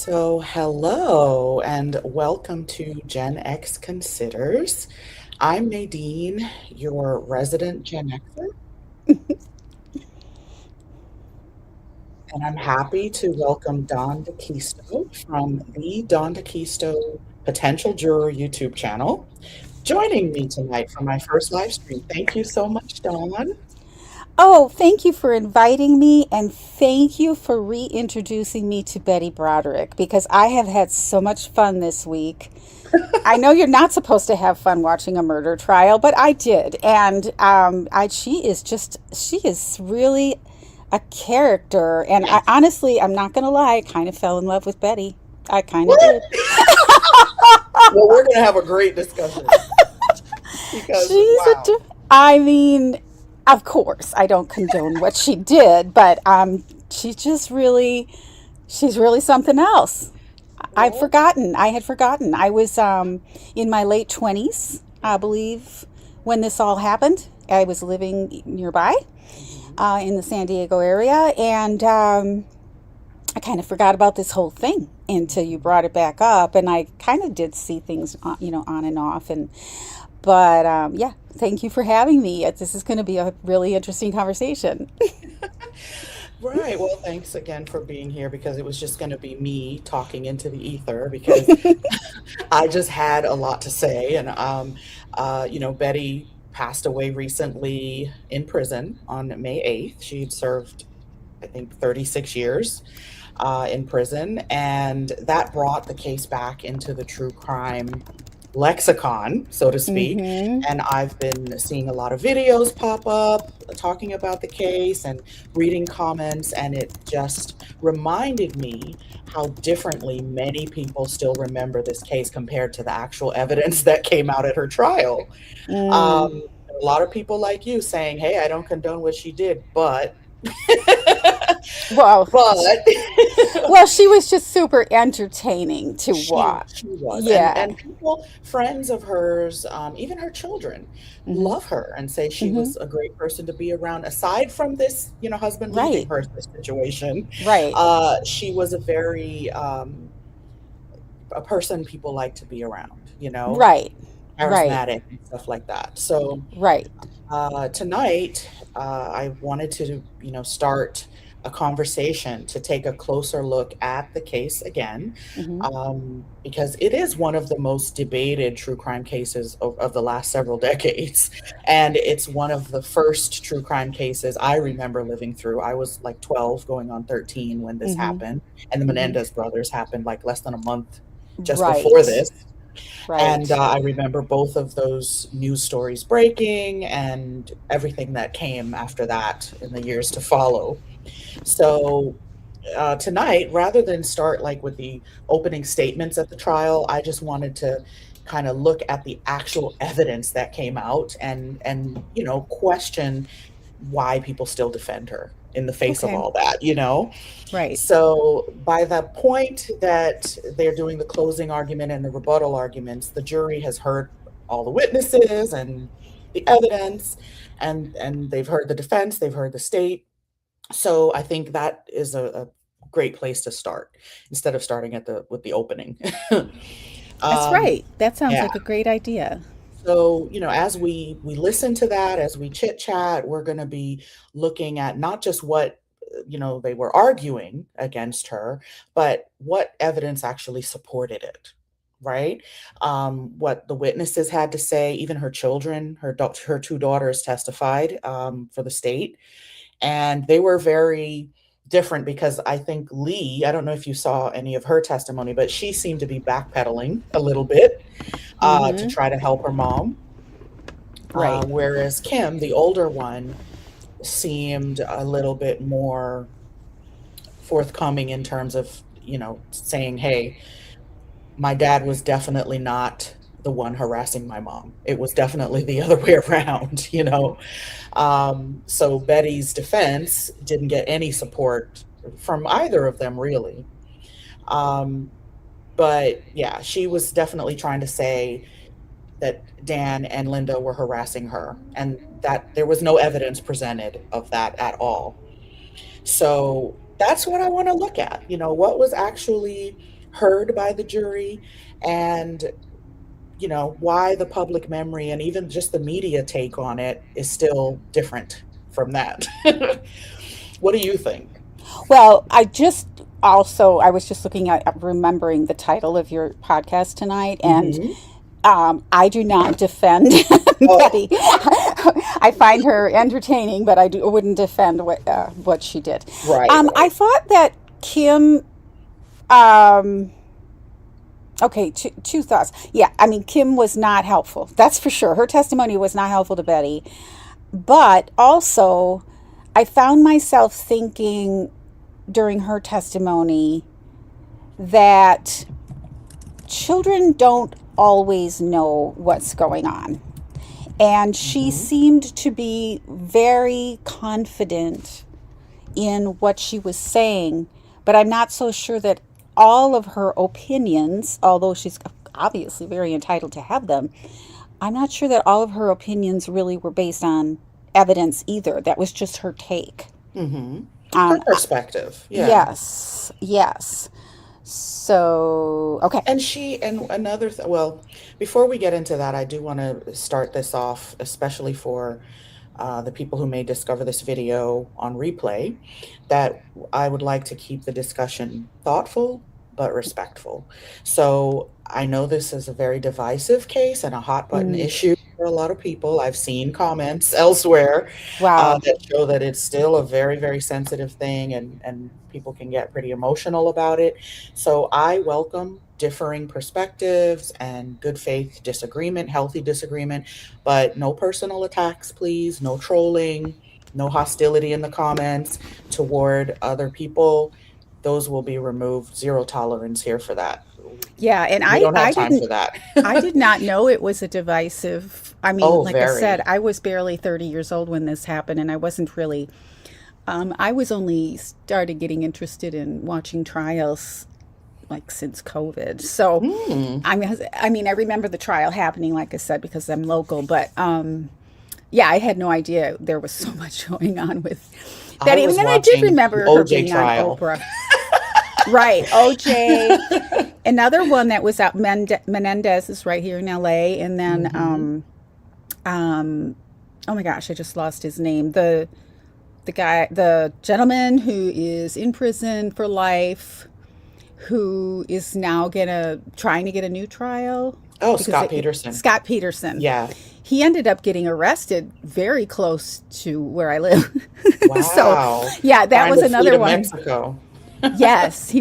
So, hello and welcome to Gen X Considers. I'm Nadine, your resident Gen Xer, and I'm happy to welcome Don DeKisto from the Don DeKisto Potential Juror YouTube channel, joining me tonight for my first live stream. Thank you so much, Don. Oh, thank you for inviting me and thank you for reintroducing me to Betty Broderick because I have had so much fun this week. I know you're not supposed to have fun watching a murder trial, but I did. And she is really a character. And honestly, I'm not going to lie, I kind of fell in love with Betty. I kind of What? did. Well, we're going to have a great discussion because, She's a. wow. I mean, of course, I don't condone what she did, but she's really something else. Well, I had forgotten. I was in my late 20s, I believe, when this all happened. I was living nearby mhm. in the San Diego area, and I kind of forgot about this whole thing until you brought it back up. And I kind of did see things, on and off. But yeah, thank you for having me. This is going to be a really interesting conversation. Right. Well, thanks again for being here because it was just going to be me talking into the ether because I just had a lot to say. And, Betty passed away recently in prison on May 8th. She'd served, I think, 36 years in prison. And that brought the case back into the true crime lexicon, so to speak. Mm-hmm. And I've been seeing a lot of videos pop up talking about the case and reading comments, and it just reminded me how differently many people still remember this case compared to the actual evidence that came out at her trial. Um, Mm. a lot of people like you saying, "Hey, I don't condone what she did, but." Well, But well, she was just super entertaining to watch. she was, Yeah. and people, friends of hers, even her children, Hmm. love her and say she Hmm. was a great person to be around. Aside from this, husband leaving Right. her this situation, Right. she was a very a person people like to be around. Right. Right. Charismatic and stuff like that. So Right. tonight, I wanted to, start a conversation to take a closer look at the case again, Hmm. because it is one of the most debated true crime cases of the last several decades. And it's one of the first true crime cases I remember living through. I was like 12 going on 13 when this Hmm. happened, and the Hmm. Menendez brothers happened like less than a month just before Right. this. And Right. I remember both of those news stories breaking and everything that came after that in the years to follow. So tonight, rather than start like with the opening statements at the trial, I just wanted to kind of look at the actual evidence that came out and question why people still defend her in the face of Okay. all that. Right. So by the point that they're doing the closing argument and the rebuttal arguments, the jury has heard all the witnesses and the evidence, and they've heard the defense, they've heard the state. So I think that is a great place to start instead of starting at the with the opening. That's um, right. That sounds yeah. like a great idea. So, as we listen to that, as we chit chat, we're going to be looking at not just what they were arguing against her, but what evidence actually supported it, right? What the witnesses had to say, even her children, her two daughters testified for the state, and they were very different because I think Lee, I don't know if you saw any of her testimony, but she seemed to be backpedaling a little bit to Hmm. try to help her mom. Right. Whereas Kim, the older one, seemed a little bit more forthcoming in terms of, saying, hey, my dad was definitely not the one harassing my mom. It was definitely the other way around. So Betty's defense didn't get any support from either of them, really. Um, but yeah, she was definitely trying to say that Dan and Linda were harassing her and that there was no evidence presented of that at all. So that's what I want to look at. What was actually heard by the jury, and why the public memory and even just the media take on it is still different from that. What do you think? Well, I was just looking at remembering the title of your podcast tonight, and Hmm. I do not defend Oh, Betty. I find her entertaining, but wouldn't defend what she did. right, I right. thought that Kim. Um, okay, two thoughts. Yeah, I mean, Kim was not helpful. That's for sure. Her testimony was not helpful to Betty. But also, I found myself thinking during her testimony that children don't always know what's going on. And she Hmm. seemed to be very confident in what she was saying, but I'm not so sure that all of her opinions, although she's obviously very entitled to have them, I'm not sure that all of her opinions really were based on evidence either. That was just her take. Hmm. Her Um, perspective, yeah. yes, yes. So, okay. And another well, before we get into that, I do want to start this off, especially for the people who may discover this video on replay, that I would like to keep the discussion thoughtful but respectful. So I know this is a very divisive case and a hot button Mm, issue for a lot of people. I've seen comments elsewhere wow. that show that it's still a very, very sensitive thing, and people can get pretty emotional about it. So I welcome differing perspectives and good faith disagreement, healthy disagreement, but no personal attacks, please, no trolling, no hostility in the comments toward other people. Those will be removed. Zero tolerance here for that. Yeah, and We don't have I time didn't for that. I did not know it was a divisive. I mean, Oh, like I said, very. I was barely 30 years old when this happened, and I wasn't really. I was only started getting interested in watching trials like since COVID. So, Hmm. I remember the trial happening, like I said, because I'm local. But yeah, I had no idea there was so much going on with I Betty. And was then I did watching the remember her OJ being on trial. Oprah. Right, OJ. Another one that was out. Menendez is right here in LA, and then Hmm. um, oh my gosh, I just lost his name. The gentleman who is in prison for life, who is now gonna trying to get a new trial Oh, because Scott Peterson. Scott Peterson. Yeah. He ended up getting arrested very close to where I live. So, Wow. yeah, that Trying was to flee another to one. Mexico Yes,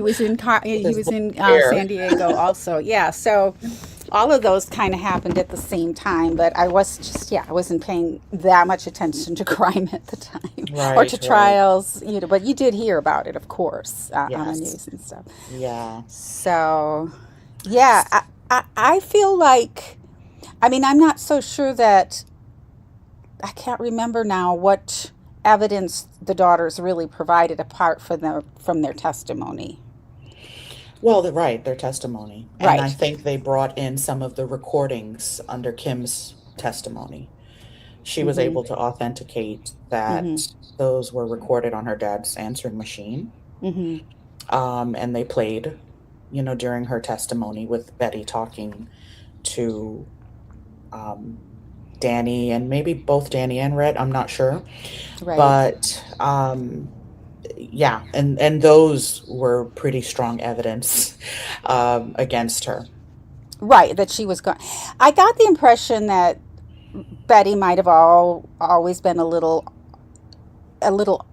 with he his was blonde in hair. San Diego also. Yeah, so all of those kind of happened at the same time, but I wasn't paying that much attention to crime at the time or to Right, right. trials, but you did hear about it, of course, on the Yes. news and stuff. Yeah. So, yeah, I feel like, I mean, I'm not so sure that I can't remember now what evidence the daughters really provided apart from their testimony. Well, right, their testimony. And I Right. think they brought in some of the recordings under Kim's testimony. She was Mm-hmm. able to authenticate Mm-hmm. that those were recorded on her dad's answering machine. Mm-hmm. And they played, during her testimony with Betty talking to um, Danny, and maybe both Danny and Red, I'm not sure. Right. But yeah, and those were pretty strong evidence against her. Right. That she was going. I got the impression that Betty might have always been a little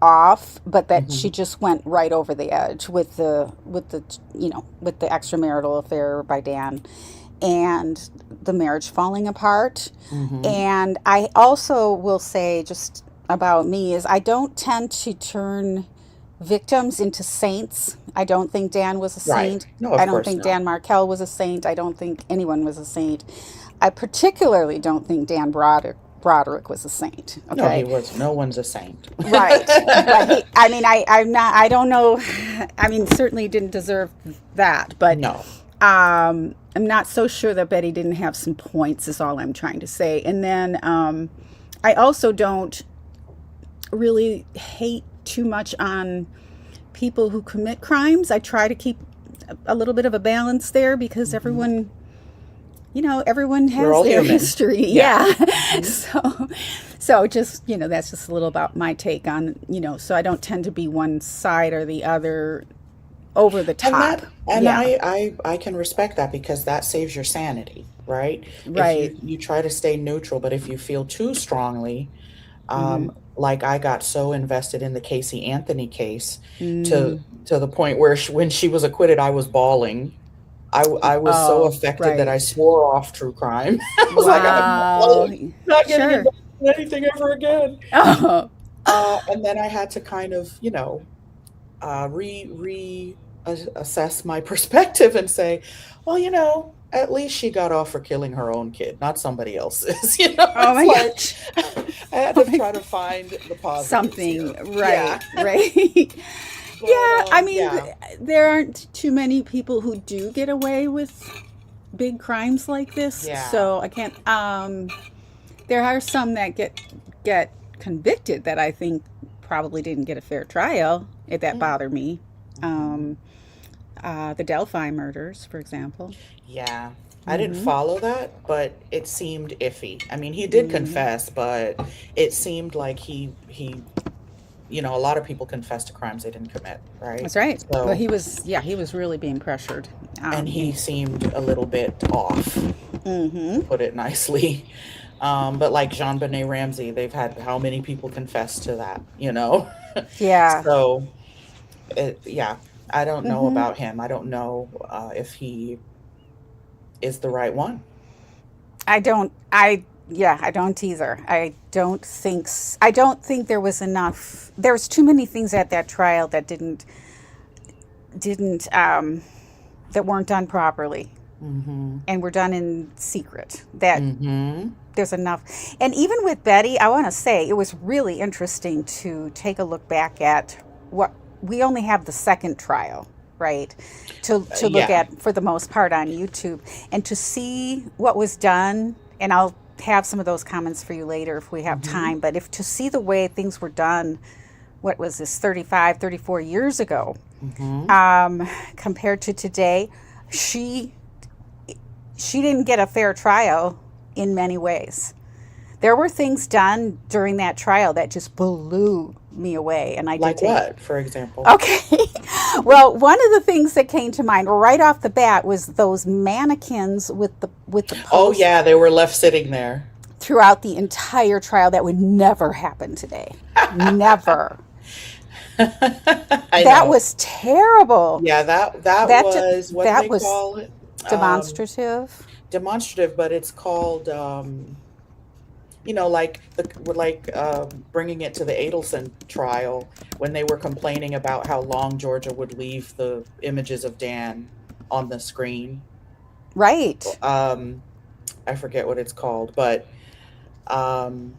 off, but that she Hmm. just went right over the edge with the extramarital affair by Dan and the marriage falling apart. Hmm. And I also will say just about me is I don't tend to turn victims into saints. I don't think Dan was a Right. saint. No, I of don't course think not. Dan Markel was a saint. I don't think anyone was a saint. I particularly don't think Broderick was a saint. No, he Okay. was. No one's a saint. Right. But I'm not, I don't know. I mean, certainly didn't deserve that, but No. I'm not so sure that Betty didn't have some points, is all I'm trying to say. And then I also don't really hate too much on people who commit crimes. I try to keep just a little bit of a balance there because Hmm. everyone We're has all their human. history. Yeah. Yeah. Hmm. So just, that's just a little about my take on, so I don't tend to be one side or the other over the And top. that, and Yeah. I can respect that because that saves your sanity, right? If Right. you try to stay neutral, but if you feel too strongly, Mm-hmm. like I got so invested in the Casey Anthony case to Mm. to the point where when she was acquitted, I was bawling. I was so Oh, affected that I right. swore off true crime. I was like, Wow. not getting Sure. involved in anything ever again. Oh. And then I had to kind of, assess my perspective and say, well, at least she got off for killing her own kid, not somebody else's. Oh It's my like gosh. I had Oh to my try to God. find the positives Something. here. Right. Yeah. Right. But Yeah. I mean, yeah. there aren't too many people who do get away with big crimes like this. Yeah. So I can't. There are some that get convicted that I think probably didn't get a fair trial. If that bothered me. Mm-hmm. Um, the Delphi murders, for example. Yeah. I didn't Mm-hmm. follow that, but it seemed iffy. I mean, he did Mm-hmm. confess, but it seemed like a lot of people confess to crimes they didn't commit, right? That's right. But So, he was really being pressured. and he seemed a little bit off, Mm-hmm. to put it nicely. But like Jean-Benet Ramsey, they've had how many people confess to that? Yeah. So, yeah, I don't know Mm-hmm. about him. I don't know if he is the right one. I don't. I don't either. I don't think there was enough. There was too many things at that trial that didn't that weren't done properly Mm-hmm. and were done in secret. That Mm-hmm. there's enough. And even with Betty, I want to say it was really interesting to take a look back at what we only have the second trial, right? To look Yeah. at for the most part on YouTube and to see what was done. And I'll have some of those comments for you later if we have Mm-hmm. time. But if to see the way things were done, what was this, 35, 34 years ago, Mm-hmm. compared to today, she she didn't get a fair trial in many ways. There were things done during that trial that just blew me away, and I did Like take. what, for example? Okay. Well, one of the things that came to mind right off the bat was those mannequins with the Oh, post yeah, they were left sitting there. throughout the entire trial that would never happen today. Never. I That know. was terrible. Yeah, that That was, what do that they was call it? demonstrative. Demonstrative, but it's called, bringing it to the Adelson trial when they were complaining about how long Georgia would leave the images of Dan on the screen. Right. Um, I forget what it's called, but um,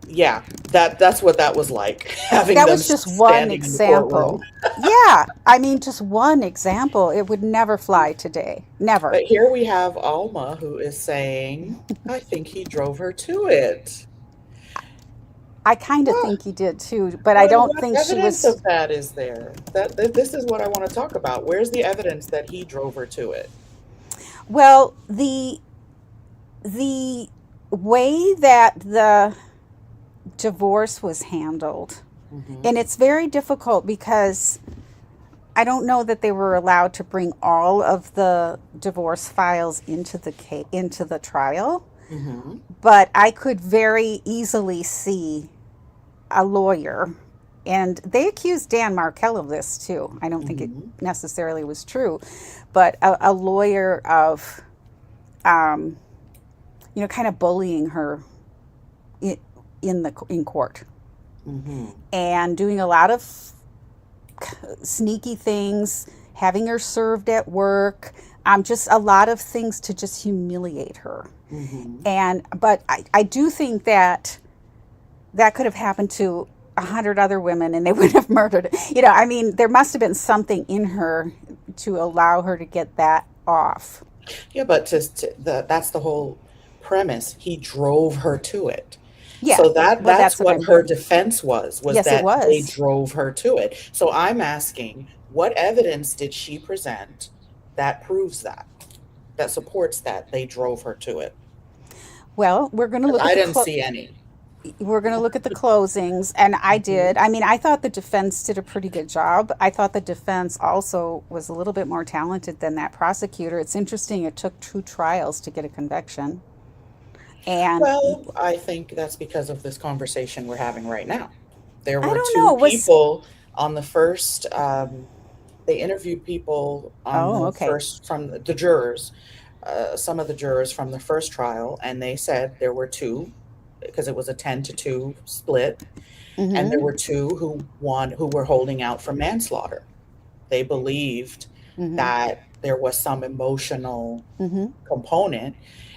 yeah, that's what that was like, having That them was just one standing in the courtroom. example. Yeah, I mean, just one example. It would never fly today. Never. But here we have Alma who is saying, I think he drove her to it. I kind of Well, think he did too, but I don't what think she evidence was. of that is there? This is what I want to talk about. Where's the evidence that he drove her to it? Well, the way that the divorce was handled, Hmm. and it's very difficult because I don't know that they were allowed to bring all of the divorce files into the trial, Hmm. but I could very easily see a lawyer, and they accused Dan Markel of this too. I don't think it Hmm. necessarily was true, but a lawyer of, um, kind of bullying her in, in court Hmm. and doing a lot of sneaky things, having her served at work, just a lot of things to just humiliate her. Hmm. But I do think that that could have happened to 100 other women and they would have murdered. I mean, there must have been something in her to allow her to get that off. Yeah, but that's the whole premise. He drove her to it. Yeah. So Well, that's that's what what I her heard. defense was Yes, it that they was. drove her to it. So I'm asking, what evidence did she present that proves that, that supports that they drove her to it? Well, we're going to 'Cause look at I the didn't see any. closings, and I did. Mhm. I mean, I thought the defense did a pretty good job. I thought the defense also was a little bit more talented than that prosecutor. It's interesting, it took two trials to get a conviction. And Well, I think that's because of this conversation we're having right now. There I were don't know, two was people on the first, they interviewed people on oh, the okay. first, from the jurors, some of the jurors from the first trial, and they said there were two, because it was a 10-2 split, and there Mhm. were two who were holding out for manslaughter. They believed Mhm. that there was some emotional Mhm. component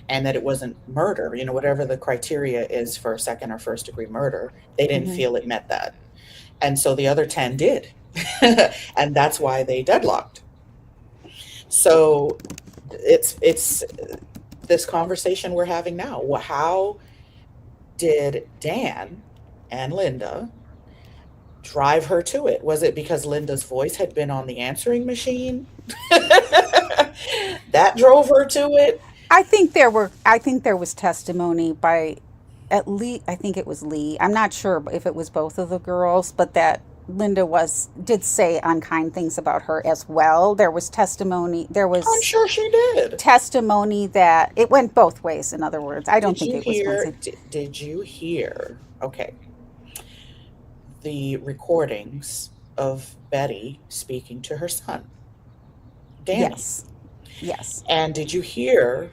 and that it wasn't murder, whatever the criteria is for second or first degree murder, they didn't Mhm. feel it met that. And so the other 10 did. And that's why they deadlocked. So it's this conversation we're having now. How did Dan and Linda drive her to it? Was it because Linda's voice had been on the answering machine that drove her to it? I think there was testimony by at least, I think it was Lee. I'm not sure if it was both of the girls, but that Linda was did say unkind things about her as well. There I'm was sure she did. testimony that it went both ways. In other words, I don't think it was one side. Did you hear, okay, the recordings of Betty speaking to her son, Danny? Yes. Yes. And did you hear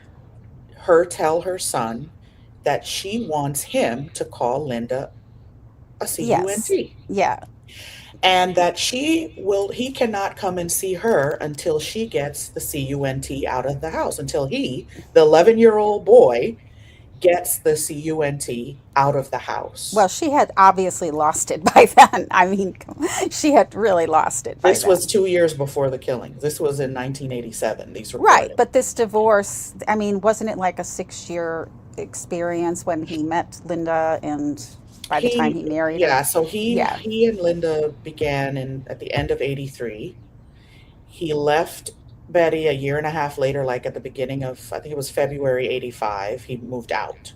her tell her son that she wants him to call Linda a Yes. CUNT? Yeah. And that he cannot come and see her until she gets the CUNT out of the house, until he, the 11-year-old boy, gets the CUNT out of the Well, house. she had obviously lost it by then. I mean, she had really lost it by This was then. 2 years before the killings. This was in 1987, these Right, recordings. but this divorce, I mean, wasn't it like a 6 year experience when he met Linda and by the time he married her? Yeah, so he Yeah. he and Linda began at the end of 83. He left Betty a year and a half later, like at the beginning of, I think it was February 85, he moved out.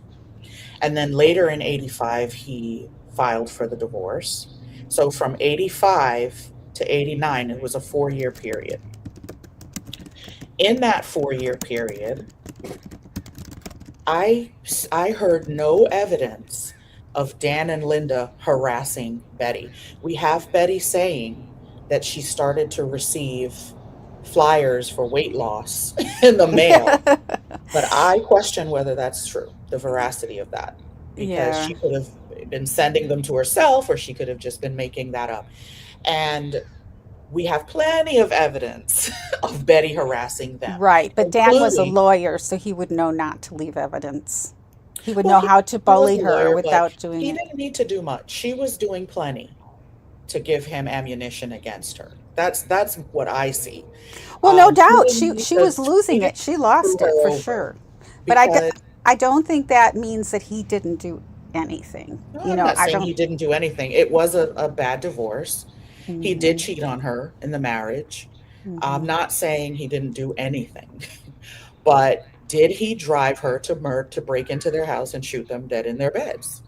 And then later in 85, he filed for the divorce. So from 85 to 89, it was a 4-year period. In that 4-year period, I heard no evidence of Dan and Linda harassing Betty. We have Betty saying that she started to receive flyers for weight loss in the mail, but I question whether that's true, the veracity of that, because Yeah. she could have been sending them to herself or she could have just been making that up. And we have plenty of evidence of Betty harassing them, Right, but Dan was a including, lawyer, so he would know not to leave evidence. He would well, know he how to was bully a her lawyer, but without doing he it. didn't need to do much. She was doing plenty to give him ammunition against her. That's what I see. Well, no He doubt didn't need she was he losing didn't it. She screw lost it her for over sure. But because, I don't think that means that he didn't do anything. no, You I'm know, not I saying don't. he didn't do anything. It was a bad divorce. He did Mhm. cheat on her in the marriage. I'm Mhm. not saying he didn't do anything, but did he drive her to break into their house and shoot them dead in their beds?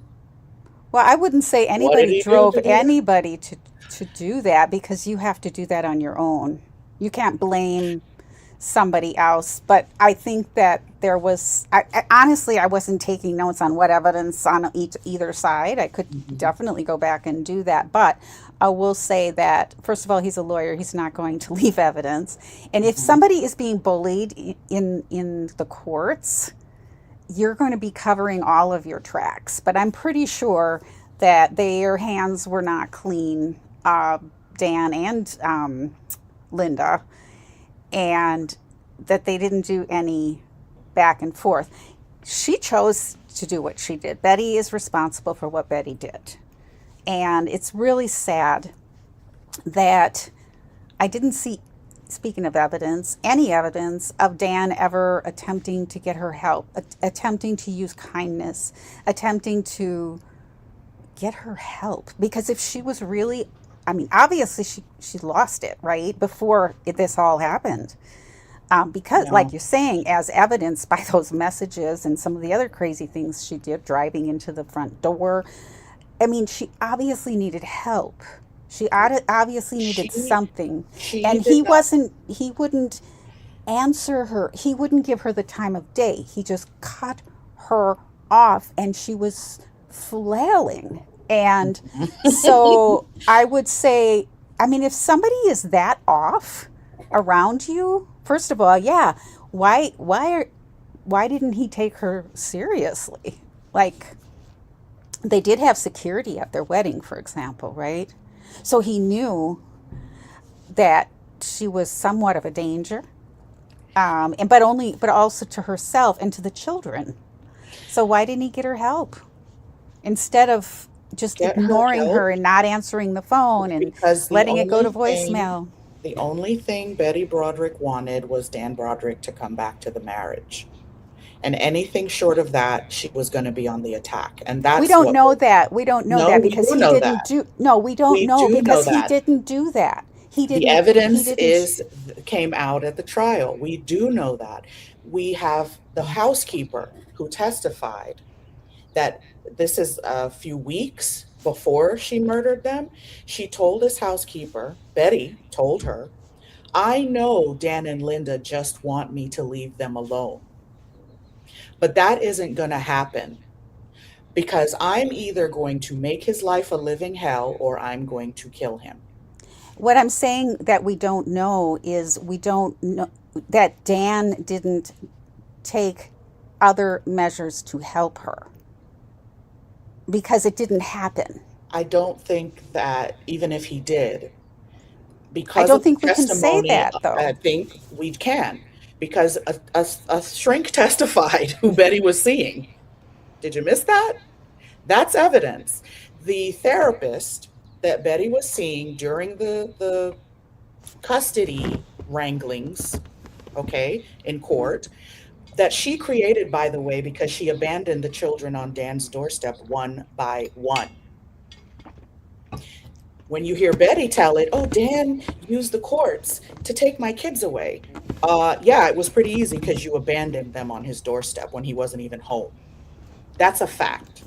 Well, I wouldn't say What did anybody he do drove to do that? anybody to do that because you have to do that on your own. You can't blame somebody else. But I think that there was, honestly, I wasn't taking notes on what evidence on either side. I could Mhm, definitely go back and do that. But I will say that, first of all, he's a lawyer. He's not going to leave evidence. And if mhm. somebody is being bullied in the courts, you're going to be covering all of your tracks. But I'm pretty sure that their hands were not clean, Dan and Linda, and that they didn't do any back and forth. She chose to do what she did. Betty is responsible for what Betty did. And it's really sad that I didn't see speaking of evidence, any evidence of Dan ever attempting to get her help, attempting to use kindness, attempting to get her help. Because if she was really, I mean, obviously she lost it, right? Before this all happened. Because, No, like you're saying, as evidenced by those messages and some of the other crazy things she did, driving into the front door. I mean, she obviously needed help. She obviously needed she something. she And did not. he wouldn't answer her. He wouldn't give her the time of day. He just cut her off and she was flailing. And so I would say, I mean, if somebody is that off around you, first of all, yeah, why didn't he take her seriously? Like, they did have security at their wedding, for example, right? So he knew that she was somewhat of a danger, and but also to herself and to the children. So why didn't he get her help instead of just Get her ignoring her help and not answering the phone and because letting it go to voicemail? the only thing Betty Broderick wanted was Dan Broderick to come back to the marriage. And anything short of that, she was going to be on the attack. And We that's don't what know was, that. We don't know no, that we because do he know didn't that. do. No, we don't We know do know because he that. didn't do that. He The didn't. He evidence didn't. is came out at the trial. We do know that. We have the housekeeper who testified that this is a few weeks before she murdered them. She told his housekeeper, Betty told her, I know Dan and Linda just want me to leave them alone, but that isn't going to happen because I'm either going to make his life a living hell or I'm going to kill him. What I'm saying that we don't know is we don't know that Dan didn't take other measures to help her because it didn't happen. I don't think that even if he did, I because don't of the think we can say testimony, that I though. think we can, because a shrink testified who Betty was seeing. Did you miss that? That's evidence. The therapist that Betty was seeing during the custody wranglings, okay, in court, that she created, by the way, because she abandoned the children on Dan's doorstep one by one. When you hear Betty tell it, oh, Dan used the courts to take my kids away. Yeah, it was pretty easy because you abandoned them on his doorstep when he wasn't even home. That's a fact.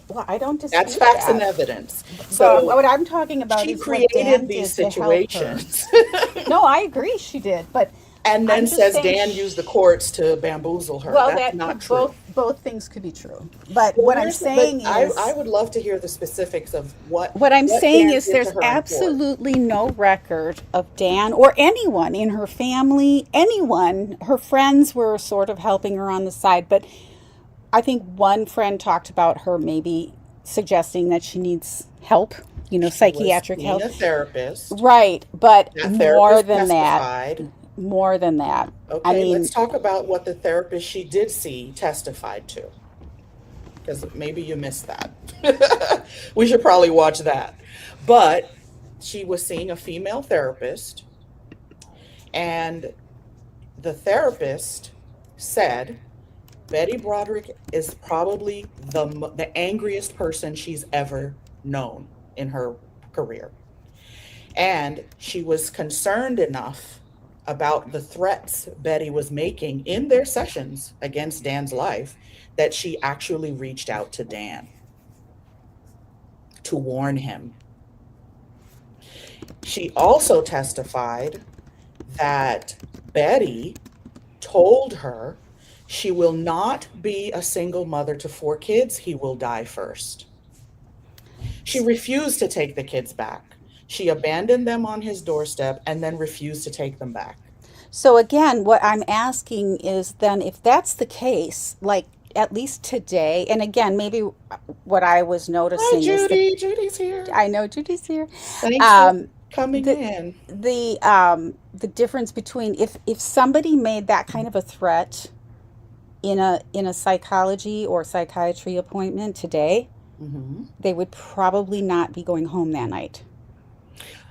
Well, I don't That's dispute facts and that. evidence. But So what I'm talking about she is what created Dan these did to help her. situations No, I agree she did, but and then I'm just says saying Dan used the courts to bamboozle her. well, That's that not could true. both things could be true. But Well, what I'm but saying I is would love to hear the specifics of what I'm what saying Dan is did to there's her in court. absolutely no record of Dan or anyone in her family, anyone. Her friends were sort of helping her on the side, but I think one friend talked about her maybe suggesting that she needs help, She was psychiatric seeing help. a therapist. Right, but That therapist testified. more than that. I Okay, let's mean, talk about what the therapist she did see testified to, because maybe you missed that. We should probably watch that. But she was seeing a female therapist, and the therapist said Betty Broderick is probably the angriest person she's ever known in her career. And she was concerned enough about the threats Betty was making in their sessions against Dan's life that she actually reached out to Dan to warn him. She also testified that Betty told her she will not be a single mother to four kids. He will die first. She refused to take the kids back. She abandoned them on his doorstep and then refused to take them back. so again, what I'm asking is then if that's the case, like at least today, and again, maybe what I was Hi, noticing is Judy. Judy's here. I know Judy's here. Thanks for Um, coming the in. the difference between if somebody made that kind of a threat in a psychology or psychiatry appointment today, Hmm. they would probably not be going home that night.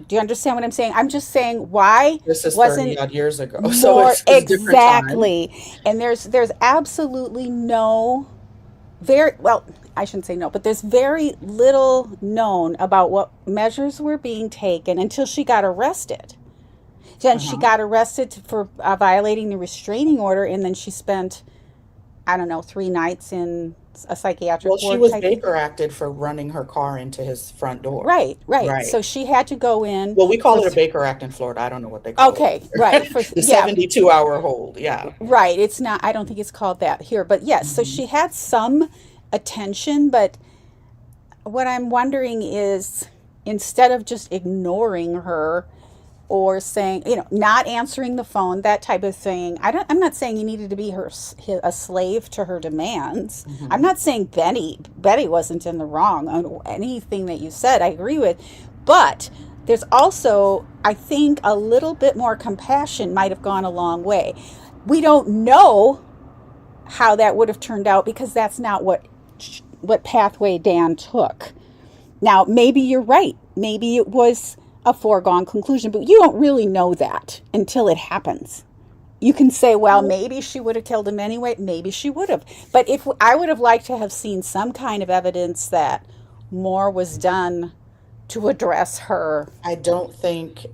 Do you understand what I'm saying? I'm just saying why This is 30 wasn't odd years ago, so more it's a different time. exactly. And there's absolutely no very well, I shouldn't say no, but there's very little known about what measures were being taken until she got arrested. Then she Uh-huh. got arrested for violating the restraining order, and then she spent, I don't know, 3 nights in a Well, psychiatric she ward was type thing. Baker acted for running her car into his front door. Right, right. Right. So she had to go in Well, we for call it a Baker Act in Florida. I don't know what they call it over okay, right. there. For The yeah, 72-hour hold. Yeah. right. It's not, I don't think it's called that here, but yes, so Mhm. she had some attention, but what I'm wondering is instead of just ignoring her or saying, not answering the phone, that type of thing. I'm not saying you needed to be a slave to her demands. I'm Mhm. not saying Betty wasn't in the wrong on anything that you said. I agree with, but there's also, I think, a little bit more compassion might have gone a long way. We don't know how that would have turned out because that's not what pathway Dan took. Now, maybe you're right. Maybe it was a foregone conclusion, but you don't really know that until it happens. You can say, well, maybe she would have killed him anyway. Maybe she would have. But if I would have liked to have seen some kind of evidence that more was done to address her I don't think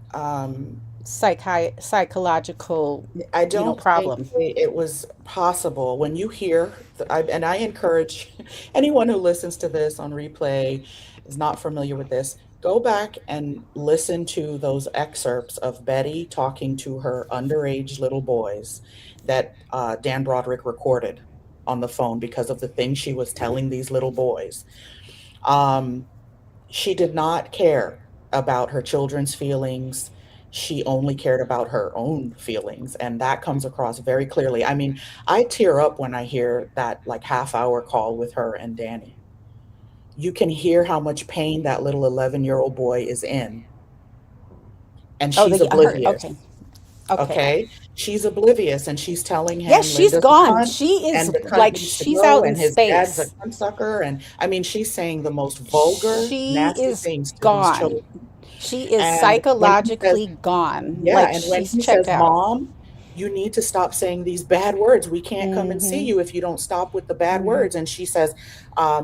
psychological, I don't think problem. it was possible when you hear, and I encourage anyone who listens to this on replay is not familiar with this, go back and listen to those excerpts of Betty talking to her underage little boys that Dan Broderick recorded on the phone because of the things she was telling these little boys. Um, she did not care about her children's feelings. She only cared about her own feelings, and that comes across very clearly. I mean, I tear up when I hear that like half-hour call with her and Danny. You can hear how much pain that little 11-year-old boy is in, and Oh, she's her. oblivious. Okay. Okay. Okay? She's oblivious, and she's telling Yes, him she's Linda's a gone. cunt, She and is the cunt like needs to she's go, out in and his dad's a space. cunt sucker, and I mean, she's saying the most vulgar, She nasty is things to these gone. children. She is And when he says, psychologically gone. yeah, Like and when she's he checked says, out. Mom, you need to stop saying these bad words. We can't come and see Mm-hmm. you if you don't stop with the bad Mm-hmm. words. And she says,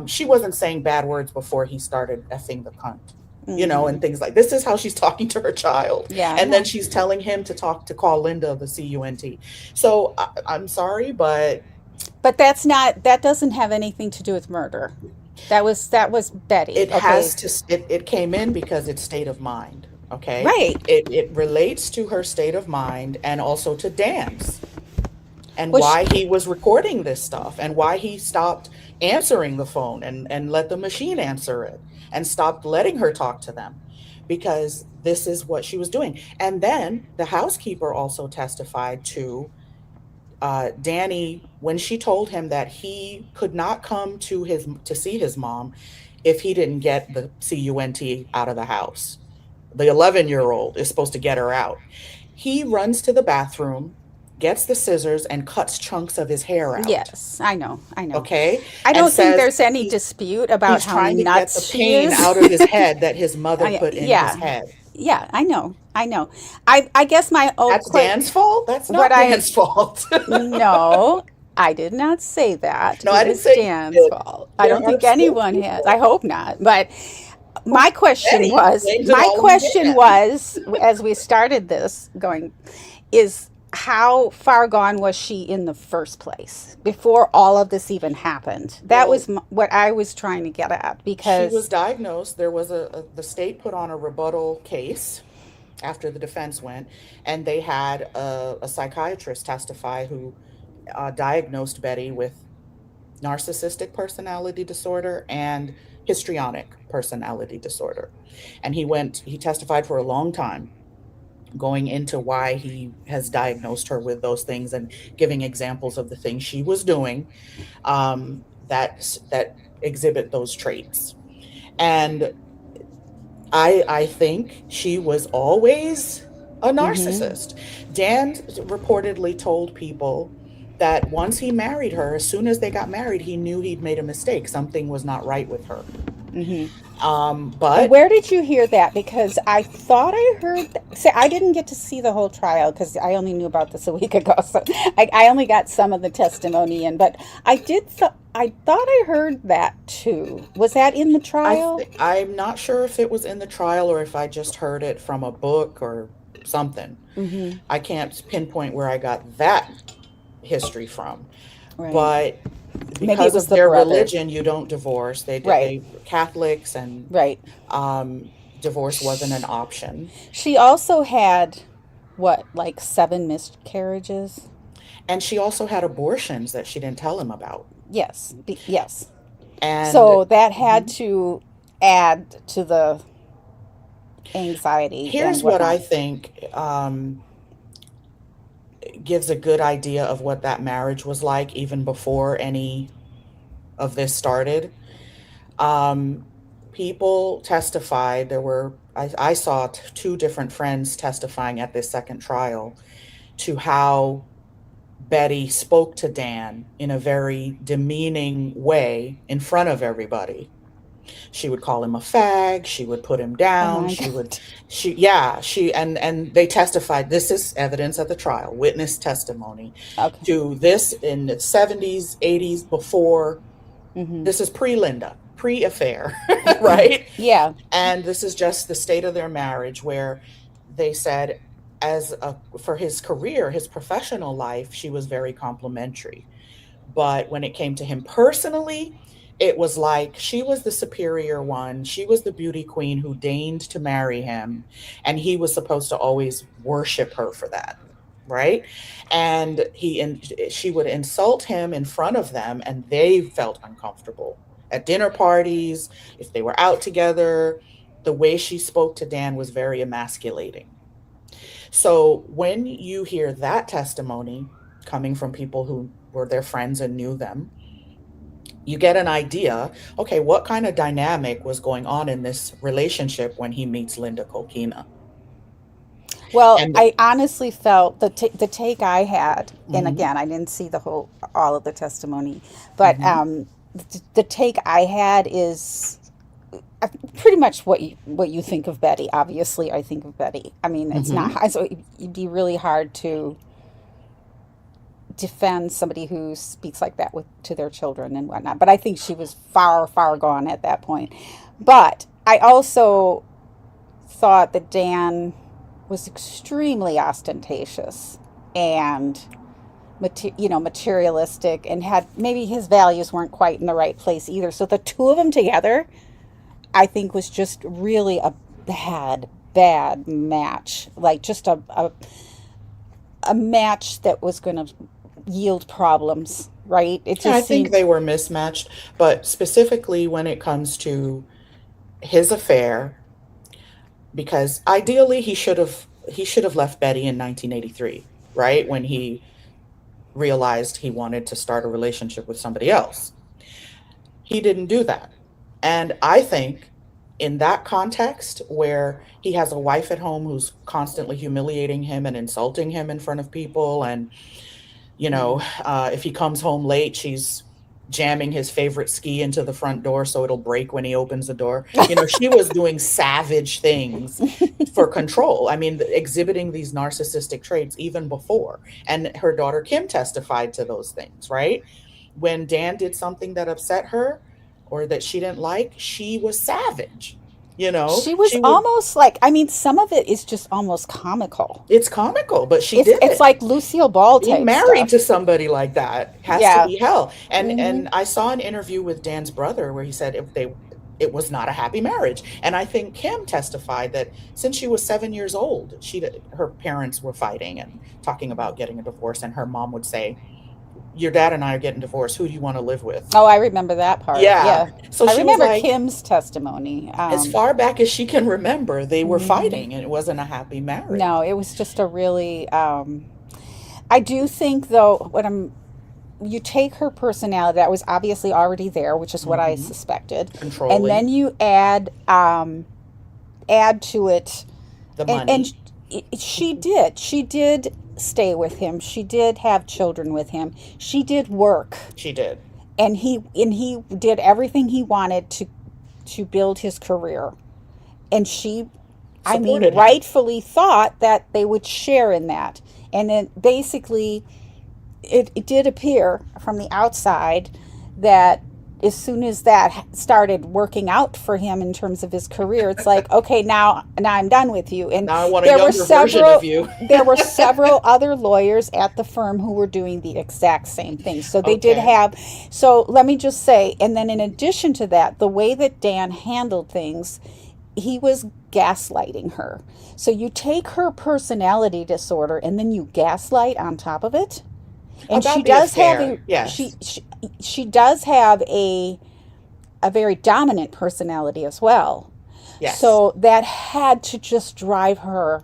she wasn't saying bad words before he started effing the cunt, Mm-hmm. and things like this is how she's talking to her child. Yeah, I And then know. she's telling him to call Linda the cunt. So I'm sorry, but But that doesn't have anything to do with murder. That was Betty. it Okay. has to it came in because it's state of mind. Okay, Right. it relates to her state of mind and also to Dan's and Was why he was recording this stuff and why he stopped answering the phone and let the machine answer it and stopped letting her talk to them because this is what she was doing. And then the housekeeper also testified to Danny when she told him that he could not come to see his mom if he didn't get the cunt out of the house. The 11-year-old is supposed to get her out. He runs to the bathroom, gets the scissors, and cuts chunks of his hair out. yes, I know. I know. Okay. I And don't think says there's any he's dispute about he's how trying to get the nuts she pain is. out of his head that his mother put in his Yeah. head. Yeah, I know. I know. I guess my That's Dan's fault? That's what not I Dan's fault. no, I did not say that. No, I It didn't was say you Dan's did. fault. I There don't are think still anyone has. I people hope not. But who Betty blames it my all on question Dan. was, as we started this going, is how far gone was she in the first place before all of this even happened? That was Well, what I was trying to get at she was because, diagnosed. There was the state put on a rebuttal case after the defense went, and they had a psychiatrist testify who diagnosed Betty with narcissistic personality disorder and histrionic personality disorder. And he testified for a long time going into why he has diagnosed her with those things and giving examples of the things she was doing that exhibit those traits. And I think she was always a mm-hmm, narcissist. Dan reportedly told people that once he married her, as soon as they got married, he knew he'd made a mistake. Something was not right with her. Mm-hmm. And But where did you hear that? Because I thought I heard. Say, I didn't get to see the whole trial because I only knew about this a week ago. So I only got some of the testimony in. But I did. I thought I heard that too. Was that in the trial? I'm not sure if it was in the trial or if I just heard it from a book or something. Mm-hmm. I can't pinpoint where I got that history from. Right. But Maybe it because was of the their brother. religion, you don't divorce. Right. They Catholics, and Right. divorce wasn't an Sh- option. She also had what, like 7 miscarriages? And she also had abortions that she didn't tell him about. Yes. Yes. And So that had mhm, to add to the anxiety and here's what I whatnot. think gives a good idea of what that marriage was like even before any of this started. Um, People testified. I saw two different friends testifying at this second trial to how Betty spoke to Dan in a very demeaning way in front of everybody. She would call him a fag, she would put him Oh down, my God. she and they testified. This is evidence at the trial, witness testimony Okay. to this in the 70s, 80s, before. Mm-hmm. This is pre-Linda, pre-affair, right? Yeah. And this is just the state of their marriage, where they said, for his career, his professional life, she was very complimentary. But when it came to him personally, it was like she was the superior one. She was the beauty queen who deigned to marry him. And he was supposed to always worship her for that. Right. And she would insult him in front of them, and they felt uncomfortable at dinner parties, if they were out together. The way she spoke to Dan was very emasculating. So when you hear that testimony coming from people who were their friends and knew them, you get an idea, okay, what kind of dynamic was going on in this relationship when he meets Linda Kokina? Well, And I honestly felt the take I had, and mhm, again, I didn't see the whole all of the testimony, but mhm, the take I had is pretty much what you think of Betty. Obviously, I think of Betty. I mean, it's not mhm. so it'd be really hard to defend somebody who speaks like that with to their children and whatnot. But I think she was far, far gone at that point. But I also thought that Dan was extremely ostentatious and materialistic, and had maybe his values weren't quite in the right place either. So the two of them together, I think, was just really a bad match. Like just a match that was going to yield problems, right? It Yeah, I just think seemed. they were mismatched, but specifically when it comes to his affair, because ideally he should have left Betty in 1983, right? When he realized he wanted to start a relationship with somebody else. He didn't do that. And I think in that context, where he has a wife at home who's constantly humiliating him and insulting him in front of people, and Mm. if he comes home late, she's jamming his favorite ski into the front door so it'll break when he opens the door. She was doing savage things for control. I mean, exhibiting these narcissistic traits even before. And her daughter Kim testified to those things, right? When Dan did something that upset her or that she didn't like, she was savage. She was She would, almost like, I mean, some of it is just almost comical. it's comical, but she It's did it's it. like Lucille Ball Being type married to stuff. somebody like that has to Yeah. be hell. And Hmm. and I saw an interview with Dan's brother where he said it was not a happy marriage. And I think Kim testified that since she was 7 years old, her parents were fighting and talking about getting a divorce, and her mom would say, "Your dad and I are getting divorced. Who do you want to live with?" Oh, I remember that part. Yeah. Yeah. So I she was remember like, Kim's testimony. as far back as she can remember, they were Mhm. fighting and it wasn't a happy No, marriage. it was just a really. I do think, though, you take her personality that was obviously already there, which is what I Hmm. suspected, and then Controlling you add to it, the and money. she did stay with him. She did have children with him. She did work, She did. and he did everything he wanted to build his career. And she, I mean, Supported him. rightfully thought that they would share in that. And then basically, it did appear from the outside that as soon as that started working out for him in terms of his career, it's like, okay, now I'm done with you. And Now I want a there were younger version of several you. there were several other lawyers at the firm who were doing the exact same thing. So they did Okay. have, so let me just say, and then in addition to that, the way that Dan handled things, he was gaslighting her. So you take her personality disorder and then you gaslight on top of it. And she About the does have a affair, yes. she does have a very dominant personality as well. Yes. So that had to just drive her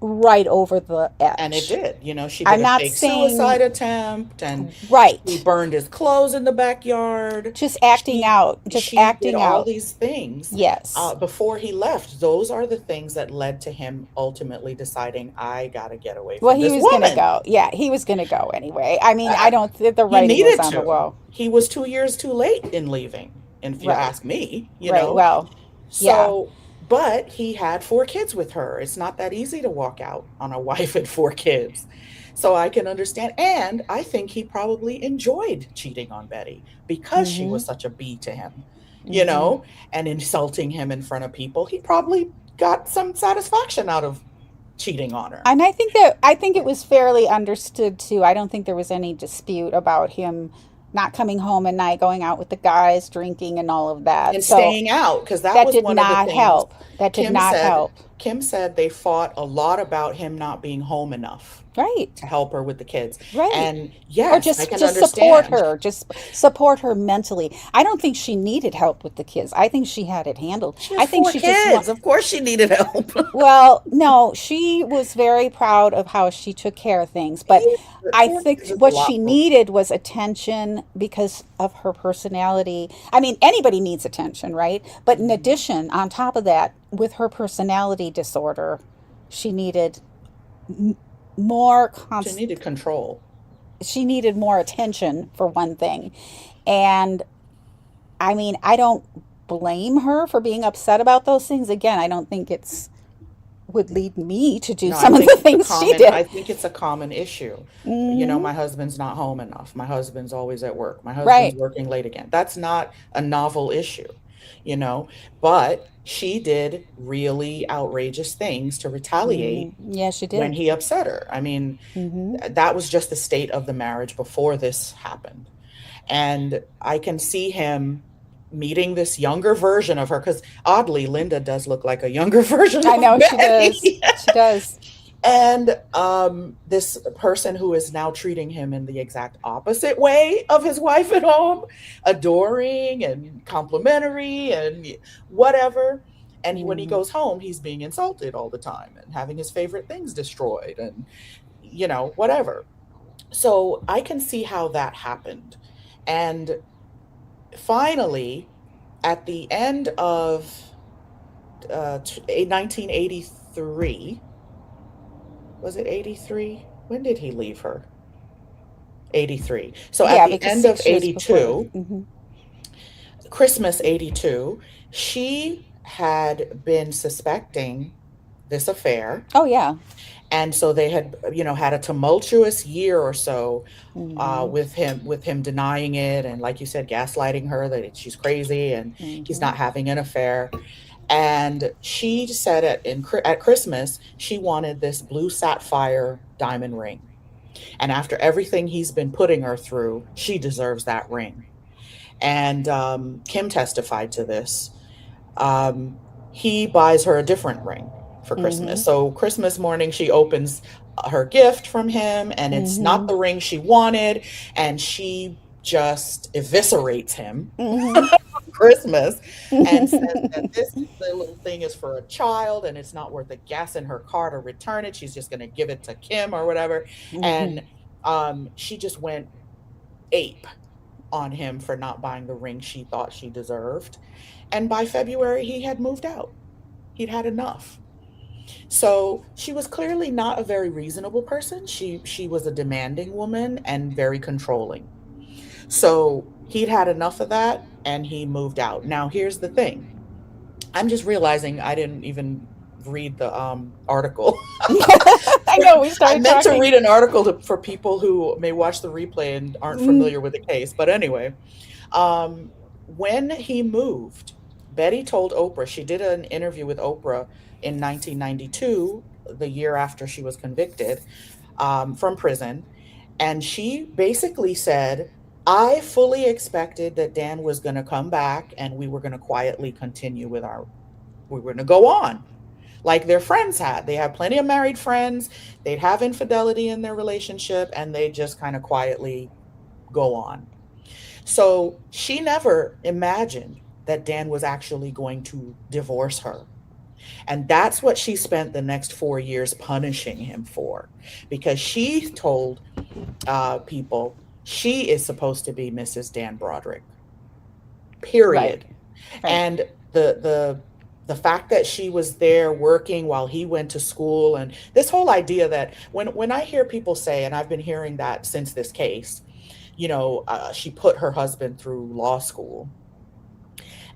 right over the And it edge. did. She did I'm a not fake suicide saying attempt, and he right. burned his clothes in the backyard. Just acting She out, just she did acting all out. these things Yes. before he left. Those are the things that led to him ultimately deciding, I gotta get away Well, from he this was going to woman. go. Yeah, he was going to go anyway. I mean, I Uh, don't think the he writing was needed on the to. wall. He was 2 years too late in leaving, if you Right. ask me. Right. Well, yeah. So, but he had 4 kids with her. It's not that easy to walk out on a wife and 4 kids. So I can understand. And I think he probably enjoyed cheating on Betty because she was Mhm. such a B to him, you Mhm. know, and insulting him in front of people. He probably got some satisfaction out of cheating on her. And I think it was fairly understood too. I don't think there was any dispute about him not coming home at night, going out with the guys, drinking and all of that. And So staying out, because that that was did one of the not things help. That did Kim not said. help. Kim said they fought a lot about him not being home enough Right. to help her with the kids. Right. And Or yes, I can just support understand. her. Just support her mentally. I don't think she needed help with the kids. I think she had it handled. She has I think four she just want kids. Of course she needed help. well, no, she was very proud of how she took care of things, but Yeah, but I 4 kids think is a what she lot for. needed was attention because of her personality. I mean, anybody needs attention, right? But in Mhm. addition, on top of that, with her personality disorder, she needed m- more She needed control. she needed more attention for one thing. And I mean, I don't blame her for being upset about those things. Again, I don't think it's would lead me to do No, I some of think the it's a things she common I did. think it's a common issue. Hmm. My husband's not home enough. My husband's always at work. My husband's Right. working late again. That's not a novel issue, you know, but she did really outrageous things to Hmm. retaliate Yeah, she when did. he upset her. I mean, Hmm. that was just the state of the marriage before this happened. And I can see him meeting this younger version of her, because oddly, Linda does look like a younger version I of know she does. Betty. She does. And this person who is now treating him in the exact opposite way of his wife at home, adoring and complimentary and whatever. And when he Hmm. goes home, he's being insulted all the time and having his favorite things destroyed and, whatever. So I can see how that happened. And finally, at the end of 1983, was it 83? When did he leave her? 83. So at Yeah, the because end of 6 years before. 82, Hmm. Christmas 82, she had been suspecting this affair. Oh yeah. And so they had, had a tumultuous year or so Hmm. with him denying it. And like you said, gaslighting her that she's crazy and he's Hmm. not having an affair. And she said at Christmas, she wanted this blue sapphire diamond ring. And after everything he's been putting her through, she deserves that ring. And Kim testified to this. Um, he buys her a different ring for Christmas. Hmm. So Christmas morning, she opens her gift from him, and it's not Hmm. the ring she wanted, and she just eviscerates him Hmm. Christmas and says that this little thing is for a child and it's not worth the gas in her car to return it. She's just going to give it to Kim or whatever. Hmm. And she just went ape on him for not buying the ring she thought she deserved. And by February, he had moved out. He'd had enough. So she was clearly not a very reasonable person. She was a demanding woman and very controlling. So he'd had enough of that. and he moved out. Now, here's the thing. I'm just realizing I didn't even read the article. I know we I started meant to talking. read an article for people who may watch the replay and aren't Mm, familiar with the case. But anyway, um, when he moved, Betty told Oprah, she did an interview with Oprah in 1992, the year after she was convicted from prison. And she basically said, I fully expected that Dan was going to come back and we were going to quietly continue with we were going to go on like their friends had. They had plenty of married friends. They'd have infidelity in their relationship and they just kind of quietly go on. So she never imagined that Dan was actually going to divorce her. And that's what she spent the next 4 years punishing him for, because she told people she is supposed to be Mrs. Dan Broderick, right, period. right. And the fact that she was there working while he went to school, and this whole idea that when I hear people say, and I've been hearing that since this case, she put her husband through law school.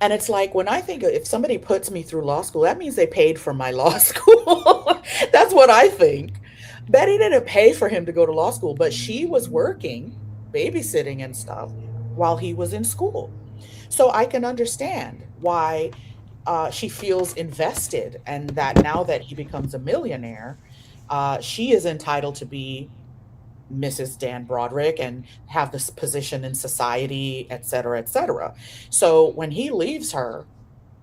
And it's like when I think if somebody puts me through law school, that means they paid for my law school. That's what I think. Betty didn't pay for him to go to law school, but she was working, babysitting and stuff while he was in school. So I can understand why she feels invested, and that now that he becomes a millionaire, she is entitled to be Mrs. Dan Broderick and have this position in society, et cetera, et cetera. So when he leaves her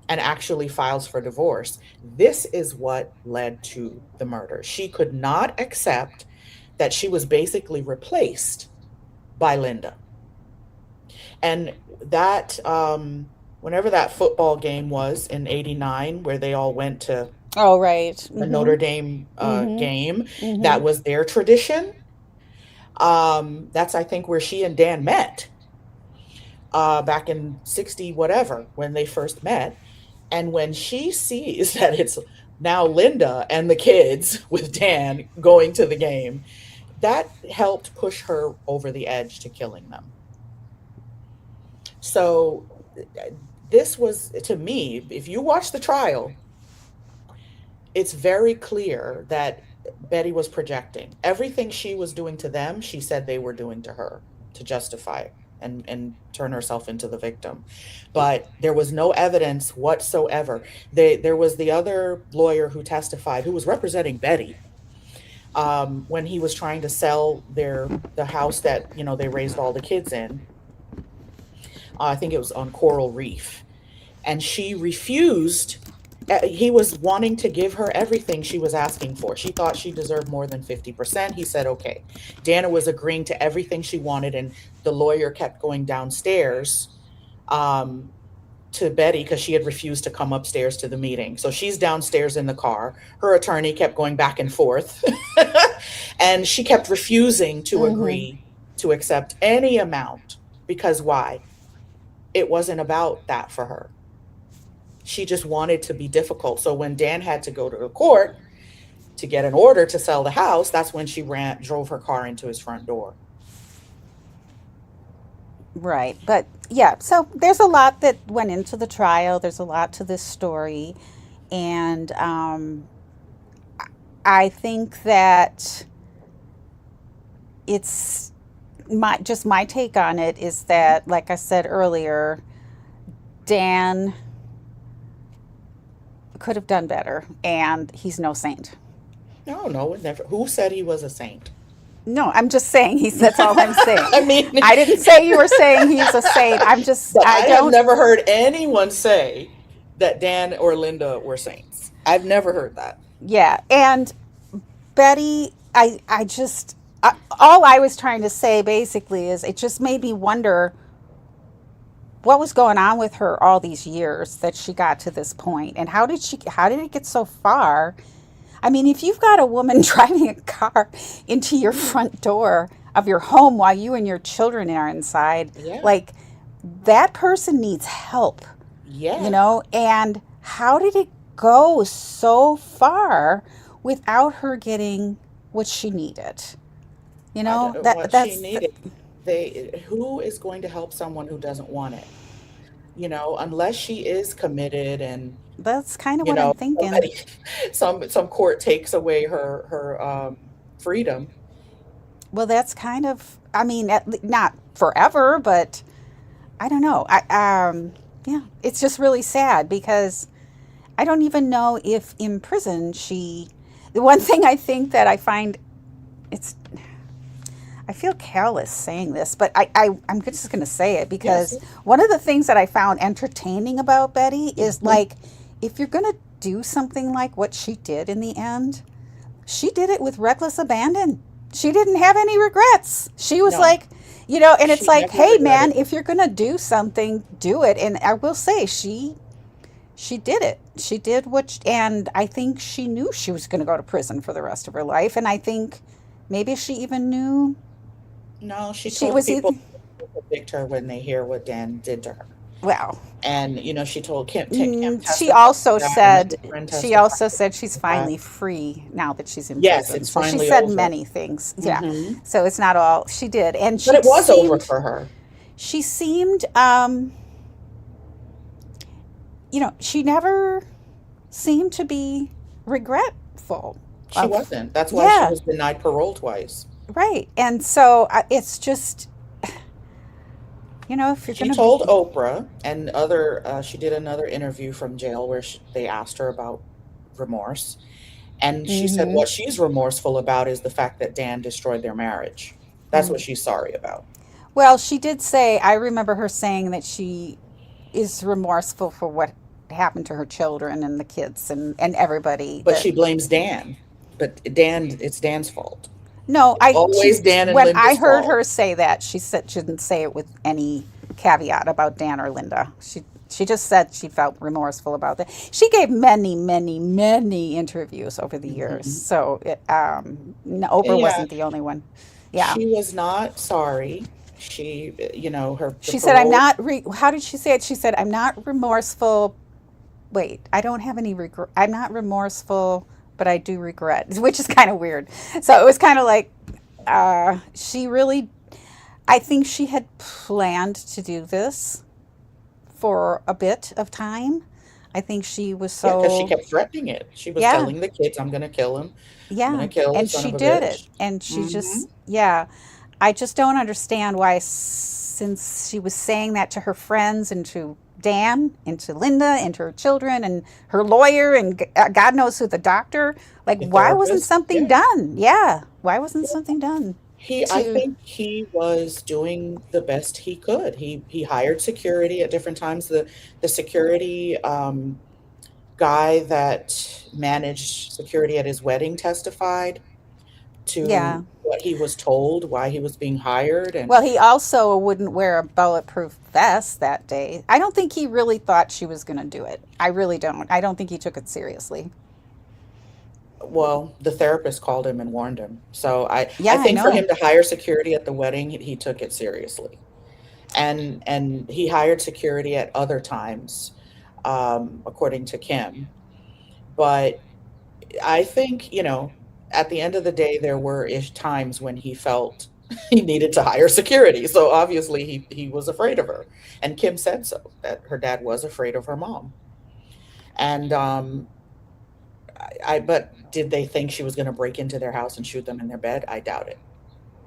and actually files for divorce, this is what led to the murder. She could not accept that she was basically replaced by Linda. And that, whenever that football game was in '89, where they all went to Oh, right. the Mm-hmm. Notre Dame Mm-hmm. game, Mm-hmm. that was their tradition. That's, I think, where she and Dan met back in 60 whatever when they first met. And when she sees that it's now Linda and the kids with Dan going to the game, that helped push her over the edge to killing them. So this was, to me, if you watch the trial, it's very clear that Betty was projecting. Everything she was doing to them, she said they were doing to her to justify and turn herself into the victim. But there was no evidence whatsoever. There was the other lawyer who testified, who was representing Betty, when he was trying to sell the house that they raised all the kids in. I think it was on Coral Reef, and she refused. He was wanting to give her everything she was asking for. She thought she deserved more than 50%. He said, okay. Dana was agreeing to everything she wanted, and the lawyer kept going downstairs um, to Betty because she had refused to come upstairs to the meeting. So she's downstairs in the car. Her attorney kept going back and forth, and she kept refusing to Mm-hmm. agree to accept any amount. Because why? It wasn't about that for her. She just wanted to be difficult. So when Dan had to go to the court to get an order to sell the house, that's when she drove her car into his front door. Right. But yeah, so there's a lot that went into the trial. There's a lot to this story. And I think that it's my take on it is that, like I said earlier, Dan could have done better, and he's no saint. No, no, it never. Who said he was a saint? No, I'm just saying he's. That's all I'm saying. I mean, I didn't say you were saying he's a saint. I'm just. but I I have don't. never heard anyone say that Dan or Linda were saints. I've never heard that. Yeah, and Betty, I just. All I was trying to say basically is it just made me wonder what was going on with her all these years that she got to this point, and how did it get so far. I mean, if you've got a woman driving a car into your front door of your home while you and your children are inside, Yeah, like that person needs help, yeah. And how did it go so far without her getting what she needed? I don't know That what she that's needed. Who is going to help someone who doesn't want it? unless she is committed and, That's kind of what I'm thinking. somebody, some court takes away her freedom. Well, that's kind of, I mean, not forever, but I don't know. Yeah, it's just really sad because I don't even know if in prison she. The one thing I think that I find it's I feel callous saying this, but I'm just going to say it Yes. because one of the things that I found entertaining about Betty is Mhm. like, if you're going to do something like what she did in the end, she did it with reckless abandon. She didn't have any regrets. She was No, like, and it's she like, never hey man, regretted it. if you're going to do something, do it. And I will say, she did it. She did and I think she knew she was going to go to prison for the rest of her life. And I think maybe she even knew No, she she told was people either, to convict her when they hear what Dan did to her. well, And, she told Kim she testified to also that, another said friend she testified also to said she's that. finally free now that she's in Yes, prison. it's So she finally said over. many things. Yeah. Hmm. So it's not all she did. And But it was over for her. she seemed she never seemed to be regretful She of wasn't. That's why she yeah, was denied parole twice. right. And so it's just if you're She going to be told Oprah and she did another interview from jail where they asked her about remorse. And she said mhm. what she's remorseful about is the fact that Dan destroyed their marriage. That's what she's sorry about. Well, she did say, I remember her saying that she is remorseful for what happened to her children and the kids and everybody But that she blames Dan. But it's Dan's fault. no, It's always Dan and when I Linda's heard fault. her say that, she said she didn't say it with any caveat about Dan or Linda. She just said she felt remorseful about that. She gave many, many, many interviews over the years, Hmm. so no, Oprah Yeah, wasn't the only one. Yeah, she was not sorry. She, the she said, "I'm parole. not." How did she say it? She said, "I'm not remorseful. Wait, I don't have any regret. I'm not remorseful, but I do regret," which is kind of weird. So it was kind of like she really. I think she had planned to do this for a bit of time. I think she was Yeah, because she so kept threatening it. She was yeah, telling the kids, "I'm gonna kill him. I'm gonna yeah, kill the and son she of a did it, bitch." and she Hmm. just yeah. I just don't understand why, since she was saying that to her friends and to Dan and to Linda and to her children and her lawyer and God knows who the doctor, like, The why wasn't therapist. something Yeah. done? Yeah, why wasn't something done I to, think he was doing the best he could. He hired security at different times. The security guy that managed security at his wedding testified yeah. to what he was told, why he was being hired, and Well, he also wouldn't wear a bulletproof vest that day. I don't think he really thought she was going to do it. I really don't. I don't think he took it seriously. well, the therapist called him and warned him. So I Yeah, I think for him know. to hire security at the wedding, he took it seriously. And he hired security at other times, according to Kim. But I think, at the end of the day, there were ish times when he felt he needed to hire security. So obviously he was afraid of her. And Kim said so, that her dad was afraid of her mom. And but did they think she was going to break into their house and shoot them in their bed? I doubt it,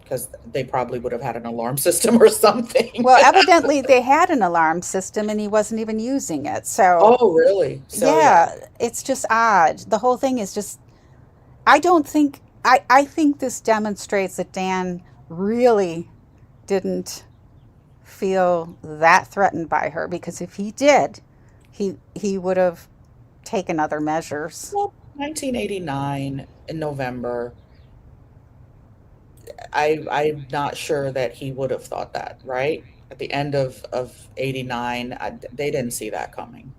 because they probably would have had an alarm system or something. Well, evidently they had an alarm system and he wasn't even using it. So, Oh, really? So yeah. yeah, it's just odd. The whole thing is just, I don't think, I think this demonstrates that Dan really didn't feel that threatened by her because if he did, he would have taken other measures. Well, 1989 in November, I'm not sure that he would have thought that, right? At the end of 89, they didn't see that coming.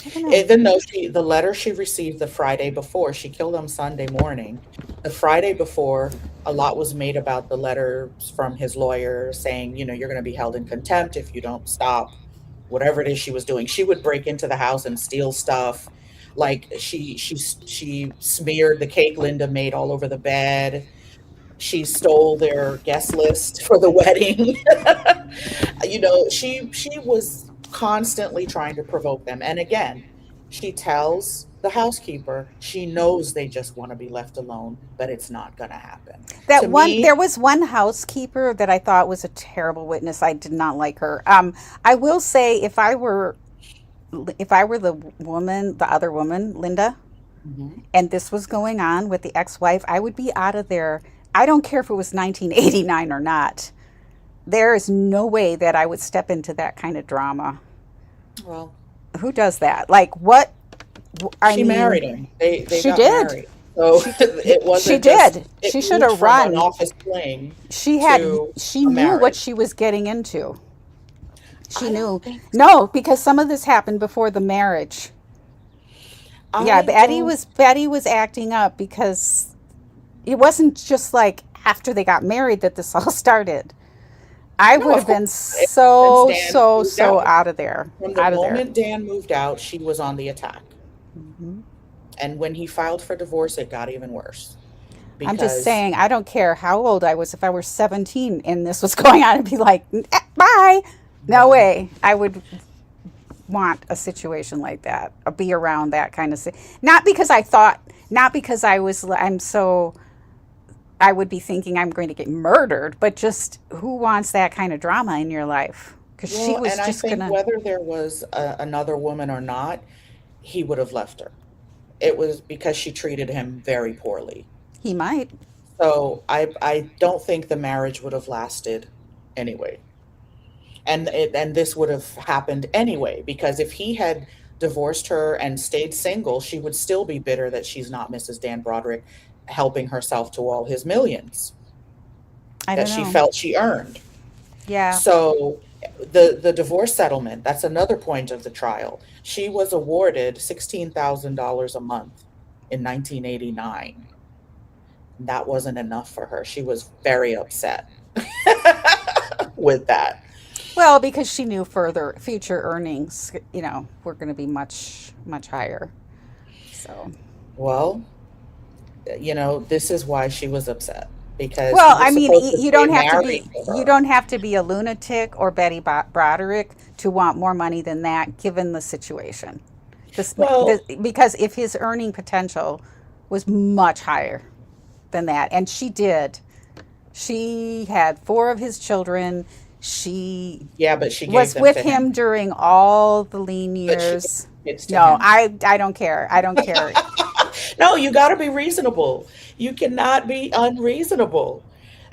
I don't know. Even though the letter she received the Friday before, she killed him Sunday morning. The Friday before, a lot was made about the letters from his lawyer saying, you're going to be held in contempt if you don't stop whatever it is she was doing. She would break into the house and steal stuff. Like she smeared the cake Linda made all over the bed. She stole their guest list for the wedding. She was constantly trying to provoke them. And again, she tells the housekeeper she knows they just want to be left alone, but it's not going to happen. To There me, was one housekeeper that I thought was a terrible witness. I did not like her. I will say, if I were the woman, the other woman, Linda, mhm. and this was going on with the ex-wife, I would be out of there. I don't care if it was 1989 or not. There is no way that I would step into that kind of drama. Well, Who does that? Like what? I she mean, married him. They she got did. married. So it She wasn't just, did. it She should moved have from an run. office fling She had. to She a knew what marriage. she was getting into. She I don't knew. think No, because some of this happened before the marriage. Yeah, I don't. Betty was acting up because it wasn't just like after they got married that this all started. I No, would of have course. been Since so Dan so moved so out. out of there. From the Out of there. moment Dan moved out, she was on the attack. Mhm. And when he filed for divorce, it got even worse I'm just because, saying, I don't care how old I was. If I were 17 and this was going on, I'd be like, bye. No well, way. I would want a situation like that, or be around that kind of not because I thought, not because I'm so, I would be thinking I'm going to get murdered, but just who wants that kind of drama in your life? Because she well, was and I just think gonna, whether there was another woman or not, he would have left her. It was because she treated him very poorly. he might. So I don't think the marriage would have lasted anyway. And this would have happened anyway because if he had divorced her and stayed single, she would still be bitter that she's not Mrs. Dan Broderick helping herself to all his millions I that don't she know. felt she earned. Yeah. So the divorce settlement, that's another point of the trial. She was awarded $16,000 a month in 1989. That wasn't enough for her. She was very upset with that. Well, because she knew further future earnings, were going to be much, much higher. So. Well, this is why she was upset because he Well, I was mean, supposed to you stay don't have to married be to you her. don't have to be a lunatic or Betty Broderick to want more money than that, given the situation. Well, Because if his earning potential was much higher than that, and she had four of his children. She yeah, but she gave was them with to him. him during all the lean But she gave years. kids to No, him. I don't care. I don't care. No, you got to be reasonable. You cannot be unreasonable.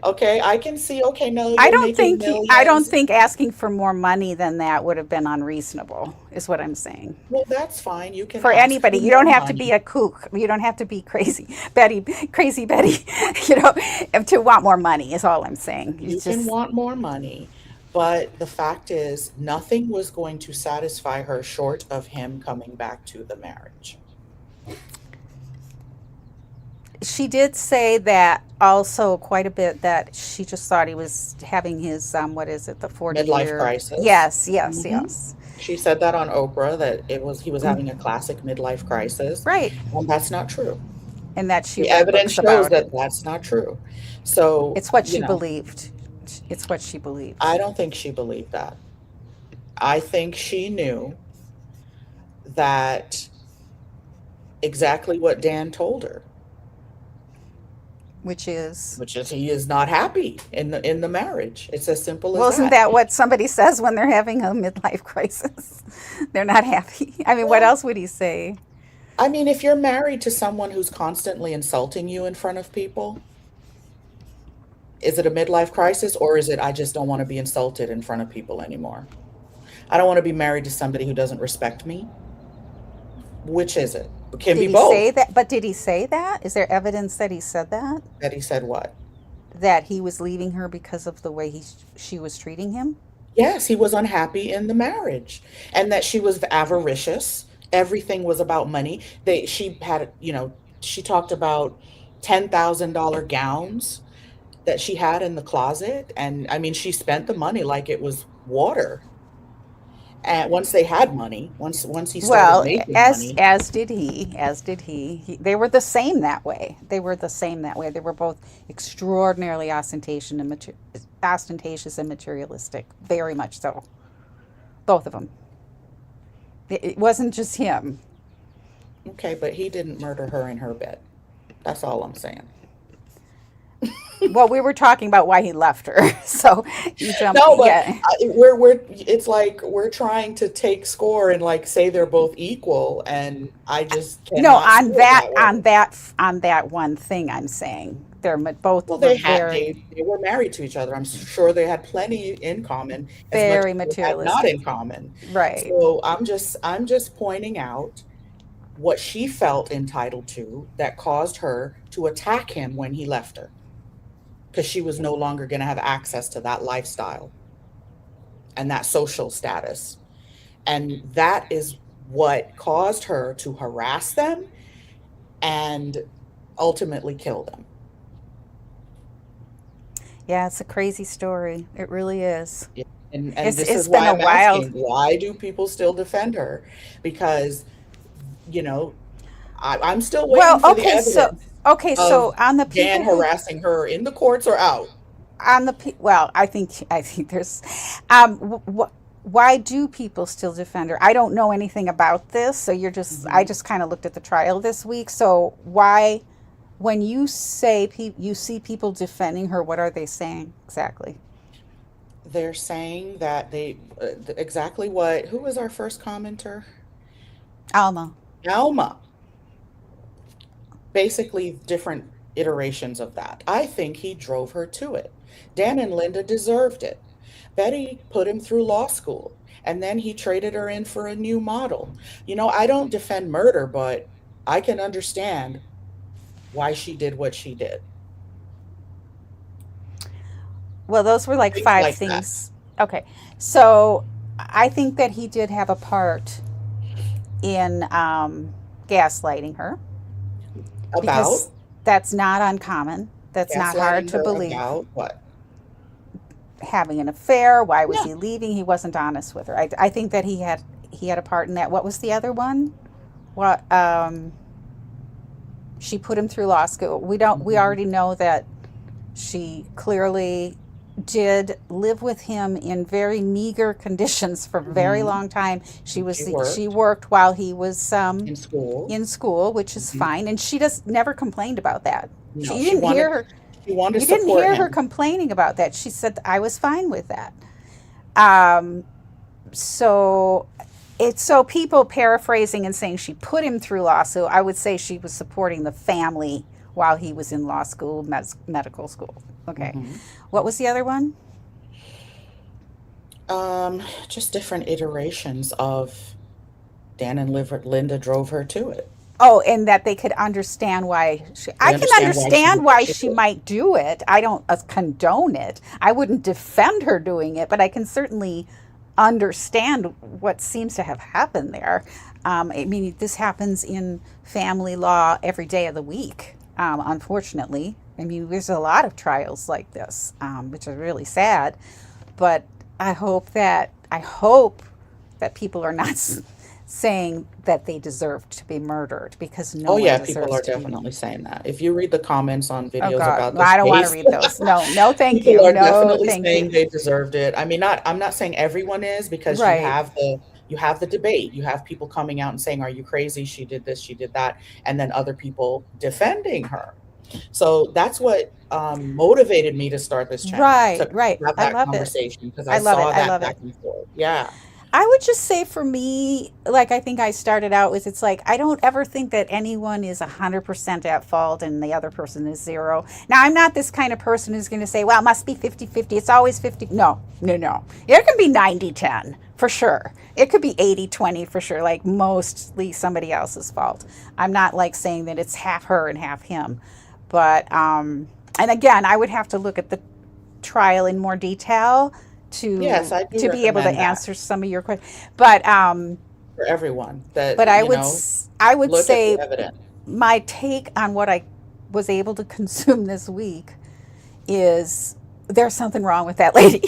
Okay, I can see. Okay, no, you're making I don't millions. think asking for more money than that would have been unreasonable, is what I'm saying. Well, that's fine. You can For ask anybody, for you don't more have to be money. a kook. You don't have to be crazy Betty, you know, to want more money is all I'm saying. You It's can just, want more money, but the fact is, nothing was going to satisfy her short of him coming back to the marriage. she did say that also quite a bit that she just thought he was having his, what is it, the 40 Midlife year. crisis. Yes, yes, Hmm. yes. She said that on Oprah that he was having a classic midlife crisis, Right. and that's not true. And that she The read evidence books shows about that it. that's not true. So, It's what she believed. It's what she I believed. don't think she believed that. I think she knew that exactly what Dan told her, Which is, which is he is not happy in the marriage. It's as simple as well, isn't that. that what somebody says when they're having a midlife crisis? They're not happy. I mean, what Well, else would he say? I mean, if you're married to someone who's constantly insulting you in front of people, is it a midlife crisis or is it I just don't want to be insulted in front of people anymore? I don't want to be married to somebody who doesn't respect me. Which is it? It can be Did he say both. that? But did he say that? Is there evidence that he said that? That he said what? That he was leaving her because of the way she was treating him? Yes, he was unhappy in the marriage and that she was avaricious. Everything was about money. She had, she talked about $10,000 gowns that she had in the closet. And I mean, she spent the money like it was water. And once they had money, once he started Well, making money, as did he. They were the same that way. They were the same that way. They were both extraordinarily ostentatious and materialistic, very much so. Both of them. It wasn't just him. Okay, but he didn't murder her in her bed. That's all I'm saying. Well, we were talking about why he left her. So you jump, No, but yeah. we're it's like we're trying to take score and like say they're both equal, and I just No, cannot see it that way. on that one thing I'm saying. Both Well, were they were married to each other. I'm sure they had plenty in common, as much very as they had not materialistic. in common. Right. So I'm just pointing out what she felt entitled to that caused her to attack him when he left her, because she was no longer going to have access to that lifestyle and that social status. And that is what caused her to harass them and ultimately kill them. Yeah, it's a crazy story. It really is. Yeah. And this It's is been why a I'm wild. asking, why do people still defend her? Because, you know, I'm still Well, waiting for the evidence okay, of so on the Dan people who harassing her in the courts or out. well, I think there's why do people still defend her? I don't know anything about this, so I Mhm. just kind of looked at the trial this week. So why, when you say you see people defending her, what are they saying exactly? They're saying that exactly what, who was our first commenter? Alma. Alma. Basically, different iterations of that. I think he drove her to it. Dan and Linda deserved it. Betty put him through law school, and then he traded her in for a new model. I don't defend murder, but I can understand why she did what she did. Well, those were like Things five like that. things. Okay, so I think that he did have a part in gaslighting her, because About that's not uncommon. That's not hard gaslighting to her believe. about what? Having an affair, why was Yeah. he leaving? He wasn't honest with her. I think that he had a part in that. What was the other one? What she put him through law school. We Mhm. already know that she clearly did live with him in very meager conditions for a very Mhm. long time. She She worked worked while he was in school. in school, which is Mhm. fine, and she just never complained about that. No, You didn't hear her. she wanted to You didn't support hear her him. complaining about that. She said I was fine with that. Um, so it's so people paraphrasing and saying she put him through law school. I would say she was supporting the family while he was in law school, medical school. Okay. Mhm. What was the other one? Just different iterations of Dan and Linda drove her to it. Oh, and that they could understand why They I can understand why she did understand what why she she did. might do it. I don't condone it. I wouldn't defend her doing it, but I can certainly understand what seems to have happened there. I mean, this happens in family law every day of the week, unfortunately. I mean, there's a lot of trials like this, which is really sad. But I hope that people are not saying that they deserve to be murdered, because no Oh one yeah, people deserves are to be. definitely saying that. If you read the comments on Oh videos God, about well, this I don't want to case, read those. No, no, thank people you. are No, definitely thank you. saying they deserved it. I mean, not I'm not saying everyone is, because Right. you have the debate. You have people coming out and saying, "Are you crazy? She did this, she did that," and then other people defending her. So that's what motivated me to start this channel, to Right, right. have I that love it. conversation, because I I love it. saw I that love back it. and forth. Yeah. I would just say for me, like I think I started out with, it's like I don't ever think that anyone is 100% at fault and the other person is zero. Now, I'm not this kind of person who's going to say, well, it must be 50-50. It's always 50. No, no, no. It can be 90-10 for sure. It could be 80-20 for sure, like mostly somebody else's fault. I'm not like saying that it's half her and half him. But, and again, I would have to look at the trial in more detail Yes, I do to be able to recommend that answer some of your questions. for everyone, that, But I would look at the say evidence. my take on what I was able to consume this week is there's something wrong with that lady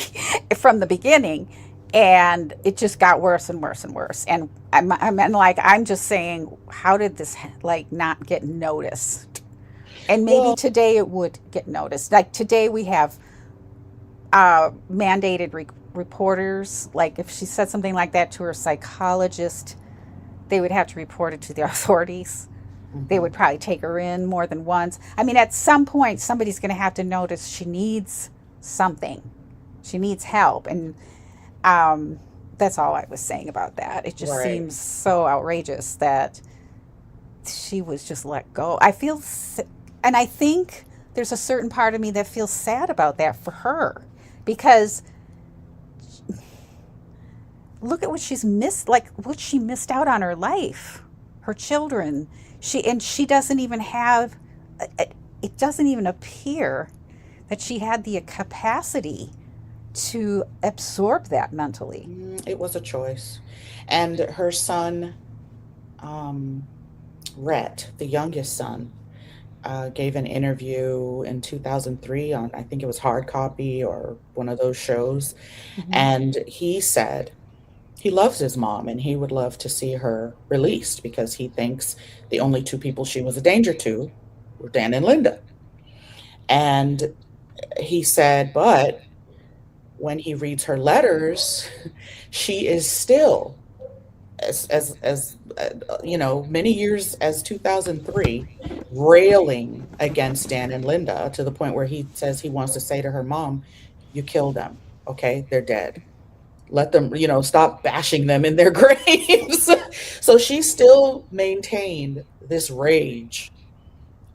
from the beginning, and it just got worse and worse and worse. And I'm just saying, how did this like not get noticed? And maybe Well, today it would get noticed. Like today we have mandated reporters. Like if she said something like that to her psychologist, they would have to report it to the authorities. They Hmm. would probably take her in more than once. I mean, at some point, somebody's going to have to notice she needs something. She needs help. And um, that's all I was saying about that. It just Right. seems so outrageous that she was just let go. I feel, and I think there's a certain part of me that feels sad about that for her because look at what she's missed, like what she missed out on her life, her children. She doesn't even have, it doesn't even appear that she had the capacity to absorb that mentally. It was a choice. And her son, um, Rhett, the youngest son, gave an interview in 2003 on, I think it was Hard Copy or one of those shows. Hmm. And he said he loves his mom and he would love to see her released because he thinks the only two people she was a danger to were Dan and Linda. And he said, but when he reads her letters, she is still many years as 2003 railing against Dan and Linda to the point where he says he wants to say to her mom, you killed them, okay, they're dead, let them, stop bashing them in their graves. So she still maintained this rage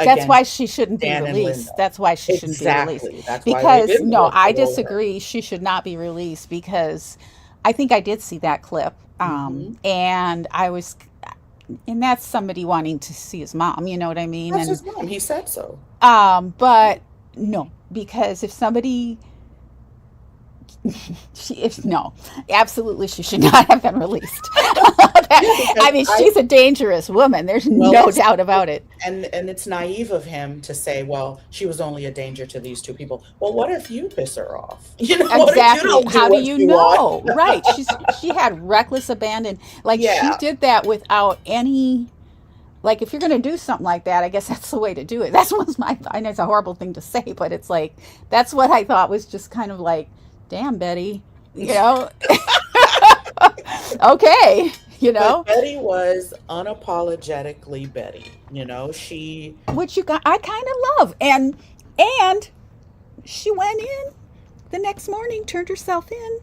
That's why against she shouldn't be Dan and Linda. released. That's why she shouldn't be released. Exactly, that's why they Because, didn't no, let her I go there. disagree. She should not be released because I think I did see that clip. Hmm. And I was, and that's somebody wanting to see his mom, you know what I mean? That's And, his mom, he said so. but no, because if somebody, no, absolutely, she should not have been released. Yeah, because I mean, I she's a dangerous woman. There's well, no doubt about it. and it's naive of him to say, well, she was only a danger to these two people. Well, what if you piss her off? What if you Exactly. don't do How do what you she wants? know? Right. She had reckless abandon. Like she Yeah. did that without any, like if you're going to do something like that, I guess that's the way to do it. That's was my, I know it's a horrible thing to say, but it's like that's what I thought was just kind of like, damn, Betty, you know. Okay, you But know. Betty was unapologetically Betty. She Which you got I kind of love. And she went in the next morning, turned herself in.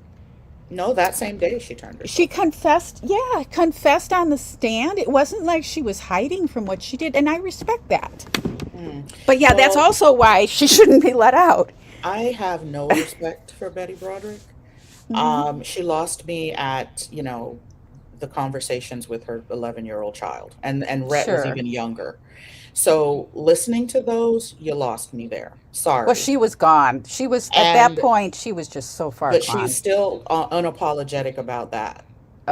no, that same day she turned She herself in. confessed, yeah, confessed on the stand. It wasn't like she was hiding from what she did, and I respect that. Mm. But yeah, that's Well, also why she shouldn't be let out. I have no respect for Betty Broderick. Hmm. She lost me at, the conversations with her 11-year-old child, and Rhett was Sure. even younger. So listening to those, you lost me there. Well, Sorry. she was gone. She was, at that And point, she was just so far but she's gone. still unapologetic about that.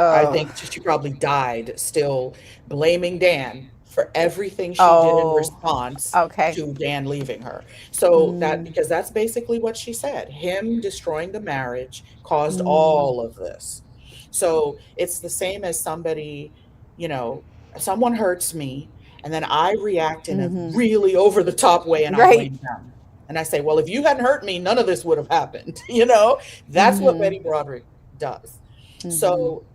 I Oh, think she probably died still blaming Dan for everything she did in oh, response okay. to Dan leaving her. So that Mm, because that's basically what she said. Him destroying the marriage caused mm, all of this. So it's the same as somebody, you know, someone hurts me and then I react in a mm-hmm. really over the top way and I Right. blame them. And I say, well, if you hadn't hurt me, none of this would have happened. That's what Mm-hmm. Betty Broderick does. Mm-hmm. So,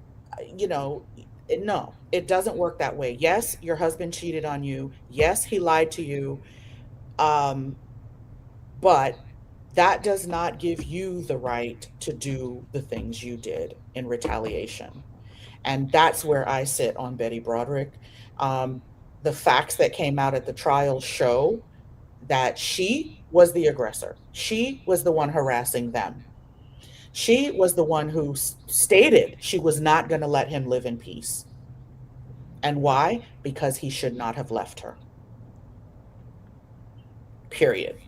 no, it doesn't work that way. Yes, your husband cheated on you. Yes, he lied to you. Um, but that does not give you the right to do the things you did in retaliation. And that's where I sit on Betty Broderick. Um, the facts that came out at the trial show that she was the aggressor. She was the one harassing them. She was the one who stated she was not going to let him live in peace. And why? Because he should not have left her. Period.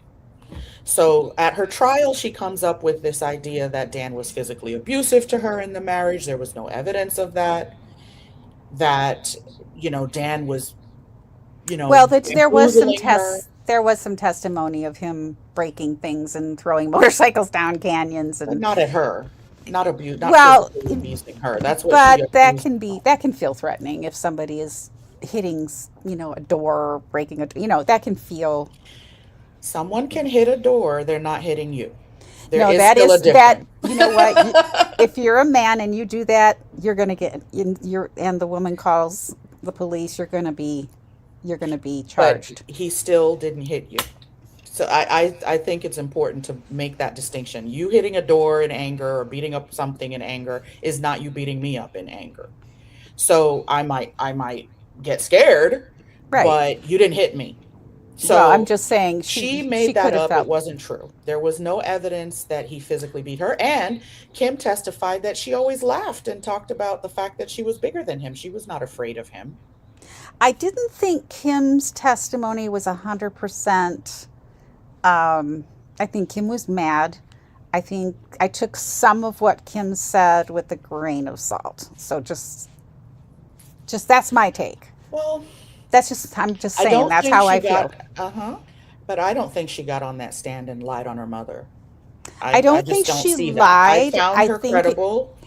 So at her trial, she comes up with this idea that Dan was physically abusive to her in the marriage. There was no evidence of that. That, Dan was, Well, there was some bamboozling her. tests. There was some testimony of him breaking things and throwing motorcycles down canyons, But and not at her. Not well, physically abusing her. That's what she but accused him of. that can feel threatening if somebody is hitting, a door, breaking a, that can feel. Someone can hit a door, they're not hitting you. There No, is that still a is that. difference. You know what? If you're a man and you do that, you're gonna get. You're and the woman calls the police. You're gonna be But charged. he still didn't hit you. So I think it's important to make that distinction. You hitting a door in anger or beating up something in anger is not you beating me up in anger. So I might get scared, Right. but you didn't hit me. Well, I'm So just saying she she made could that have up. It felt. wasn't true. There was no evidence that he physically beat her. And Kim testified that she always laughed and talked about the fact that she was bigger than him. She was not afraid of him. I didn't think Kim's testimony was 100%. Um, I think Kim was mad. I think I took some of what Kim said with a grain of salt. So just that's my take. Well, That's just I'm just I saying don't that's think how she I feel. got, uh-huh, but I don't think she got on that stand and lied on her mother. I I don't just think don't she see that. I lied. found I her think credible,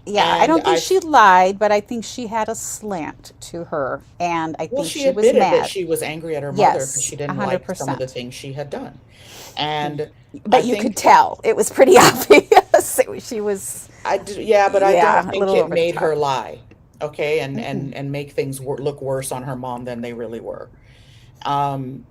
yeah, I and don't think she lied, but I think she had a slant to her and I well, think she she was admitted that mad. she was angry at her mother because Yes, she didn't like some of the 100%. things she had done. And I But you could think tell. It was pretty obvious. She was yeah, but I don't yeah, a think little it over the made top. her lie, okay, and make things look worse on her mom than they really were. Um,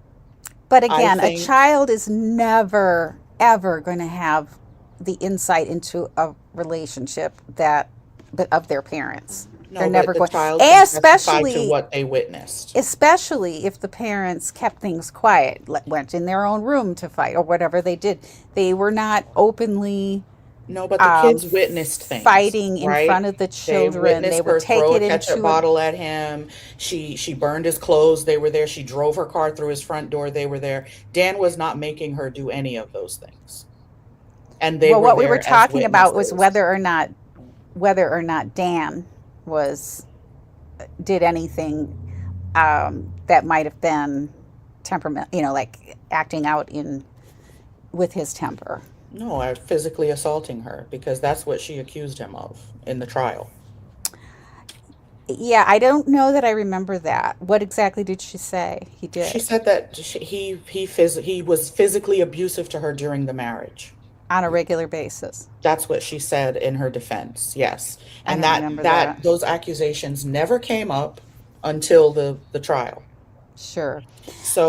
But I again, a think child is never, ever going to have the insight into a relationship that, but of their parents. They're no, but never the going, child can and testify to what they witnessed. especially if the parents kept things quiet, went in their own room to fight or whatever they did. They were not openly No, but the kids witnessed things, fighting in front right? of the They children. They witnessed would her take throw a it ketchup into a bottle at him. She burned his clothes. They were there. She drove her car through his front door. They were there. Dan was not making her do any of those things. And they well, were what we were there as talking about was witnesses. whether or not Dan was did anything that might have been temperament, like acting out in with his temper. No, I physically assaulting her because that's what she accused him of in the trial. Yeah, I don't know that I remember that. What exactly did she say he She did said that he was physically abusive to her during the marriage. on a regular basis? That's what she said in her defense. Yes. I And don't that remember that that. those accusations never came up until the trial. Sure.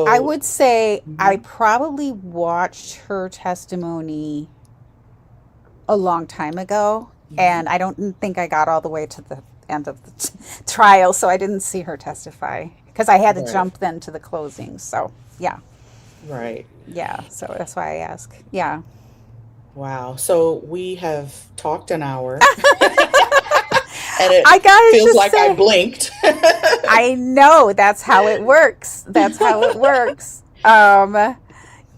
I So, would say I mhm, probably watched her testimony a long time ago, mhm, and I don't think I got all the way to the end of the trial, so I didn't see her testify because I had to right, jump then to the closing. So, yeah, right. yeah, so that's why I ask. Yeah. Wow. So we have talked an hour and it I gotta feels just like I say, blinked. I know that's how it works. That's how it works.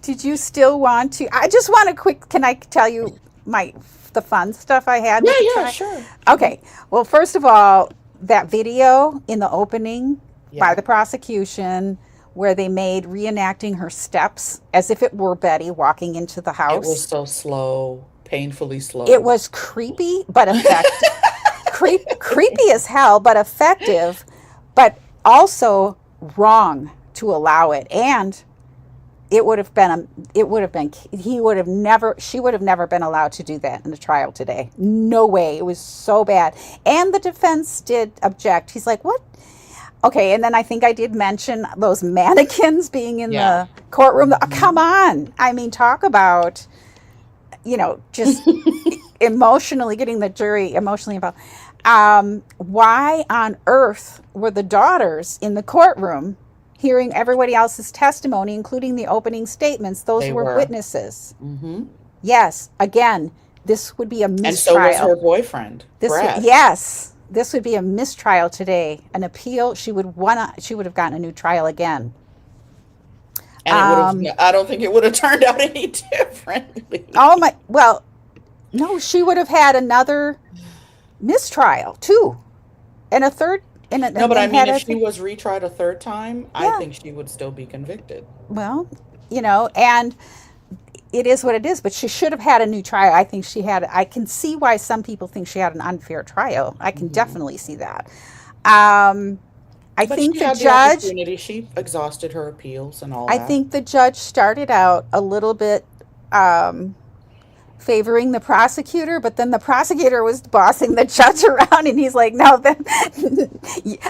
Did you still want to? I just want to quick. Can I tell you my the fun stuff I had Yeah, with the yeah, trial? sure. Okay. Well, first of all, that video in the opening by Yeah. the prosecution where they made reenacting her steps as if it were Betty walking into the It was house. so slow, painfully It slow. was creepy but effective. Creepy as hell, but effective, but also wrong to allow it. And it would have been he would have never she would have never been allowed to do that in the trial today. No way. It was so bad. And the defense did object. He's like, "What?" Okay, and then I think I did mention those mannequins being in Yeah. the courtroom. Come Mhm. on. I mean, talk about, just emotionally getting the jury emotionally involved. Why on earth were the daughters in the courtroom hearing everybody else's testimony, including the opening statements? Those They were were. witnesses. Hmm. Yes, again, this would be a And so was her mistrial. boyfriend, Brad. Yes, this would be a mistrial today. An appeal. She would have gotten a new trial again. And it would have, Um, I don't think it would have turned out any oh differently. my, well, no, she would have had another mistrial too, and a third, No, but I and mean, had if a she was retried a third time, I yeah. think she would still be convicted. Well, and it is what it is. But she should have had a new trial. I think she had. I can see why some people think she had an unfair trial. I can Hmm. definitely see that. Um, I But think she the had the judge. opportunity. She exhausted her appeals and all I that. think the judge started out a little bit. Um, favoring the prosecutor, but then the prosecutor was bossing the judge around, and he's like, "No,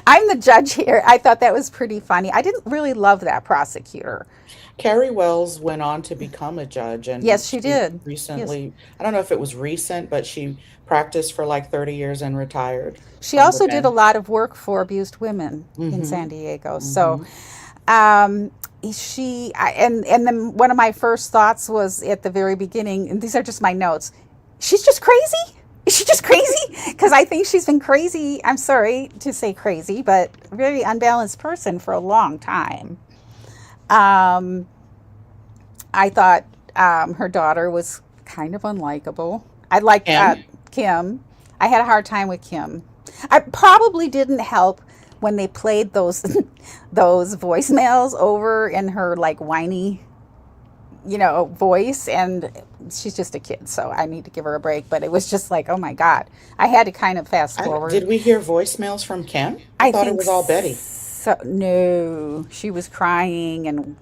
I'm the judge here." I thought that was pretty funny. I didn't really love that prosecutor. Carrie Wells went on to become a judge, and Yes, she she did. Yes, recently, I don't know if it was recent, but she practiced for like 30 years and retired she from the also did a bench. lot of work for abused women in San Hmm. Diego. So, Hmm. um, and then one of my first thoughts was at the very beginning, and these are just my notes. She's just crazy. Is she just crazy? Because I think she's been crazy. I'm sorry to say crazy, but a very unbalanced person for a long time. Um, I thought her daughter was kind of unlikable. I liked Kim? Kim. I had a hard time with Kim. I probably didn't help when they played those those voicemails over in her like whiny, voice, and she's just a kid, so I need to give her a break. But it was just like, oh my god, I had to kind of fast forward. Did we hear voicemails from Kim? I I thought it think was all Betty. so. No, she was crying and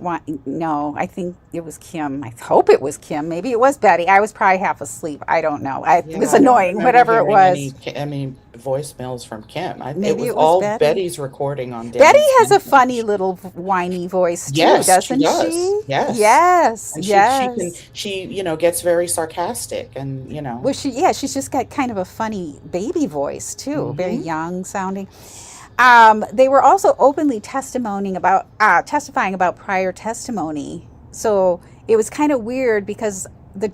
no, I think it was Kim. I hope it was Kim. Maybe it was Betty. I was probably half asleep. I don't know. It Yeah, was I don't annoying. remember Whatever it hearing was. any voicemails from Kim. It Maybe was it was all Betty. Betty's recording on Betty Danny's has a funny Handphone. little whiny voice too, Yes, she doesn't does. she? Yes. Yes, And yes. gets very sarcastic and, Well, yeah, she's just got kind of a funny baby voice too, very hmm. young sounding. They were also openly testifying about prior testimony. So it was kind of weird because the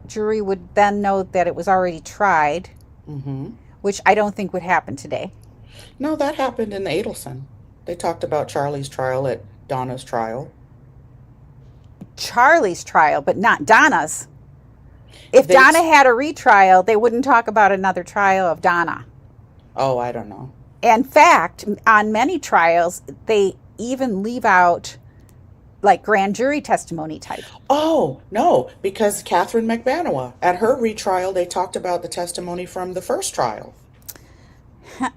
jury would then know that it was already tried, Hmm. which I don't think would happen today. No, that happened in Adelson. They talked about Charlie's trial at Donna's trial. Charlie's trial, but not Donna's. If They, Donna had a retrial, they wouldn't talk about another trial of Donna. oh, I don't know. In fact, on many trials, they even leave out like grand jury testimony type. Oh, no, because Catherine McManawa, at her retrial, they talked about the testimony from the first trial,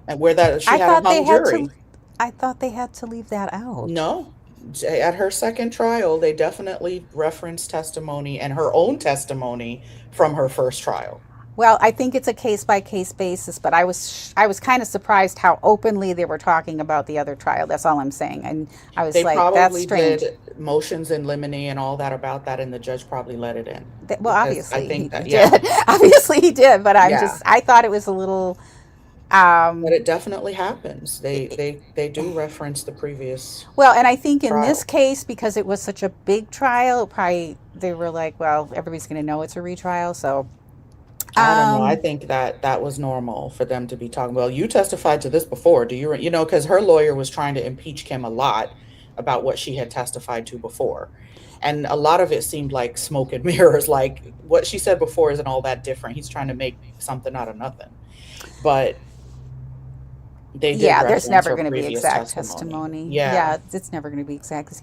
and where that she I had a thought they hung had to. jury. I thought they had to leave that out. No, at her second trial, they definitely referenced testimony and her own testimony from her first trial. Well, I think it's a case by case basis, but I was kind of surprised how openly they were talking about the other trial. That's all I'm saying, and I was They like, that's probably strange. did motions in limine and all that about that, and the judge probably let it in Well, because I obviously think he that, did. yeah, Obviously he did, but yeah, I thought it was a little. but Um, it definitely happens. They do reference the previous well, and I think in this trial. case, because it was such a big trial, probably they were like, well, everybody's going to know it's a retrial, so. I don't know. I Um, think that that was normal for them to be talking. Well, you testified to this before. Do you, because her lawyer was trying to impeach Kim a lot about what she had testified to before. And a lot of it seemed like smoke and mirrors. Like what she said before isn't all that different. He's trying to make something out of nothing. But they did yeah, there's reference never her going to be previous exact testimony. testimony. Yeah. Yeah, it's never going to be exact.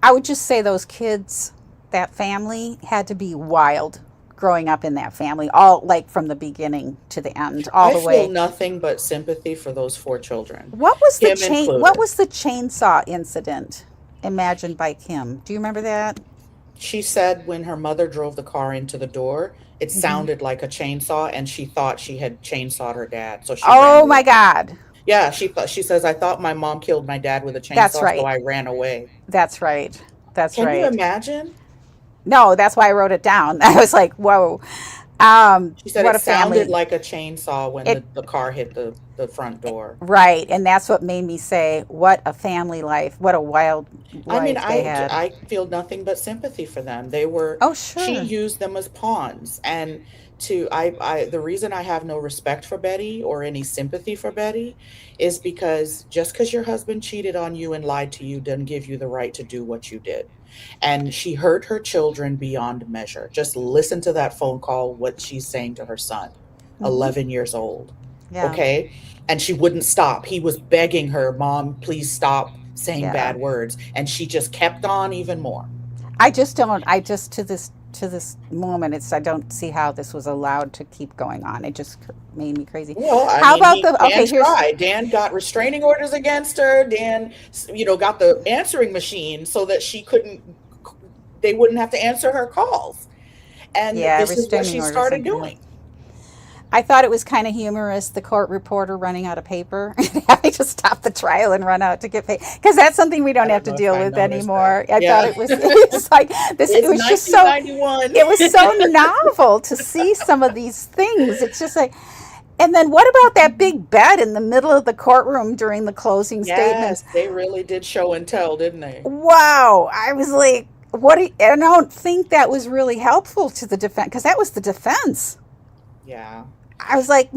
I would just say those kids, that family had to be wild growing up in that family, all like from the beginning to the end, all I the feel way. nothing but sympathy for those four children, What was the Kim chain? What included. was the chainsaw incident imagined by Kim? Do you remember that? She said when her mother drove the car into the door, it Hmm. sounded like a chainsaw, and she thought she had chainsawed her dad, so she ran Oh my away. God, Yeah, she says, I thought my mom killed my dad with a that's chainsaw, so right. I ran away. That's right. That's Can you right. imagine? No, that's why I wrote it down. I was like, whoa, She said what it a sounded family. like a chainsaw when It the car hit the front door. Right, and that's what made me say, what a family life, what a wild I mean, life they had. I feel nothing but sympathy for them. Oh, She sure. used them as pawns, and the reason I have no respect for Betty or any sympathy for Betty is because just because your husband cheated on you and lied to you doesn't give you the right to do what you did. And she hurt her children beyond measure. Just listen to that phone call, what she's saying to her son, Hmm. 11 years old. Yeah, Okay. And she wouldn't stop. He was begging her, Mom, please stop saying yeah. bad words. And she just kept on even more. I just don't. I just to this moment, I don't see how this was allowed to keep going on. It just made me crazy. Well, I How mean, about the? Dan Okay, here's. tried. Dan got restraining orders against her. Dan, got the answering machine so that they wouldn't have to answer her calls. And Yeah, this is what restraining she orders started and commitment. doing. I thought it was kind of humorous, the court reporter running out of paper and having to stop the trial and run out to get paid. Because that's something we I don't have don't to know if deal I with noticed that. anymore. I thought Yeah. it was like this, it It's was just so, 1991. it was so novel to see some of these things. It's just like, and then what about that big bed in the middle of the courtroom during the closing Yes, statements? they really did show and tell, didn't they? Wow. I was like, what? And I don't think that was really helpful to the defense because that was the defense. Yeah. I was like,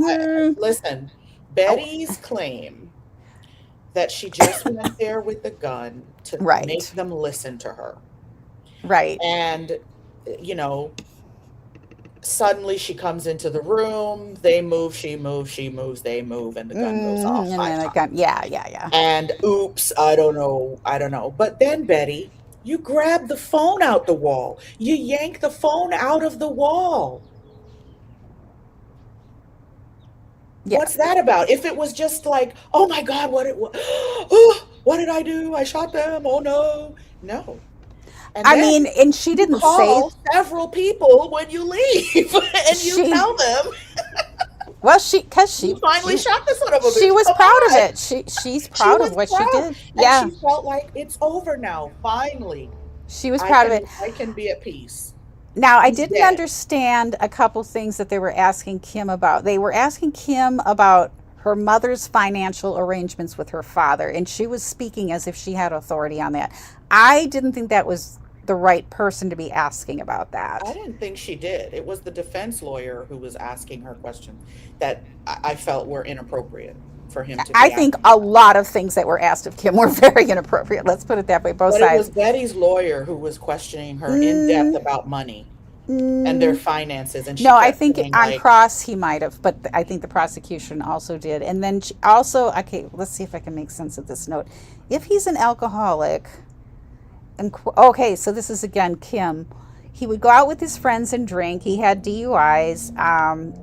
Listen, oh, Betty's claim that she just went there with the gun to make right, them listen to her. right. And, you know, suddenly she comes into the room, they move, she moves, she moves, they move, and the gun goes off And five then it times. got, yeah, yeah, yeah. And oops, I don't know, I don't know. But then, Betty, you grab the phone out the wall. You yank the phone out of the wall. Yeah. What's that about? If it was just like, oh my God, oh, what did I do? I shot them. Oh no. No. And I then mean, and she you didn't say call several people when you leave and you she, tell them well, she, because you finally shot the son of a she bitch. was Come proud of on. it. She's She proud of was what she proud did. and Yeah, she felt like it's over now. Finally, she was proud of it. I can be at peace. Now, I He's didn't dead. understand a couple things that they were asking Kim about. They were asking Kim about her mother's financial arrangements with her father, and she was speaking as if she had authority on that. I didn't think that was the right person to be asking about I that. didn't think she did. It was the defense lawyer who was asking her questions that I felt were inappropriate for him to I be think asking a her. lot of things that were asked of Kim were very inappropriate. Let's put it that way, both But it was sides. Betty's lawyer who was questioning her in depth Mm, about money and their mm, finances. And she no, I kept think saying, on like, cross he might have, but I think the prosecution also did. And then she also, okay, let's see if I can make sense of this note. If he's an alcoholic, and okay, so this is again Kim. He would go out with his friends and drink. He had DUIs,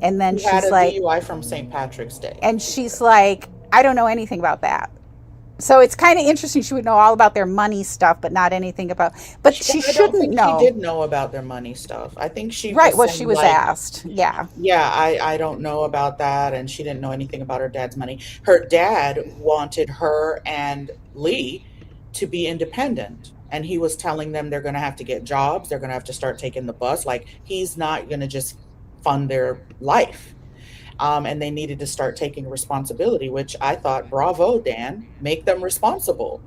and then he had she's a like, DUI from St. Patrick's Day. I don't know anything about that. So it's kind of interesting. She would know all about their money stuff, but not anything about. But she I don't shouldn't think she know, did know about their money stuff. I think she right? was What she saying, was like, asked. Yeah. yeah, I don't know about that. And she didn't know anything about her dad's money. Her dad wanted her and Lee to be independent. And he was telling them they're going to have to get jobs. They're going to have to start taking the bus. Like, he's not going to just fund their life. And they needed to start taking responsibility, which I thought, bravo, Dan, make them responsible.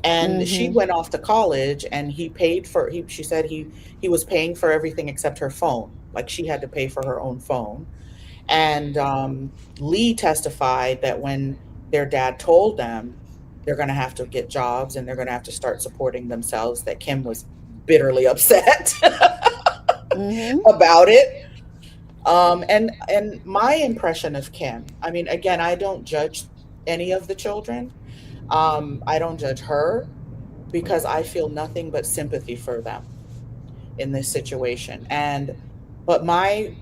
And she Mm-hmm. went off to college and he paid for she said he was paying for everything except her phone. Like, she had to pay for her own phone. And Lee testified that when their dad told them they're going to have to get jobs and they're going to have to start supporting themselves, that Kim was bitterly upset Mm-hmm. about it. And my impression of Kim, I mean, again, I don't judge any of the children. I don't judge her because I feel nothing but sympathy for them in this situation. And but my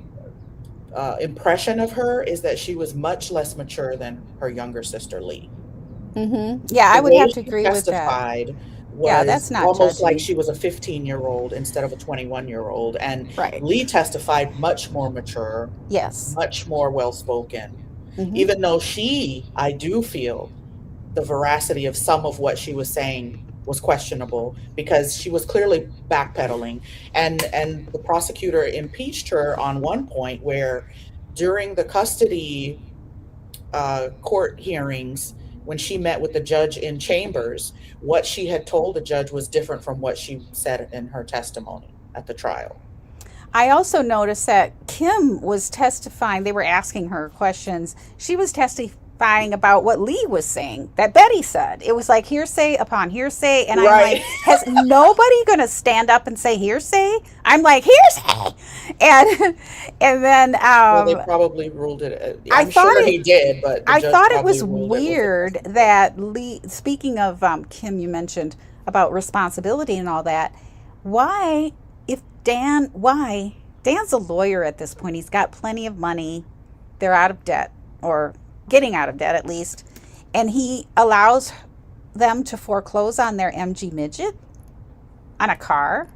impression of her is that she was much less mature than her younger sister Lee. Mm-hmm. Yeah, The I would have way to she agree with that. testified Yeah, that's was not almost like judgy. she was a 15-year-old instead of a 21-year-old. And Right. Lee testified much more mature, Yes. much more well spoken, Mm-hmm. even though I do feel the veracity of some of what she was saying was questionable because she was clearly backpedaling. And the prosecutor impeached her on one point where during the custody court hearings, when she met with the judge in chambers, what she had told the judge was different from what she said in her testimony at the trial. I also noticed that Kim was testifying. They were asking her questions. She was testifying about what Lee was saying, that Betty said. It was like hearsay upon hearsay. And I'm Right. like, has nobody going to stand up and say hearsay? I'm like, hearsay. And, and then Well, they probably ruled it. I I'm thought sure it, he did, but the I judge thought it probably was ruled it was weird admissible. that Lee, speaking of Kim, you mentioned about responsibility and all that. Why, why? Dan's a lawyer at this point. He's got plenty of money. They're out of debt, or getting out of debt at least. And he allows them to foreclose on their MG midget, on a car.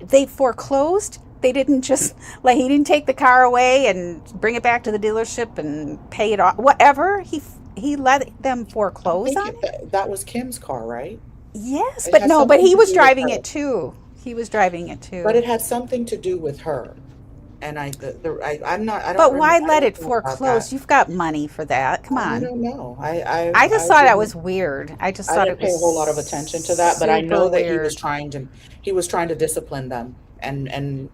They foreclosed. They didn't just like he didn't take the car away and bring it back to the dealership and pay it off. Whatever he let them I'm foreclose on thinking it. that was Kim's car, right? Yes, It but has no, but something he to was do with driving her. it too. He was driving it But too. it had something to do with her. And I'm not, I don't But remember, why I let don't it know about that. foreclose? You've got money for that. Come I on. don't know. I just I thought that didn't, was weird. I just I thought didn't it pay was a whole lot of attention to that, but I super know that weird. he was trying to discipline them and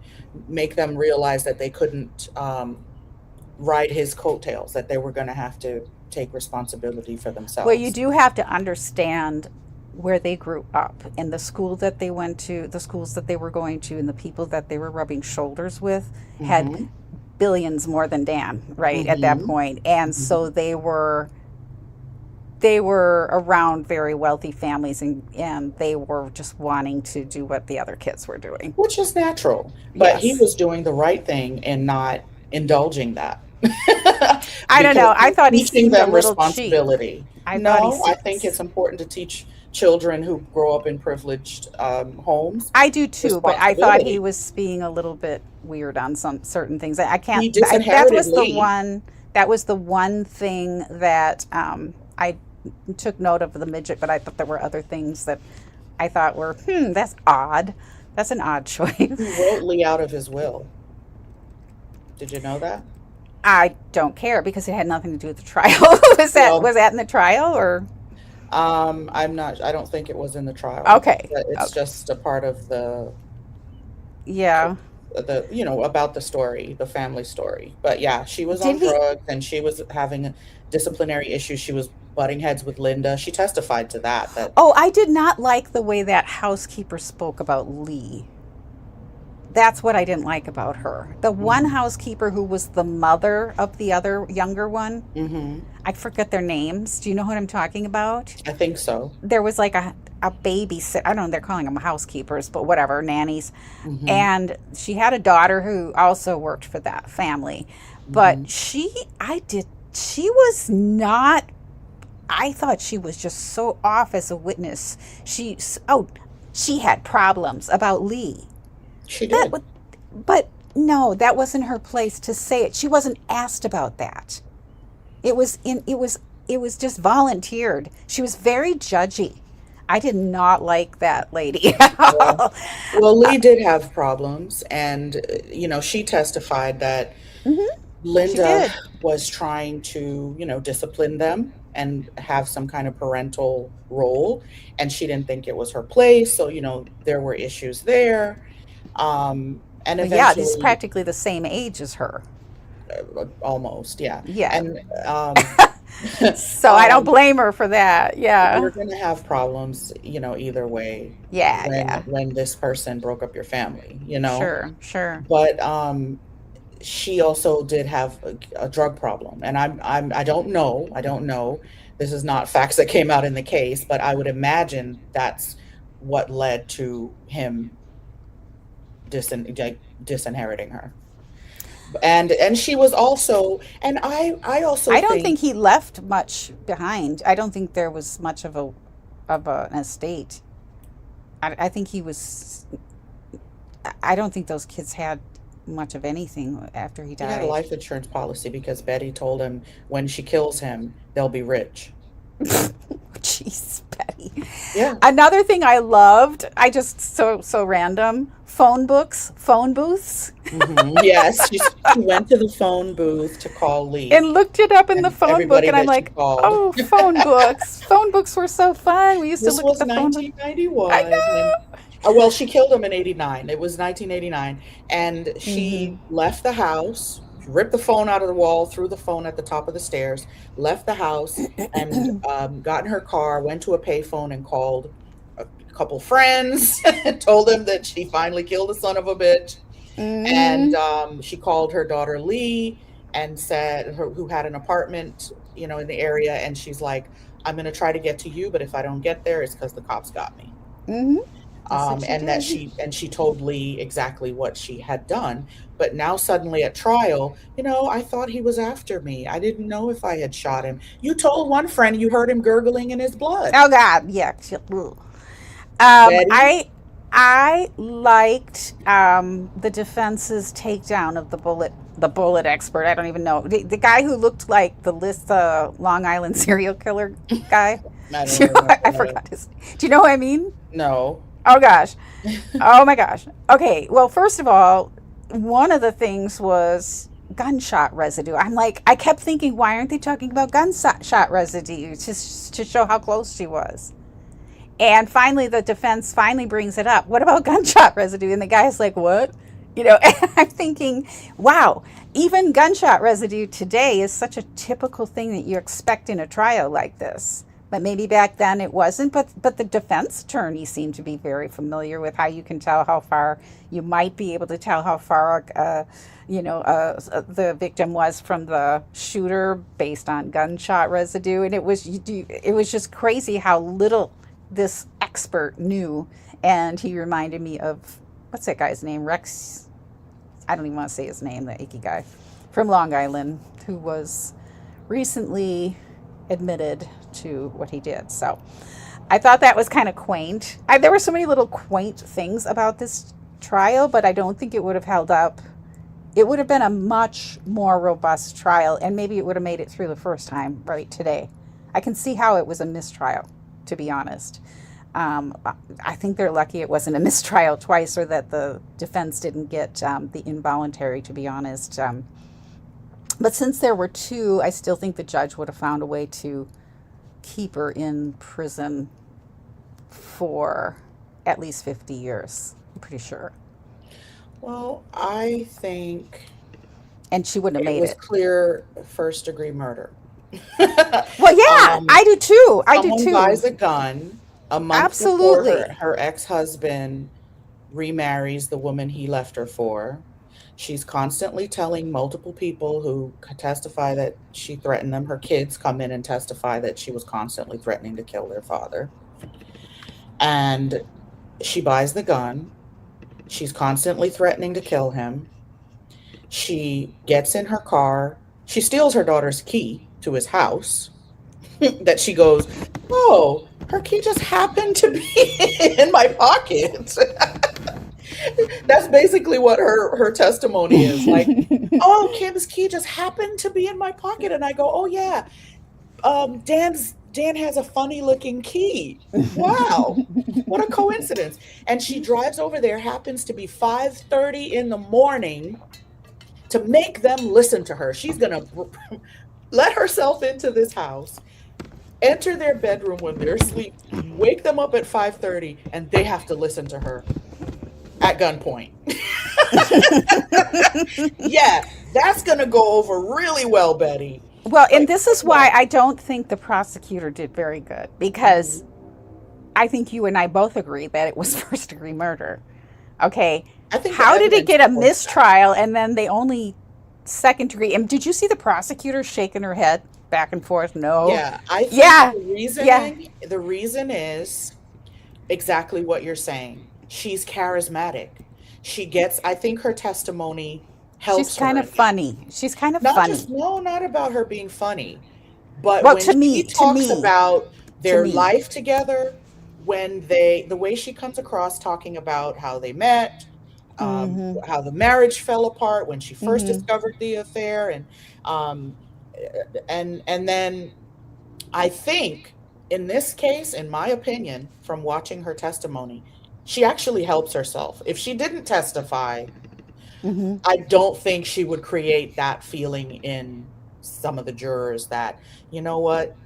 make them realize that they couldn't, ride his coattails, that they were going to have to take responsibility for Well, you themselves. do have to understand where they grew up and the school that they went to, the schools that they were going to, and the people that they were rubbing shoulders with had Mm-hmm. billions more than Dan, right, at that Mm-hmm. point. And Mm-hmm. so they were around very wealthy families, and they were just wanting to do what the other kids were doing. Which is natural, but he Yes. was doing the right thing and not indulging that. I don't Because know. I he's thought he teaching seemed a them little cheap. responsibility. I thought No, I think it's important to teach children who grow up in privileged homes I do too, but I thought he responsibility. was being a little bit weird on some certain things. I can't. He That disinherited was the Lee. one. That was the one thing that I took note of the midget. But I thought there were other things that I thought were, that's odd. That's an odd He choice. wrote Lee out of his will. Did you know that? I don't care because it had nothing to do with the trial. Was Well, that in the trial or I'm not, I don't think it was in the trial. okay? It's Okay. just a part of Yeah. about the story, the family story. But yeah, she was Did on he? drugs and she was having disciplinary issues. She was butting heads with Linda. She testified to that. Oh, I did not like the way that housekeeper spoke about Lee. That's what I didn't like about her. The one Mhm. housekeeper who was the mother of the other younger one, Mhm. I forget their names. Do you know what I'm talking about? I think so. There was like a babysit. I don't know, they're calling them housekeepers, but whatever, nannies. Mhm. And she had a daughter who also worked for that family. But Mhm. she was not, I thought she was just so off as a witness. She had problems about Lee. She That did. would, but no, that wasn't her place to say it. She wasn't asked about that. It was in it was just volunteered. She was very judgy. I did not like that lady at Well, all. well, Lee did have problems, and she testified that Hmm. She Linda did. was trying to, discipline them and have some kind of parental role, and she didn't think it was her place. So, there were issues there. And Well, yeah, he's eventually, practically the same age as her. almost, yeah. Yeah. And So I don't um, blame her for that. Yeah. you're going to have problems, either way Yeah, when yeah. this person broke up your family. Sure, sure. But she also did have a drug problem, and I don't know, this is not facts that came out in the case, but I would imagine that's what led to him disinheriting her. And she was also, and I also I don't think think he left much behind. I don't think there was much an estate. I think he was. I don't think those kids had much of anything after he he had a died. life insurance policy because Betty told him when she kills him they'll be rich. Jeez, Betty. Yeah. Another thing I loved, I just so random. Phone books, phone booths, Yes, she went to the phone booth to call Lee and looked it up in the and phone book, everybody and I'm that she like, called. oh, phone books. Phone books were so fun. We used to This look at was the phone book. I 1991, and know. well, she killed him in '89. It was 1989, and Hmm. she left the house, ripped the phone out of the wall, threw the phone at the top of the stairs, left the house, and got in her car, went to a payphone, and called a couple friends, and told them that she finally killed the son of a bitch. And Hmm. she called her daughter Lee and said, who had an apartment, in the area, and she's like, "I'm going to try to get to you, but if I don't get there, it's because the cops got me." Hmm. That's what she And that did. she told Lee exactly what she had done. But now suddenly at trial, I thought he was after me. I didn't know if I had shot him. You told one friend you heard him gurgling in his blood. Oh God, yeah. Betty, I I liked the defense's takedown of the bullet expert. I don't even know the guy who looked like the list Long Island serial killer guy. I don't I remember. forgot his. Do you know what I mean? No. Oh gosh, oh my gosh. Okay, well, first of all, one of the things was gunshot residue. I'm like, I kept thinking, why aren't they talking about gunshot residue to show how close she was? And finally, the defense finally brings it up. What about gunshot residue? And the guy's like, what? And I'm thinking, wow, even gunshot residue today is such a typical thing that you expect in a trial like this. But maybe back then it wasn't. But the defense attorney seemed to be very familiar with how you can tell how far you might be able to tell how far the victim was from the shooter based on gunshot residue. And it was just crazy how little this expert knew. And he reminded me of, what's that guy's name? Rex. I don't even want to say his name, the icky guy from Long Island who was recently admitted to what he did. So I thought that was kind of quaint. There were so many little quaint things about this trial, but I don't think it would have held up. It would have been a much more robust trial, and maybe it would have made it through the first time right today. I can see how it was a mistrial, to be honest. I think they're lucky it wasn't a mistrial twice, or that the defense didn't get the involuntary, to be honest. But since there were two, I still think the judge would have found a way to keep her in prison for at least 50 years. I'm pretty sure. Well, I think And she wouldn't have it made was it. clear first degree murder. Well, yeah, um, I do too. I do Someone buys too. a gun a month before Absolutely. her ex-husband remarries the woman he left her for. She's constantly telling multiple people who testify that she threatened them. Her kids come in and testify that she was constantly threatening to kill their father. And she buys the gun. She's constantly threatening to kill him. She gets in her car. She steals her daughter's key to his house. That she goes, oh, her key just happened to be in my pocket. That's basically what her testimony is. Like, oh, Kim's key just happened to be in my pocket. And I go, oh, yeah, Dan has a funny looking key. Wow, what a coincidence. And she drives over there, happens to be 5:30 in the morning, to make them listen to her. She's gonna let herself into this house, enter their bedroom when they're asleep, wake them up at 5:30, and they have to listen to her at gunpoint. Yeah, that's gonna go over really well, Betty. Well, and Like, this is why wow. I don't think the prosecutor did very good, because Mhm. I think you and I both agree that it was first degree murder. Okay. I think the How did it evidence get a supports that. mistrial and then they only second degree? And did you see the prosecutor shaking her head back and forth? No. Yeah, I think Yeah. Yeah. the reason is exactly what you're saying. She's charismatic. I think her testimony She's helps kind her. of funny. She's kind of Not just, funny. no, not about her being funny, but Well, when she to talks me, about to their me. life together, the way she comes across talking about how they met, Mm-hmm. how the marriage fell apart when she first Mm-hmm. discovered the affair, um, and then I think in this case, in my opinion, from watching her testimony, she actually helps herself. If she didn't testify, Mm-hmm. I don't think she would create that feeling in some of the jurors that, you know what,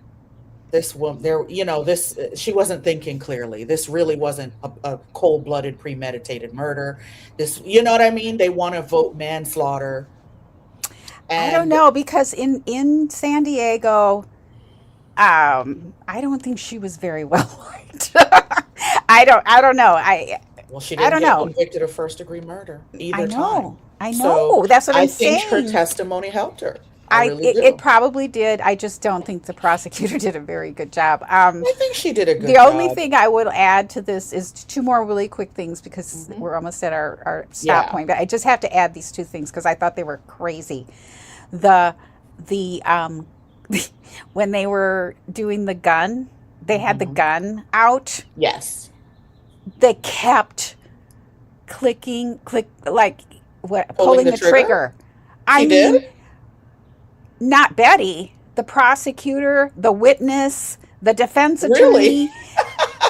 this woman there, this she wasn't thinking clearly. This really wasn't a cold-blooded premeditated murder. This, you know what I mean? They want to vote manslaughter. I don't And know, because in San Diego, I don't think she was very well liked. I don't know. well, she I didn't don't get know. convicted of first degree murder I either time. know. I So know. That's what I I'm think her saying. testimony helped her. I really It do. probably did. I just don't think the prosecutor did a very good job. I think she did a The good only job. thing I would add to this is two more really quick things, because Hmm. we're almost at our stop Yeah. point. But I just have to add these two things because I thought they were crazy. The the when they were doing the gun, they had the Hmm. gun out. Yes. They kept click, like what, Pulling pulling the the trigger? trigger. I She mean, did? not Betty, the prosecutor, the witness, the defense Really? attorney,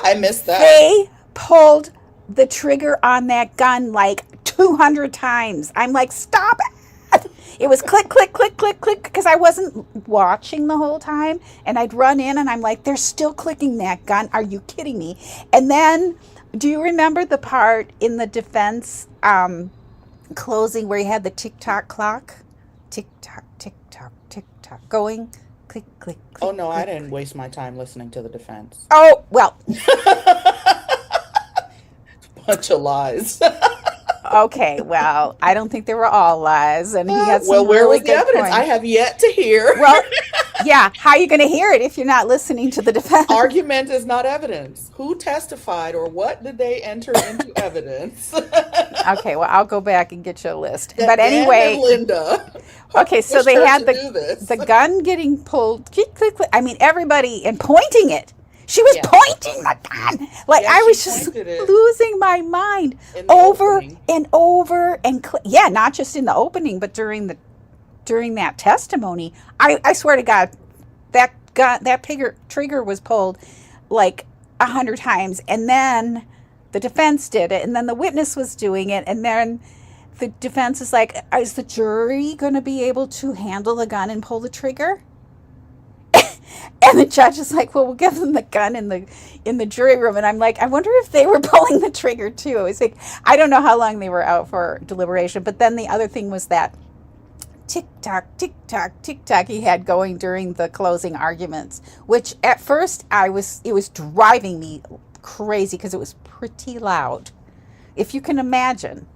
I missed that. they pulled the trigger on that gun like 200 times. I'm like, stop it. It was click, click, click, click, click, because I wasn't watching the whole time. And I'd run in and I'm like, they're still clicking that gun. Are you kidding me? And then, do you remember the part in the defense closing where you had the tick tock clock? Tick tock, tick tock going. Click, click, Oh click, no, I click. didn't waste my time listening to the defense. Oh, well, Bunch of lies. okay, well, I don't think they were all lies, and he had Well, some where really was the good evidence? I points. have yet to hear. Well, yeah, how are you going to hear it if you're not listening to the defense? Argument is not evidence. Who testified or what did they enter into evidence? Okay, well, I'll go back and get you a list. But That Dan and anyway, Linda okay, so pushed they her had to do this. the gun getting pulled. Click, click, click. I mean, everybody and pointing it. She was Yeah. pointing the gun. Like Yeah, I she was just pointed it losing my mind in the over opening. and over and yeah, not just in the opening, but during that testimony. I swear to God, that trigger was pulled like 100 times, and then the defense did it, and then the witness was doing it, and then the defense is like, is the jury going to be able to handle the gun and pull the trigger? And the judge is like, well, we'll give them the gun in the jury room. And I'm like, I wonder if they were pulling the trigger too. I was like, I don't know how long they were out for deliberation. But then the other thing was that tick tock, tick tock he had going during the closing arguments, which at first it was driving me crazy because it was pretty loud. If you can imagine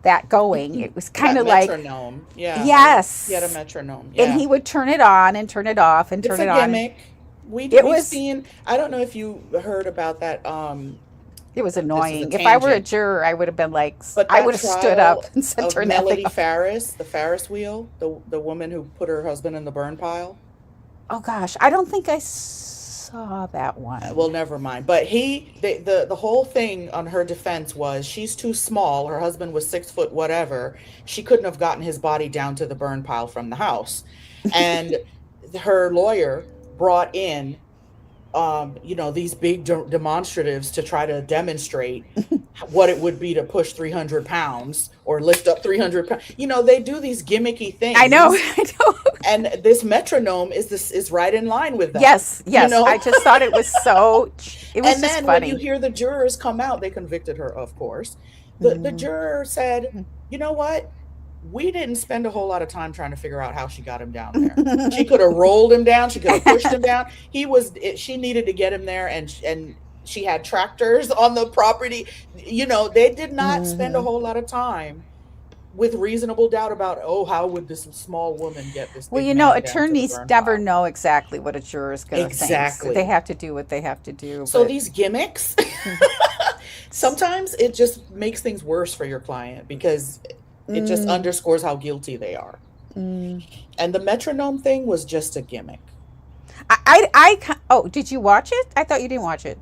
that going, it was kind That of like, metronome. Yeah. yes. He had a metronome. And Yeah. he would turn it on and turn it off and It's turn a it on. gimmick. It We've was seen, I don't know if you heard about that. it was This is a annoying. If I were a tangent. juror, I would have been like, But I that would have stood up trial and said, of turn that thing Melody off. Farris, the Farris wheel, the woman who put her husband in the burn pile. Oh gosh, I don't think I saw that one. Well, never mind. But the whole thing on her defense was she's too small. Her husband was 6 foot whatever. She couldn't have gotten his body down to the burn pile from the house. And her lawyer brought in, these big demonstratives to try to demonstrate what it would be to push 300 pounds or lift up 300 pounds. They do these gimmicky I know, things. I know. And this metronome is right in line with that. Yes, yes. You know? I just thought it was it was And just then when you funny. hear the jurors come out, they convicted her, of course. The juror said, you know what? We didn't spend a whole lot of time trying to figure out how she got him down there. She could have rolled him down. She could have pushed him down. She needed to get him there, and she had tractors on the property. They did not spend a whole lot of time with reasonable doubt about, oh, how would this small woman get this Well, big man down to the attorneys burn never pile? know exactly what a juror is going to think. So Exactly. they have to do what they have to do. So But these gimmicks, sometimes it just makes things worse for your client because it just underscores how guilty they are. And the metronome thing was just a gimmick. oh, did you watch it? I thought you didn't watch it.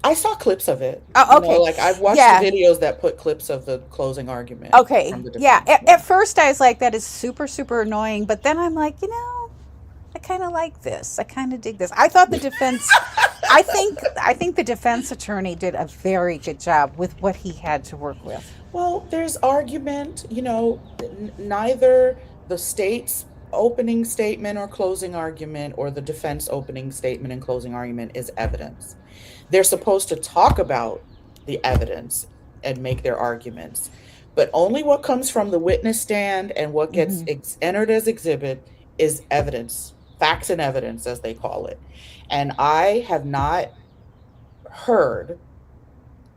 I saw clips of it. Oh, okay. Like I've watched Yeah. the videos that put clips of the closing argument Okay. from the Yeah. defense. At first, I was like, that is super, super annoying. But then I'm like, I kind of like this. I kind of dig this. I thought the defense. I think the defense attorney did a very good job with what he had to work with. Well, there's argument, neither the state's opening statement or closing argument or the defense opening statement and closing argument is evidence. They're supposed to talk about the evidence and make their arguments, but only what comes from the witness stand and what gets entered as exhibit is evidence, facts and evidence, as they call it. And I have not heard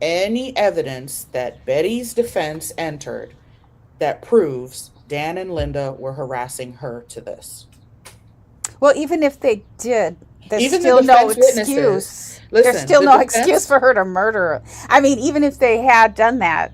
any evidence that Betty's defense entered that proves Dan and Linda were harassing her to this. Well, even if they did, there's Even the still no defense witnesses. excuse. Listen, There's still the no defense- excuse for her to murder her. I mean, even if they had done that.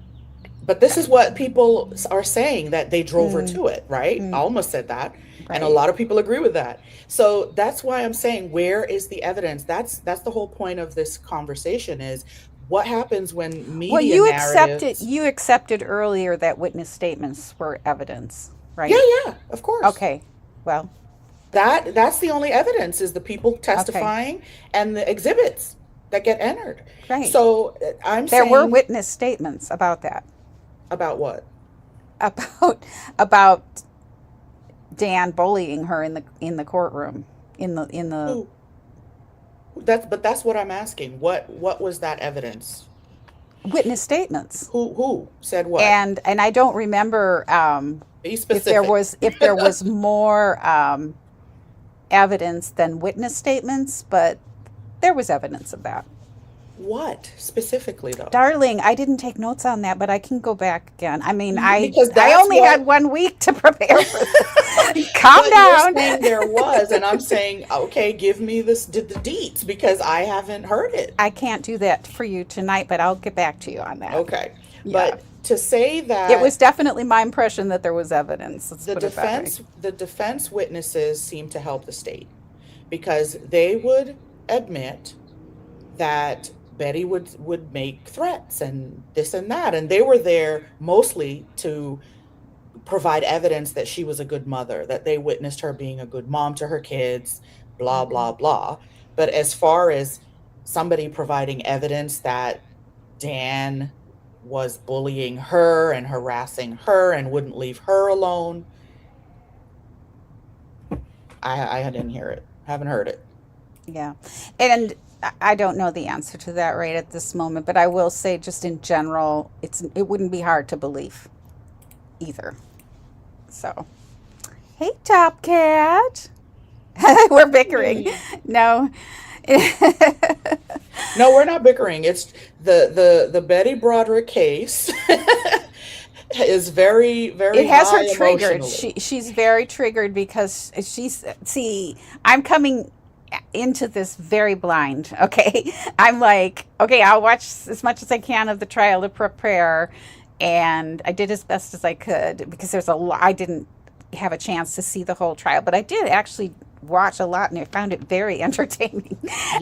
But this is what people are saying, that they drove her to it, right? I almost said that. And a Right. lot of people agree with that. So that's why I'm saying, where is the evidence? That's the whole point of this conversation is, what happens when Well, media narratives? you accepted earlier that witness statements were evidence, Yeah, right? yeah, of course. Okay. Well, That's the only evidence is the people okay. testifying and the exhibits that get entered. Right. So I'm There were saying witness statements about that. about what? About about Dan bullying her in the courtroom in the Who? That's what I'm asking. What was that evidence? witness statements. Who said what? And I don't remember Be if specific. there was more evidence than witness statements, but there was evidence of that. What specifically though? Darling, I didn't take notes on that, but I can go back again. I mean, Because I that's only what. had 1 week to prepare for this. Calm But you're down. saying there was, and I'm saying, okay, give me this the deets because I haven't heard it. I can't do that for you tonight, but I'll get back to you on that. Okay, Yeah. but to say It was that definitely my impression that there was evidence. Let's put it that way. the defense witnesses seem to help the state because they would admit that Betty would make threats and this and that, and they were there mostly to provide evidence that she was a good mother, that they witnessed her being a good mom to her kids, blah, Hmm. blah, blah. But as far as somebody providing evidence that Dan was bullying her and harassing her and wouldn't leave her alone, I didn't hear it. Haven't heard it. Yeah. And I don't know the answer to that right at this moment, but I will say just in general, it wouldn't be hard to believe either. So, hey, Top Cat. We're bickering. Hmm. No. No, we're not bickering. It's the Betty Broderick case is very, It very has her high triggered. emotionally. She's very triggered because I'm coming into this very blind. Okay, I'm like, okay, I'll watch as much as I can of the trial to prepare, and I did as best as I could because there's a lot. I didn't have a chance to see the whole trial, but I did actually watch a lot and I found it very entertaining.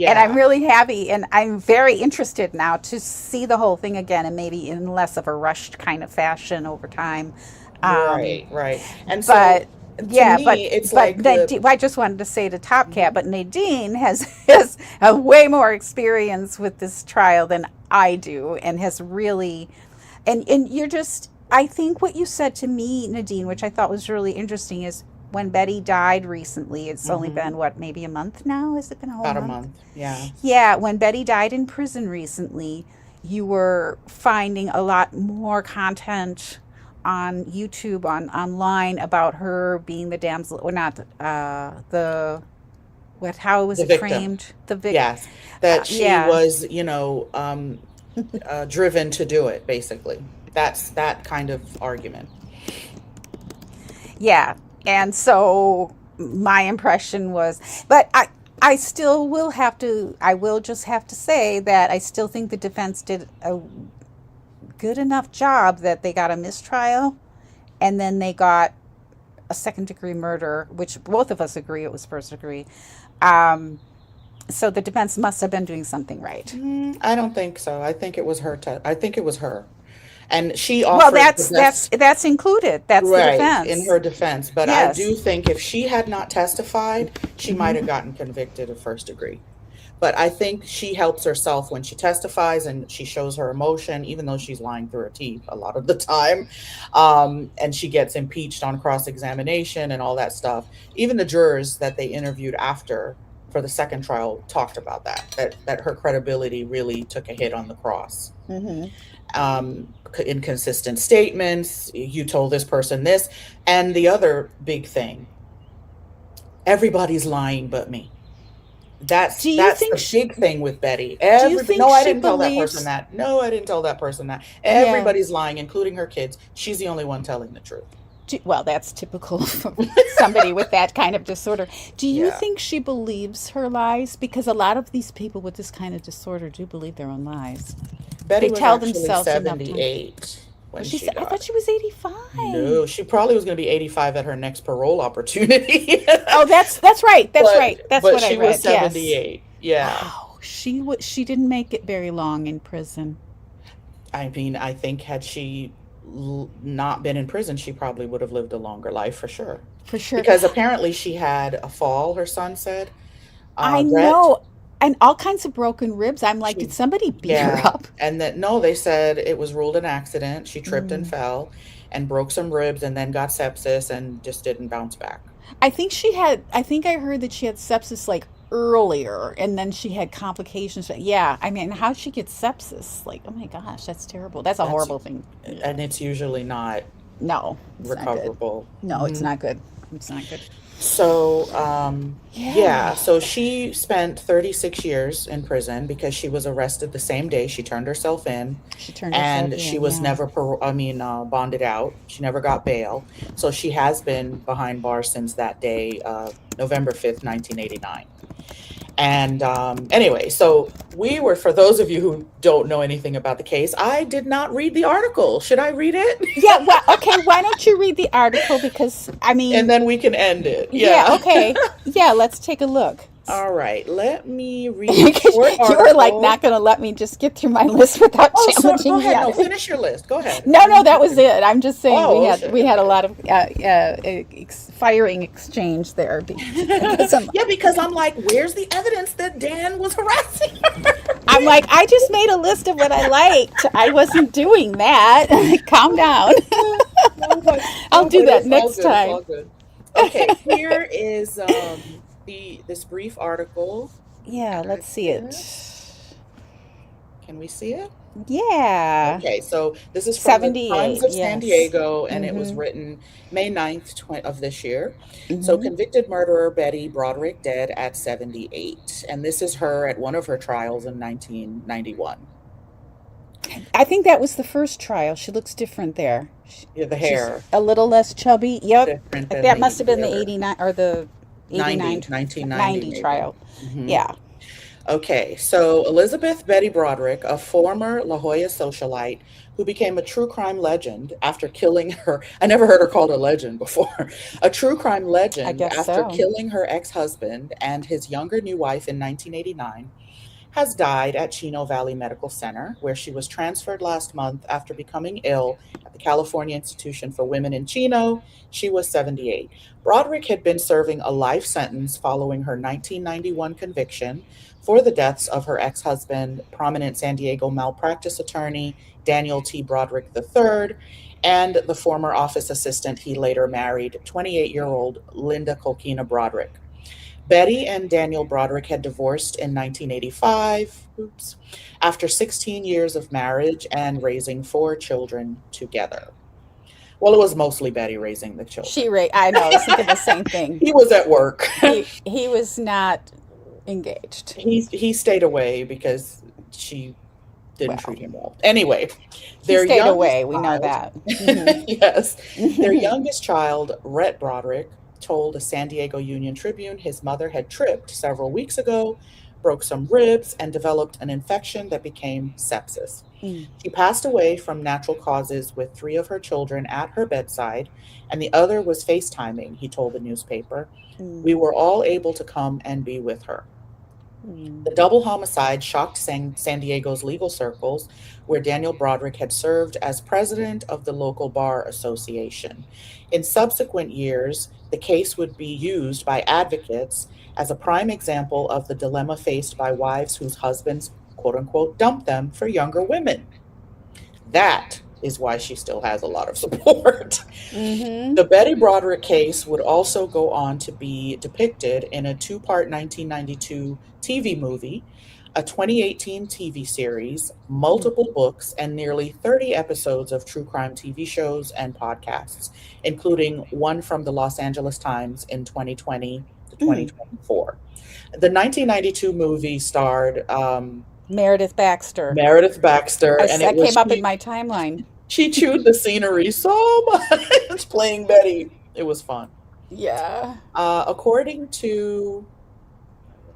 And I'm Yeah, really happy and I'm very interested now to see the whole thing again and maybe in less of a rushed kind of fashion over time. Um, right, right. And so but to yeah, me, it's but like the Nadine, I just wanted to say to Top Cat, Mhm. but Nadine has a way more experience with this trial than I do, and has really, and you're just, I think what you said to me, Nadine, which I thought was really interesting, is when Betty died recently. It's only Mhm. been what, maybe a month now? Has it been a whole About a month? month. Yeah. Yeah, when Betty died in prison recently, you were finding a lot more content on YouTube, on online about her being the damsel, or not the what? How was The it victim. framed? The vic. Yes. That she Yeah, was, driven to do it, basically. That's that kind of argument. yeah. And so my impression was, but I still will have to. I will just have to say that I still think the defense did a good enough job that they got a mistrial and then they got a second degree murder, which both of us agree it was first degree. Um, so the defense must have been doing something right. I don't think so. I think it was her. I think it was her, and she Well, offered the best. that's included. That's the Right, in defense. her defense. But I Yes. do think if she had not testified, she might have Hmm. gotten convicted of first degree. But I think she helps herself when she testifies and she shows her emotion, even though she's lying through her teeth a lot of the time. And she gets impeached on cross examination and all that stuff. Even the jurors that they interviewed after for the second trial talked about that her credibility really took a hit on the cross. Hmm. Inconsistent statements. You told this person this, and the other big thing: everybody's lying but me. Do you That's think? the big thing with Betty. Do you think No, I she didn't tell that person believes? that. No, I didn't tell that person that. Yeah. Everybody's lying, including her kids. She's the only one telling the truth. Well, that's typical for somebody with that kind of disorder. Do you Yeah. think she believes her lies? Because a lot of these people with this kind of disorder do believe their own lies. Betty They was tell actually themselves enough time. 78 when Was she I thought died. she was 85. No, she probably was going to be 85 at her next parole opportunity. Oh, that's right. That's right. That's but what I she was read. Yes. 78. Yeah. Wow. She didn't make it very long in prison. I mean, I think had she not been in prison, she probably would have lived a longer life for sure. For sure. Because apparently she had a fall, her son said. I Rhett, know. And all kinds of broken ribs. I'm like, did she, somebody beat her yeah. up? And that, no, they said it was ruled an accident. She tripped and Mm. fell and broke some ribs and then got sepsis and just didn't bounce back. I think I heard that she had sepsis like earlier and then she had complications. Yeah, I mean, how'd she get sepsis? Like, oh my gosh, that's terrible. That's a That's, horrible thing. Yeah. and it's usually not No, it's not good. recoverable. No, it's not good. It's not good. So, yeah, Yeah. so she spent 36 years in prison because she was arrested the same day she turned herself in, She turned herself and she in, was yeah. never, bonded out. She never got bail. So she has been behind bars since that day, November 5th, 1989. And anyway, so we were, for those of you who don't know anything about the case, I did not read the article. Should I read it? Yeah, well, okay, why don't you read the article? Because, I And mean, then we can end it. yeah, Yeah. okay. Yeah, let's take a look. All right. Let me read the Because short you were like article. not going to let me just get through my list without Oh, so go challenging me ahead. on No, it. finish your list. Go ahead. No, no, that was it. I'm just saying Oh, okay. we had a Okay. lot of firing exchange there because Yeah, because I'm like, where's the evidence that Dan was harassing her? I'm like, I just made a list of what I liked. I wasn't doing that. Calm down. No, but I'll no, do but that it's all next good. It's time. all good. Okay, here is the this brief article. Yeah, let's see it. Can we see it? Yeah. Okay, so this is from the Times 78. of San Yes. Diego, and it was Mhm. written May 9th of this year. So, Mhm. convicted murderer Betty Broderick dead at 78. And this is her at one of her trials in 1991. I think that was the first trial. She looks different there. Yeah, the She's hair a little less chubby. Yep. different than That must have been the the other 89 or the 89 90, 1990 90 maybe. trial. Hmm. Yeah. Okay, so Elizabeth Betty Broderick, a former La Jolla socialite who became a true crime legend after killing her, I never heard her called a legend before, a true crime I legend guess after so. killing her ex husband and his younger new wife in 1989, has died at Chino Valley Medical Center, where she was transferred last month after becoming ill at the California Institution for Women in Chino. She was 78. Broderick had been serving a life sentence following her 1991 conviction for the deaths of her ex husband, prominent San Diego malpractice attorney Daniel T. Broderick III, and the former office assistant he later married, 28-year-old Linda Colquina Broderick. Betty and Daniel Broderick had divorced in 1985, oops, after 16 years of marriage and raising four children together. Well, it was mostly Betty raising the children. I know, I was thinking the same thing. He was at work. He was not engaged. He stayed away because she didn't Well, treat him well. Anyway, he their stayed youngest away. We know child, that. Hmm. yes, their youngest child, Rhett Broderick, told a San Diego Union Tribune his mother had tripped several weeks ago, broke some ribs, and developed an infection that became sepsis. Mm. She passed away from natural causes with three of her children at her bedside, and the other was FaceTiming, he told the newspaper. Mm. We were all able to come and be with her. Mm. The double homicide shocked San Diego's legal circles, where Daniel Broderick had served as president of the local bar association. In subsequent years, the case would be used by advocates as a prime example of the dilemma faced by wives whose husbands, quote unquote, dumped them for younger women. That is why she still has a lot of support. Mm-hmm. The Betty Broderick case would also go on to be depicted in a two-part 1992 TV movie, a 2018 TV series, multiple books, and nearly 30 episodes of true crime TV shows and podcasts, including one from the Los Angeles Times in 2020 to Mm. 2024. The 1992 movie starred Meredith Baxter. Meredith Baxter, and it That was came up in my timeline. she chewed the scenery so much playing Betty. It was fun. Yeah. According to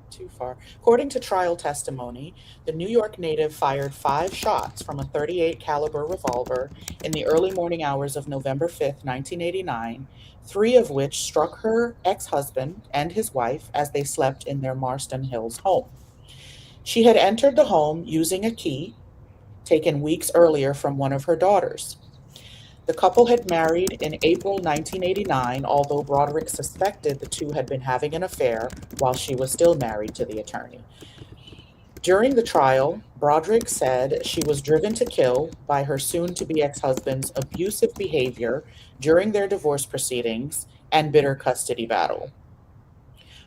too far. According to trial testimony, the New York native fired 5 shots from a 38 caliber revolver in the early morning hours of November 5th, 1989, three of which struck her ex-husband and his wife as they slept in their Marston Hills home. She had entered the home using a key taken weeks earlier from one of her daughters. The couple had married in April 1989, although Broderick suspected the two had been having an affair while she was still married to the attorney. During the trial, Broderick said she was driven to kill by her soon to be ex husband's abusive behavior during their divorce proceedings and bitter custody battle.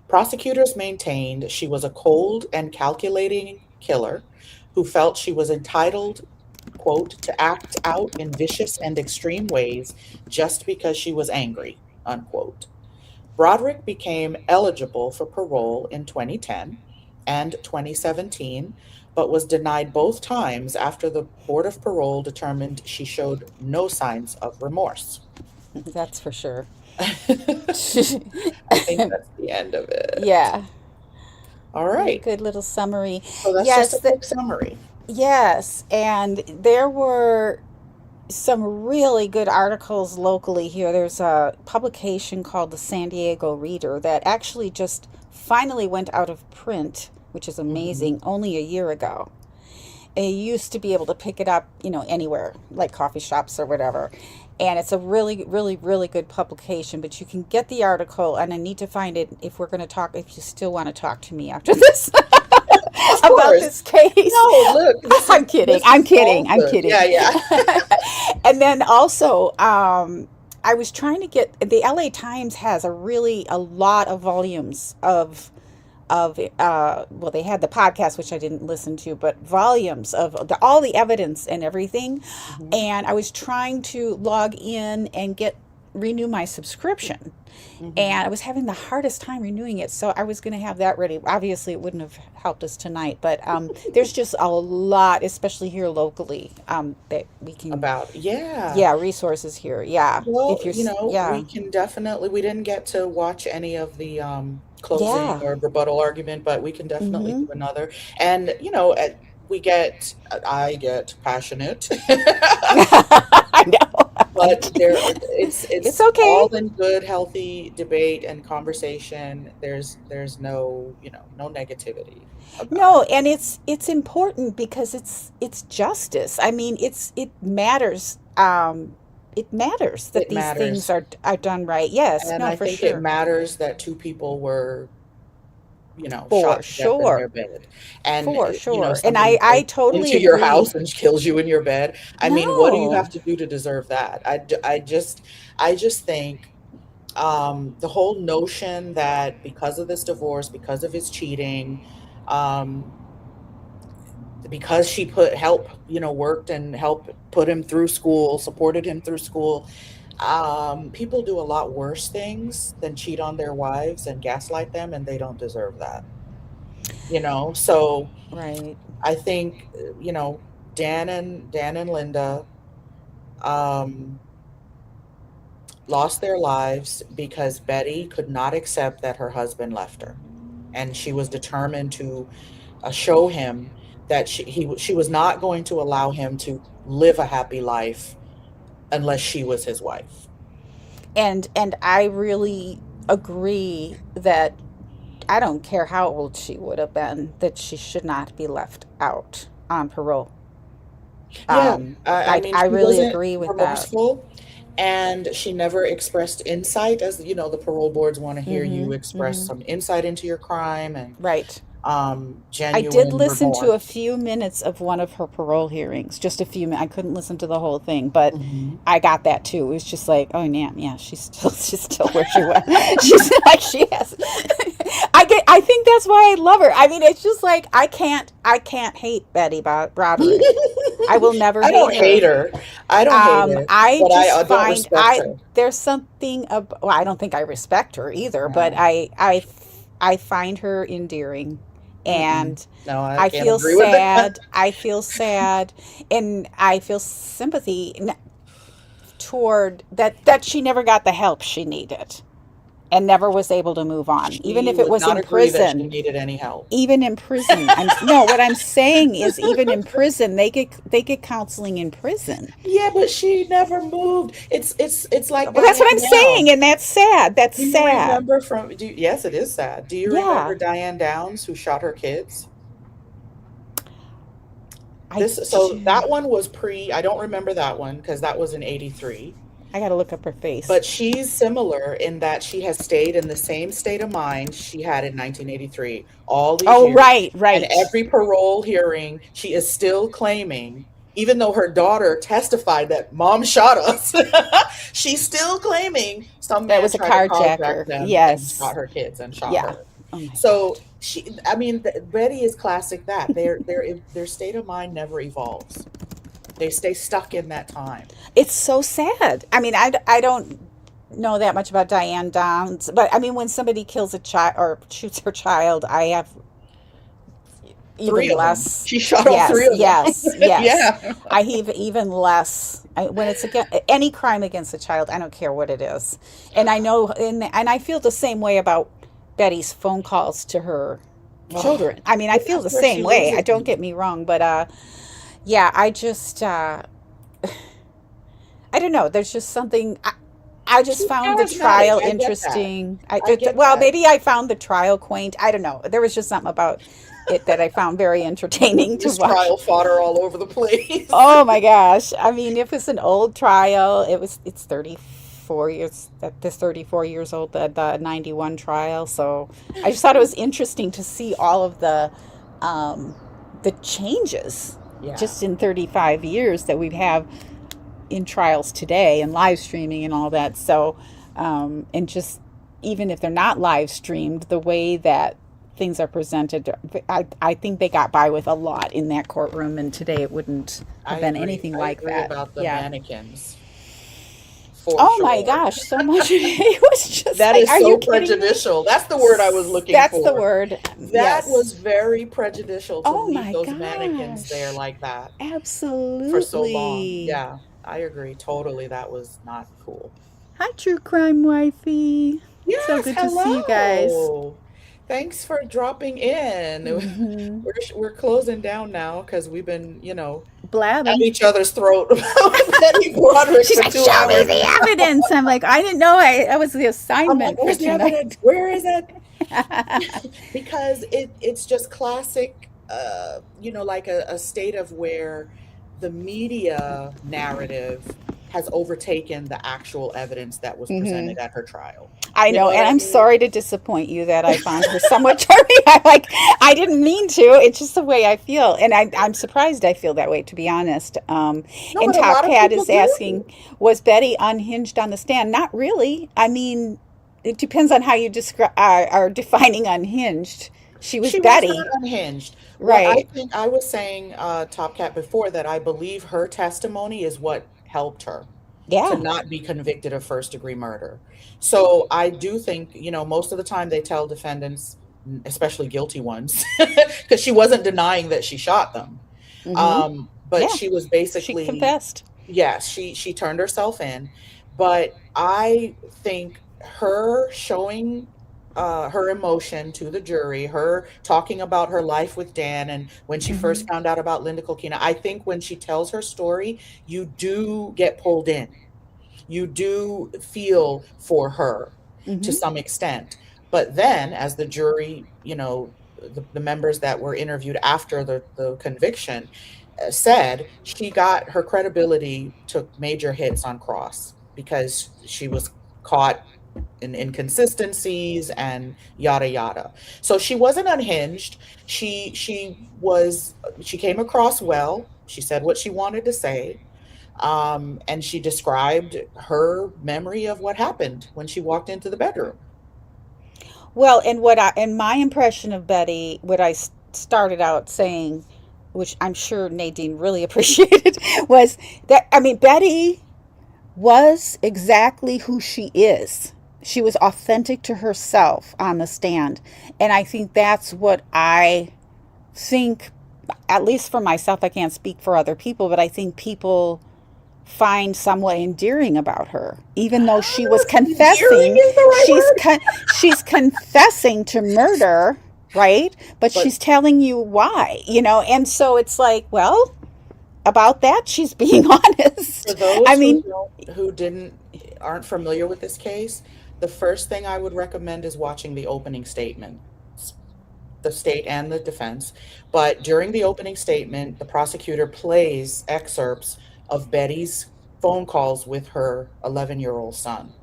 Prosecutors maintained she was a cold and calculating killer who felt she was entitled, quote, to act out in vicious and extreme ways just because she was angry, unquote. Broderick became eligible for parole in 2010 and 2017, but was denied both times after the Board of Parole determined she showed no signs of remorse. That's for sure. I think that's the end of it. Yeah. All right. Good little summary. So that's just Yes, a quick summary. yes, and there were some really good articles locally here. There's a publication called the San Diego Reader that actually just finally went out of print, which is Hmm. amazing, only a year ago. And you used to be able to pick it up, anywhere, like coffee shops or whatever. And it's a really, really, really good publication. But you can get the article, and I need to find it if we're going to talk, if you still want to talk to me after this Of about course. this case. No, look, this is I'm kidding. this I'm is kidding. all I'm good. kidding. Yeah, yeah. And then also, I was trying to get the LA Times has a lot of volumes of well, they had the podcast, which I didn't listen to, but volumes of all the evidence and everything. Hmm. And I was trying to log in and get renew my subscription, Hmm. and I was having the hardest time renewing it. So I was going to have that ready. Obviously, it wouldn't have helped us tonight, but there's just a lot, especially here locally, that we can, About, yeah. yeah, resources here. Yeah, Well, if you're, we yeah, can definitely, we didn't get to watch any of the closing yeah, or rebuttal argument, but we can definitely mm-hmm. do another. And, I get passionate. I know. But It's it's okay. all in good, healthy debate and conversation. There's no, no negativity about No, it. and it's important because it's justice. I mean, it matters. It matters that It these things matters. are done right. Yes, And no, I for think it sure. matters that two people were, For shot to death in sure. their bed. And, For sure. And somebody I breaks totally into your agree. house and kills you in your bed. I mean, what do you have No. to do to deserve that? I just think the whole notion that because of this divorce, because of his cheating, um, because she worked and helped put him through school, supported him through school. People do a lot worse things than cheat on their wives and gaslight them, and they don't deserve that. So Right. I think Dan and Linda um, lost their lives because Betty could not accept that her husband left her, and she was determined to show him that she was not going to allow him to live a happy life unless she was his wife. And I really agree that I don't care how old she would have been, that she should not be left out on parole. Yeah, I mean, I she really wasn't agree with that. remorseful, and she never expressed insight. As the parole boards want to hear you Mm-hmm. express Mm-hmm. some insight into your crime and Right. I did genuine listen to a remorse. few minutes of one of her parole hearings, just a few minutes. I couldn't listen to the whole thing, but Hmm. I got that too. It was just like, oh yeah, yeah, she's still where she was. She's like she has. I think that's why I love her. I mean, it's just like I can't hate Betty Broderick. I will never I hate don't hate her. her. I don't hate her, I but I just don't find respect her. there's something well, I don't think I respect her either, but No. I find her endearing, Mm-mm. and No, I I can't feel agree with that. sad. I feel sad, and I feel sympathy toward that she never got the help she needed and never was able to move on, even She if it would was not in agree that she prison. needed any help. Even in prison, I'm no. What I'm saying is, even in prison, they get counseling in prison. Yeah, but she never moved. It's like Well, that's what Diane I'm Downs. saying, and that's sad. That's Do you sad. remember yes, it is sad. Do you Yeah. remember Diane Downs who shot her kids? I So that one was I don't remember that one because that was in 83. I gotta look up her face. But she's similar in that she has stayed in the same state of mind she had in 1983 all these Oh, years. right, And right. every parole hearing, she is still claiming, even though her daughter testified that mom shot us, she's still claiming some That man was a tried to carjack carjacker. them and shot Yes. her kids and shot Yeah. her. Oh my So gosh. I mean, Betty is classic that their state of mind never evolves. They stay stuck in that time. It's so sad. I mean, I don't know that much about Diane Downs, but I mean, when somebody kills a child or shoots her child, I have even Three of them. less. She shot all three Yes, of them. yes, yes. Yeah. I have even less when it's against any crime against a child. I don't care what it is, and I know, and I feel the same way about Betty's phone calls to her Oh, children. I mean, I feel that's the where she same way. I loses don't me. get me wrong, but yeah, I don't know. There's just something. I just She's found the charismatic. trial I get that. interesting. I get Well, that. maybe I found the trial quaint. I don't know. There was just something about it that I found very entertaining to watch. Mistrial fodder all over the place. Oh my gosh! I mean, it was an old trial. It's 34 years. That this 34 years old. The 91 trial. So I just thought it was interesting to see all of the changes Yeah, just in 35 years that we have in trials today and live streaming and all that. So, and just even if they're not live streamed, the way that things are presented, I think they got by with a lot in that courtroom. And today it wouldn't I have been agree. anything I like agree that. about the Yeah. mannequins for Oh my sure. gosh, so much. It was just That like, is are you so kidding me? prejudicial. That's the word I was looking That's the for. word. That was Yes. very prejudicial to Oh leave my those mannequins there gosh. like that for so long. Absolutely. Yeah, I agree totally. That was not cool. Hi, True Crime Wifey. So Yes, good to see you guys. hello. Thanks for dropping in. Hmm. We're closing down now because we've been, at Blabbing. each other's throat about Betty Broderick She's for like, two show me hours the now. evidence. I'm like, I didn't know that was the I'm like, assignment for where's the tonight. evidence? Where is it? Because it's just classic, like a state of where the media narrative has overtaken the actual evidence that was Hmm. presented at her trial. I You know know, what and I I'm mean? sorry to disappoint you that I found her somewhat charming. I'm like, I didn't mean to. It's just the way I feel, and I'm surprised I feel that way, to be honest. No, And but a Top lot of Cat people is do. asking, was Betty unhinged on the stand? Not really. I mean, it depends on how you describe are defining unhinged. She was She was not Betty, unhinged. What I right? think I was saying, Top Cat, before that, I believe her testimony is what helped her to Yeah. not be convicted of first degree murder. So I do think, most of the time they tell defendants, especially guilty ones, because she wasn't denying that she shot them. Mm-hmm. But Yeah. she was She basically, confessed. yes, she turned herself in. But I think her showing her emotion to the jury, her talking about her life with Dan and when she first Mm-hmm. found out about Linda Kokina, I think when she tells her story, you do get pulled in. You do feel for her to Mm-hmm. some extent. But then, as the jury, the members that were interviewed after the conviction said, she got her credibility took major hits on cross because she was caught in inconsistencies and yada yada. So she wasn't unhinged. She came across well. She said what she wanted to say. And she described her memory of what happened when she walked into the bedroom. Well, and my impression of Betty, what I started out saying, which I'm sure Nadine really appreciated, was that I mean Betty was exactly who she is. She was authentic to herself on the stand, and I think that's what I think. At least for myself, I can't speak for other people, but I think people find somewhat endearing about her, even though she was Endearing confessing. is the right She's word. she's confessing to murder, right? But But she's telling you why, and so it's like, well, about that, she's being honest. for I those mean, who didn't aren't familiar with this case, the first thing I would recommend is watching the opening statements. the state and the defense. But during the opening statement, the prosecutor plays excerpts of Betty's phone calls with her 11-year-old son,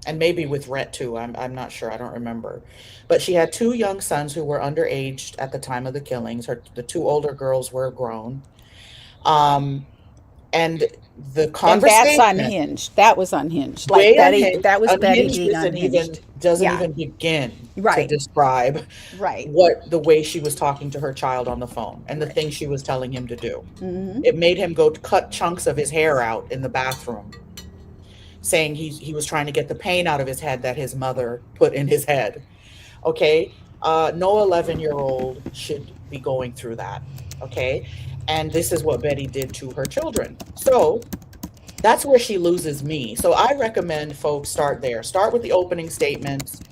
and maybe with Rhett too. I'm not sure. I don't remember. But she had two young sons who were underage at the time of the killings. The two older girls were grown. Um, and the And that's conversation, unhinged. That was unhinged. Like way Betty, unhinged. that was Betty Unhinged being isn't even unhinged. doesn't Yeah, even begin to right, describe right, what the way she was talking to her child on the phone and the right. things she was telling him to do. Mm-hmm. It made him go cut chunks of his hair out in the bathroom, saying he was trying to get the pain out of his head that his mother put in his head. Okay, no 11-year-old should be going through that. Okay, and this is what Betty did to her children. So that's where she loses me. So I recommend folks start there. Start with the opening statements,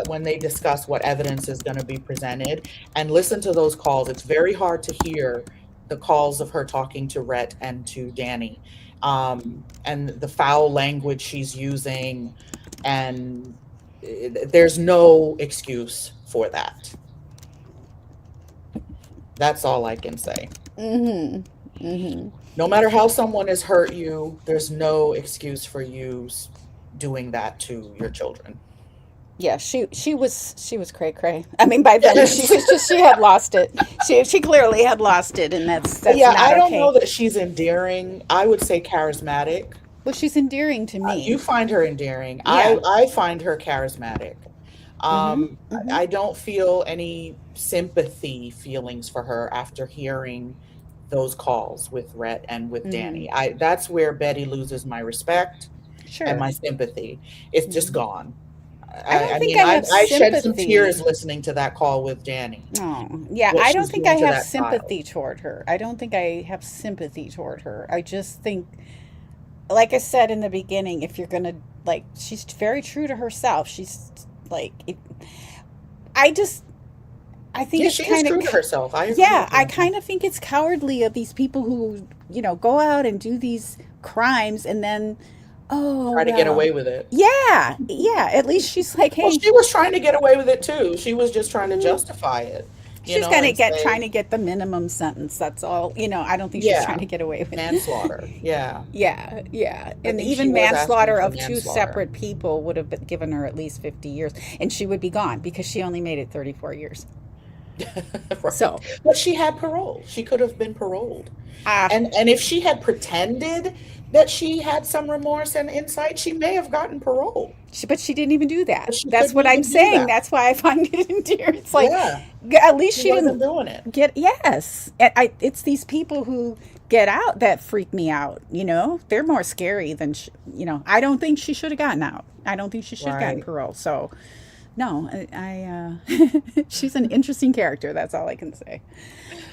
when they discuss what evidence is going to be presented, and listen to those calls. It's very hard to hear the calls of her talking to Rhett and to Danny, and the foul language she's using, and there's no excuse for that. That's all I can say. Mm-hmm. Mm-hmm. No matter how someone has hurt you, there's no excuse for you doing that to your children. Yeah, she was cray cray. I mean, by then she Yes. was just she had lost it. She clearly had lost it, and that's Yeah, not I don't know okay. that she's endearing. I would say charismatic. Well, she's endearing to You me. find her endearing. Yeah. I find her charismatic. Mm-hmm. Mm-hmm. I don't feel any sympathy feelings for her after hearing those calls with Rhett and with Mm-hmm. Danny. I That's where Betty loses my respect and Sure. my sympathy. It's just Mm-hmm. gone. I don't I think mean, I have I shed some sympathy. tears listening to that call with Danny, Oh, yeah. what I don't she's think I doing to have that child. sympathy toward her. I don't think I have sympathy toward her. I just think, like I said in the beginning, if you're gonna like, she's very true to herself. She's like, I just, I think Yeah, it's she is kind of, true to herself. I agree yeah, with I you. kind of think it's cowardly of these people who, go out and do these crimes and then, oh, Try to get well, away with it. yeah, yeah. At least she's like, Well, hey, she was trying to get away with it too. She was just trying to mm, justify it, she's gonna and get trying say, to get the minimum sentence. That's all. I don't think she's trying yeah, to get away with. manslaughter. Yeah, Yeah, yeah. I And think she even was asking manslaughter for of two manslaughter. separate people would have given her at least 50 years, and she would be gone because she only made it 34 years. Right. So, But she had parole. She could have been paroled. ah, And if she had pretended that she had some remorse and insight, she may have gotten parole. but she didn't even do that. But she That's couldn't what I'm even do saying. that. That's why I find it endearing. It's like, Yeah, at least she she wasn't didn't doing it. get, yes. And it's these people who get out that freak me out. They're more scary than, I don't think she should have gotten out. I don't think she should have gotten Right. parole. So, no, she's an interesting character. That's all I can say.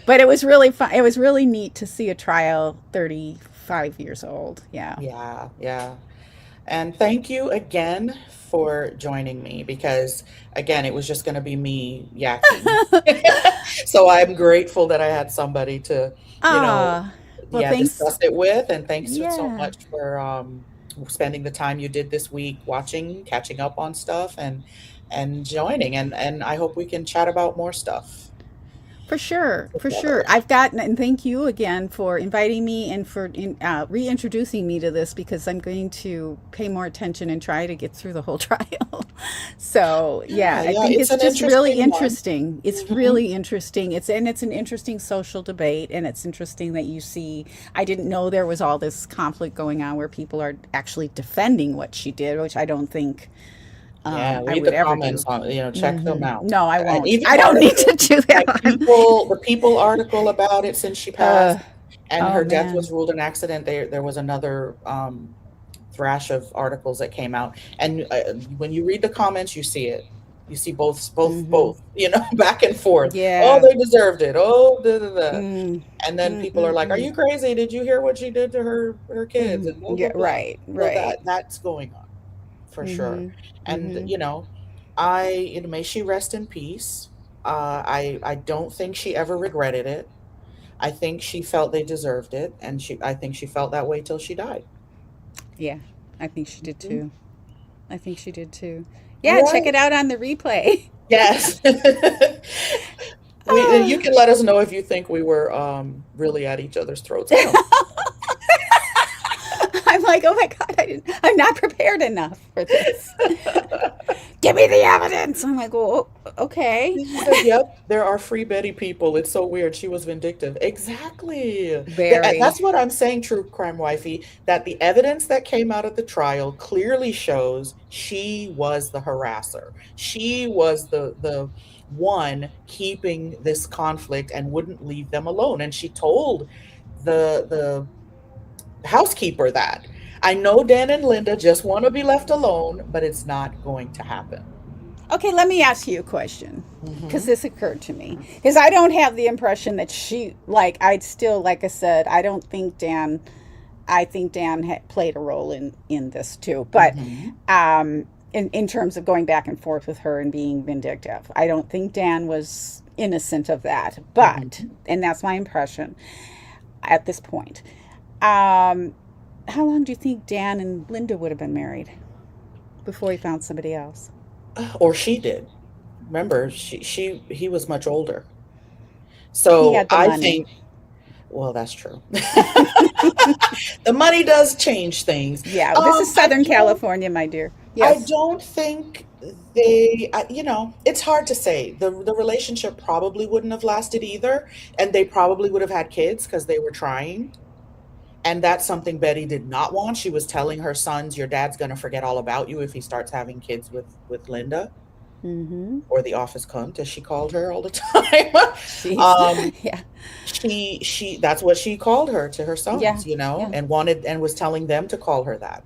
But it was really fun. It was really neat to see a trial 35 years old. Yeah. Yeah, yeah. And thank you again for joining me because, again, it was just going to be me yakking. So I'm grateful that I had somebody to, you know, Ah, well, yeah, thanks. discuss it with. And thanks so Yeah, much for spending the time you did this week watching, catching up on stuff, and joining. And I hope we can chat about more stuff for sure. For sure. together. I've gotten, and thank you again for inviting me and for reintroducing me to this because I'm going to pay more attention and try to get through the whole trial. So, yeah, Yeah, I yeah, think it's it's an just really interesting one. interesting. It's Mhm. really interesting. It's an interesting social debate, and it's interesting that you see. I didn't know there was all this conflict going on where people are actually defending what she did, which I don't think Yeah, I read would the ever comments do. on, check them out. No, I And won't. even I don't need to articles do like that. the People article about it since she uh, passed and oh her death man. was ruled an accident. There was another thrash of articles that came out. And when you read the comments, you see it. You see Mm-hmm. both, back and forth. Oh, Yeah. they deserved it. Oh, da, da, da. Mm. And then Mm, people are mm, like, "Are mm. you crazy? Did you hear what she did to her kids?" Mm. And blah blah Yeah, blah. right, So right. that's going on for sure. Mm-hmm. And Mm-hmm. may she rest in peace. I don't think she ever regretted it. I think she felt they deserved it, and I think she felt that way till she died. Yeah, I think she did Mhm. too. I think she did too. Yeah, check Right. it out on the replay. Yes. We, and you can let us know if you think we were really at each other's throats. I don't I'm like, oh my God, I'm not prepared enough for this. Give me the evidence. I'm like, well, okay. She said, "Yep, there are free Betty people. It's so weird. She was vindictive." Exactly. Very. That's what I'm saying, true crime wifey, that the evidence that came out of the trial clearly shows she was the harasser. She was the one keeping this conflict and wouldn't leave them alone. And she told the housekeeper that. I know Dan and Linda just want to be left alone, but it's not going to happen. Okay, let me ask you a question because Hmm. this occurred to me. Because I don't have the impression that she, like, I'd still, like I said, I don't think Dan, I think Dan had played a role in this too. But Hmm. in terms of going back and forth with her and being vindictive, I don't think Dan was innocent of that. But, Hmm. and that's my impression at this point. Um, how long do you think Dan and Linda would have been married before he found somebody else? Or she did. Remember, he was much older. He So had the I money. think, well, that's true. The money does change things. Yeah, this is I Southern don't California, my dear. I Yes. don't think it's hard to say. The relationship probably wouldn't have lasted either, and they probably would have had kids because they were trying. And that's something Betty did not want. She was telling her sons, "Your dad's going to forget all about you if he starts having kids with Linda." Mm-hmm. Or the office cunt, as she called her all the time. She's, um, yeah, she that's what she called her to her yeah, sons, yeah. and wanted and was telling them to call her that.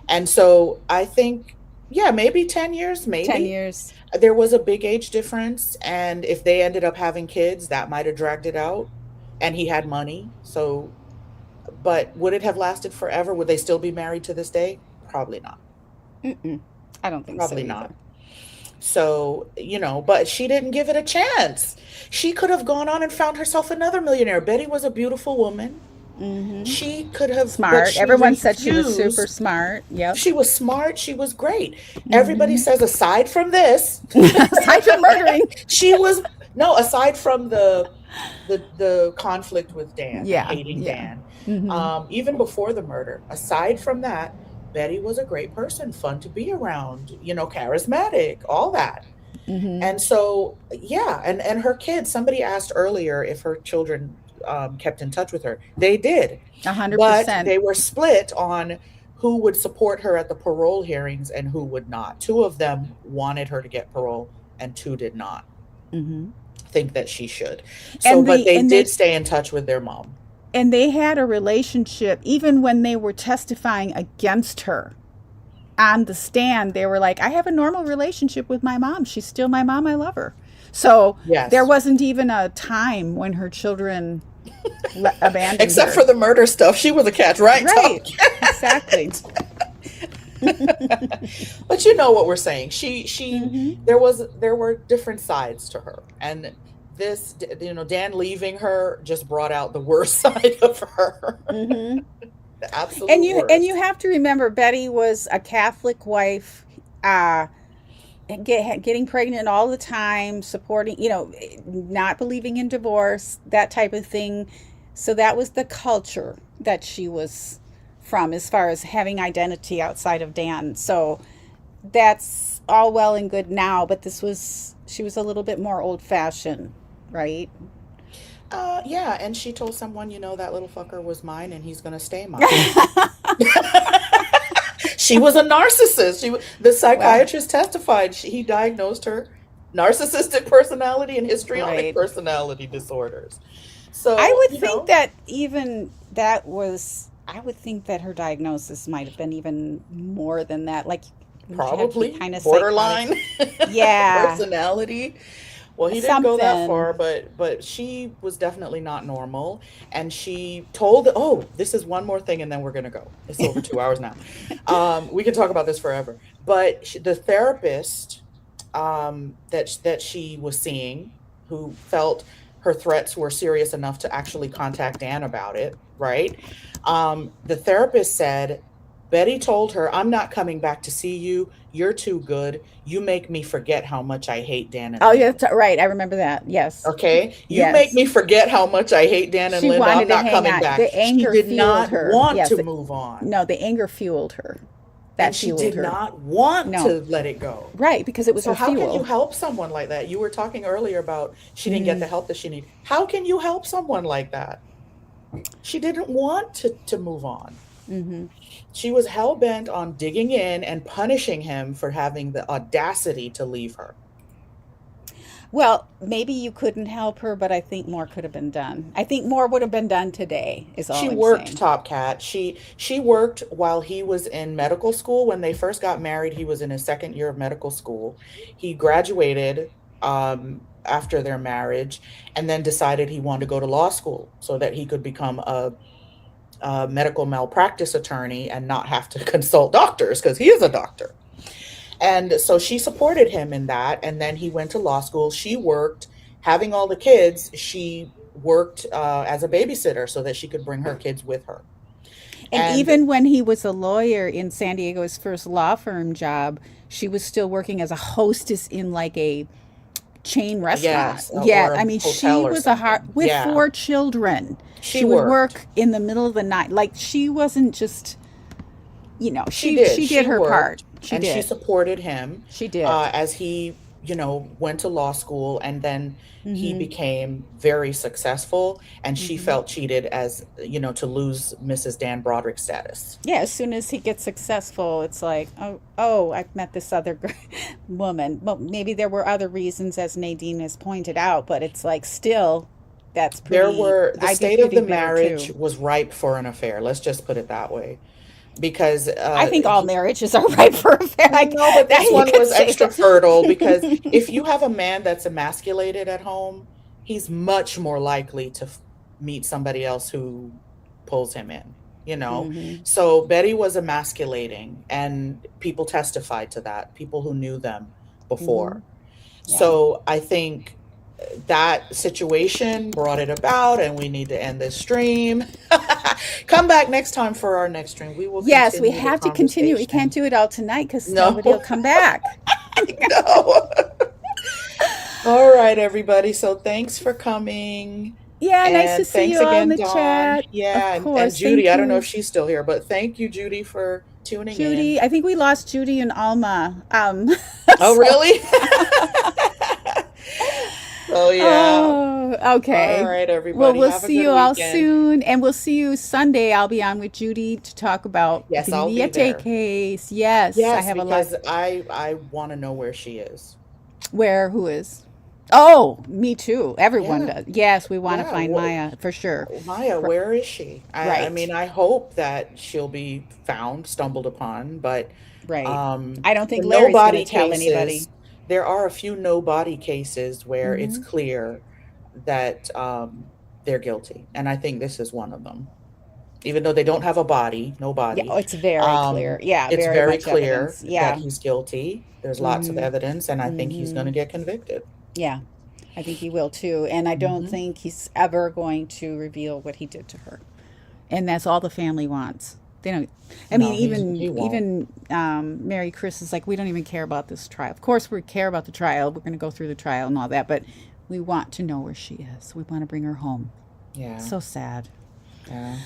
And so I think, yeah, maybe 10 years, 10 maybe. years. There was a big age difference, and if they ended up having kids, that might have dragged it out. And he had money, so but would it have lasted forever? Would they still be married to this day? Probably not. Mm-mm. I don't think so Probably either. not. So, but she didn't give it a chance. She could have gone on and found herself another millionaire. Betty was a beautiful woman. Mm-hmm. She could have, but Smart. she Everyone said she was super refused. smart. Yep. She was smart. She was great. Everybody Mm-hmm. says, aside from this, Aside from murdering. she was, no, aside from the conflict with Dan, the Yeah, hating yeah. Dan, Mm-hmm. even before the murder, aside from that, Betty was a great person, fun to be around, charismatic, all that. Mm-hmm. And so, yeah, and her kids, somebody asked earlier if her children kept in touch with her. They did, A hundred but percent. they were split on who would support her at the parole hearings and who would not. Two of them wanted her to get parole, and two did not Mm-hmm. think that she should. So, And but the they and did they stay in touch with their mom. and they had a relationship even when they were testifying against her on the stand. They were like, I have a normal relationship with my mom. She's still my mom. I love her. So there Yes. wasn't even a time when her children abandoned Except her. for the murder stuff. She was a cat's right Right. dog. Exactly. But you know what we're saying. She Mm-hmm. there were different sides to her. And this, Dan leaving her just brought out the worst side of her. Mm-hmm. The And absolute you worst. have to remember, Betty was a Catholic wife, uh, getting pregnant all the time, supporting, not believing in divorce, that type of thing. So that was the culture that she was from, as far as having identity outside of Dan. So that's all well and good now, but she was a little bit more old fashioned, right? Yeah, and she told someone, that little fucker was mine and he's gonna stay mine. She was a narcissist. The Well, psychiatrist testified he diagnosed her narcissistic personality and histrionic right. personality disorders. I So, would think that even that was, I would think that her diagnosis might have been even more than that. Like, wouldn't you have to be probably kind of psychotic? borderline Yeah, personality. Well, he didn't go that something. far, but she was definitely not normal. And she told, oh, this is one more thing, and then we're gonna go. It's over 2 hours now. We can talk about this forever. But the therapist that she was seeing, who felt her threats were serious enough to actually contact Dan about it, right? The therapist said Betty told her, I'm not coming back to see you. You're too good. You make me forget how much I hate Dan and Oh, yeah, Linda. that's right. I remember that. Yes. Okay? You make Yes. me forget how much I hate Dan and She Linda. I'm wanted to not hang coming on. back. The She anger did fueled not her. want Yes. to move on. No, the anger fueled her. And That she fueled did her. not want No. to let it go. Right, because it was So her how can you fuel. help someone like that? You were talking earlier about she didn't get Hmm. the help that she needed. How can you help someone like that? She didn't want to move on. Hmm. She was hell bent on digging in and punishing him for having the audacity to leave her. Well, maybe you couldn't help her, but I think more could have been done. I think more would have been done today, is all She I'm worked saying. Top Cat. She worked while he was in medical school. When they first got married, he was in his second year of medical school. He graduated after their marriage and then decided he wanted to go to law school so that he could become a medical malpractice attorney and not have to consult doctors because he is a doctor. And so she supported him in that. And then he went to law school. She worked, having all the kids, she worked as a babysitter so that she could bring her kids with her. And And even when he was a lawyer in San Diego, his first law firm job, she was still working as a hostess in like a chain restaurant. yes, Yeah, or I a mean, she hotel or was a hard something. with Yeah, 4 children. she She would worked. work in the middle of the night. Like she wasn't just, She she did. she did She her part. worked She and she did. supported him She did. as he, went to law school and then he Mhm. became very successful. And she Mhm. felt cheated as, to lose Mrs. Dan Broderick status. Yeah, as soon as he gets successful, it's like, oh, I've met this other woman. Well, maybe there were other reasons, as Nadine has pointed out, but it's like still, that's pretty. The I'd be state of pretty the bitter marriage too. was ripe for an affair. Let's just put it that way. Because I think all marriages are right for a fair. Like no, but that, this you one could was say extra fertile because if that. you have a man that's emasculated at home, he's much more likely to meet somebody else who pulls him in, you know? Hmm. So Betty was emasculating, and people testified to that, people who knew them Hmm. before. Yeah. So I think that situation brought it about, and we need to end this stream. Come back next time for our next stream. We will Yes, we continue the have to continue. We can't conversation. do it all tonight because No, nobody will come back. no. All right, everybody. So thanks for coming. Yeah, nice to And see you thanks all in again, the Dawn. chat. Of Yeah, and course. Judy. Thank I don't know you, if she's still here, but thank you, Judy, for tuning in. Judy. I think we lost Judy and Alma. Oh, So, really? Oh, yeah. oh, All okay. right, Well, everybody. we'll Have a see good you all weekend. soon, and we'll see you Sunday. I'll be on with Judy to talk about Yes, the I'll be Viviette there. case. Yes, I Yes, have a lot. because I want to know where she is. Where? Who is? Oh, me too. Everyone Yeah, does. Yes, we want to yeah. find Maya for sure. Maya, R- where is she? I right, mean, I hope that she'll be found, stumbled upon, but right. um, I don't the think Larry's going to nobody tell anybody. cases, there are a few nobody cases where it's Hmm. clear that they're guilty. And I think this is one of them. Even though they don't have a body, Yeah, oh, nobody, it's very clear. Yeah, it's very very much clear evidence. that Yeah. he's guilty. There's lots of Hmm. evidence, and I think he's going Hmm. to get convicted. Yeah, I think he will too. And I don't Hmm. think he's ever going to reveal what he did to her. And that's all the family wants. They don't. I mean, No, even he won't. even Mary Chris is like, we don't even care about this trial. Of course, we care about the trial. We're going to go through the trial and all that, but we want to know where she is. We want to bring her home. Yeah, So sad. yeah.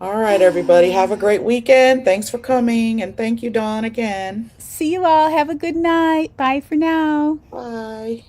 All right, everybody. Have a great weekend. Thanks for coming. And thank you, Dawn, again. See you all. Have a good night. Bye for now. Bye.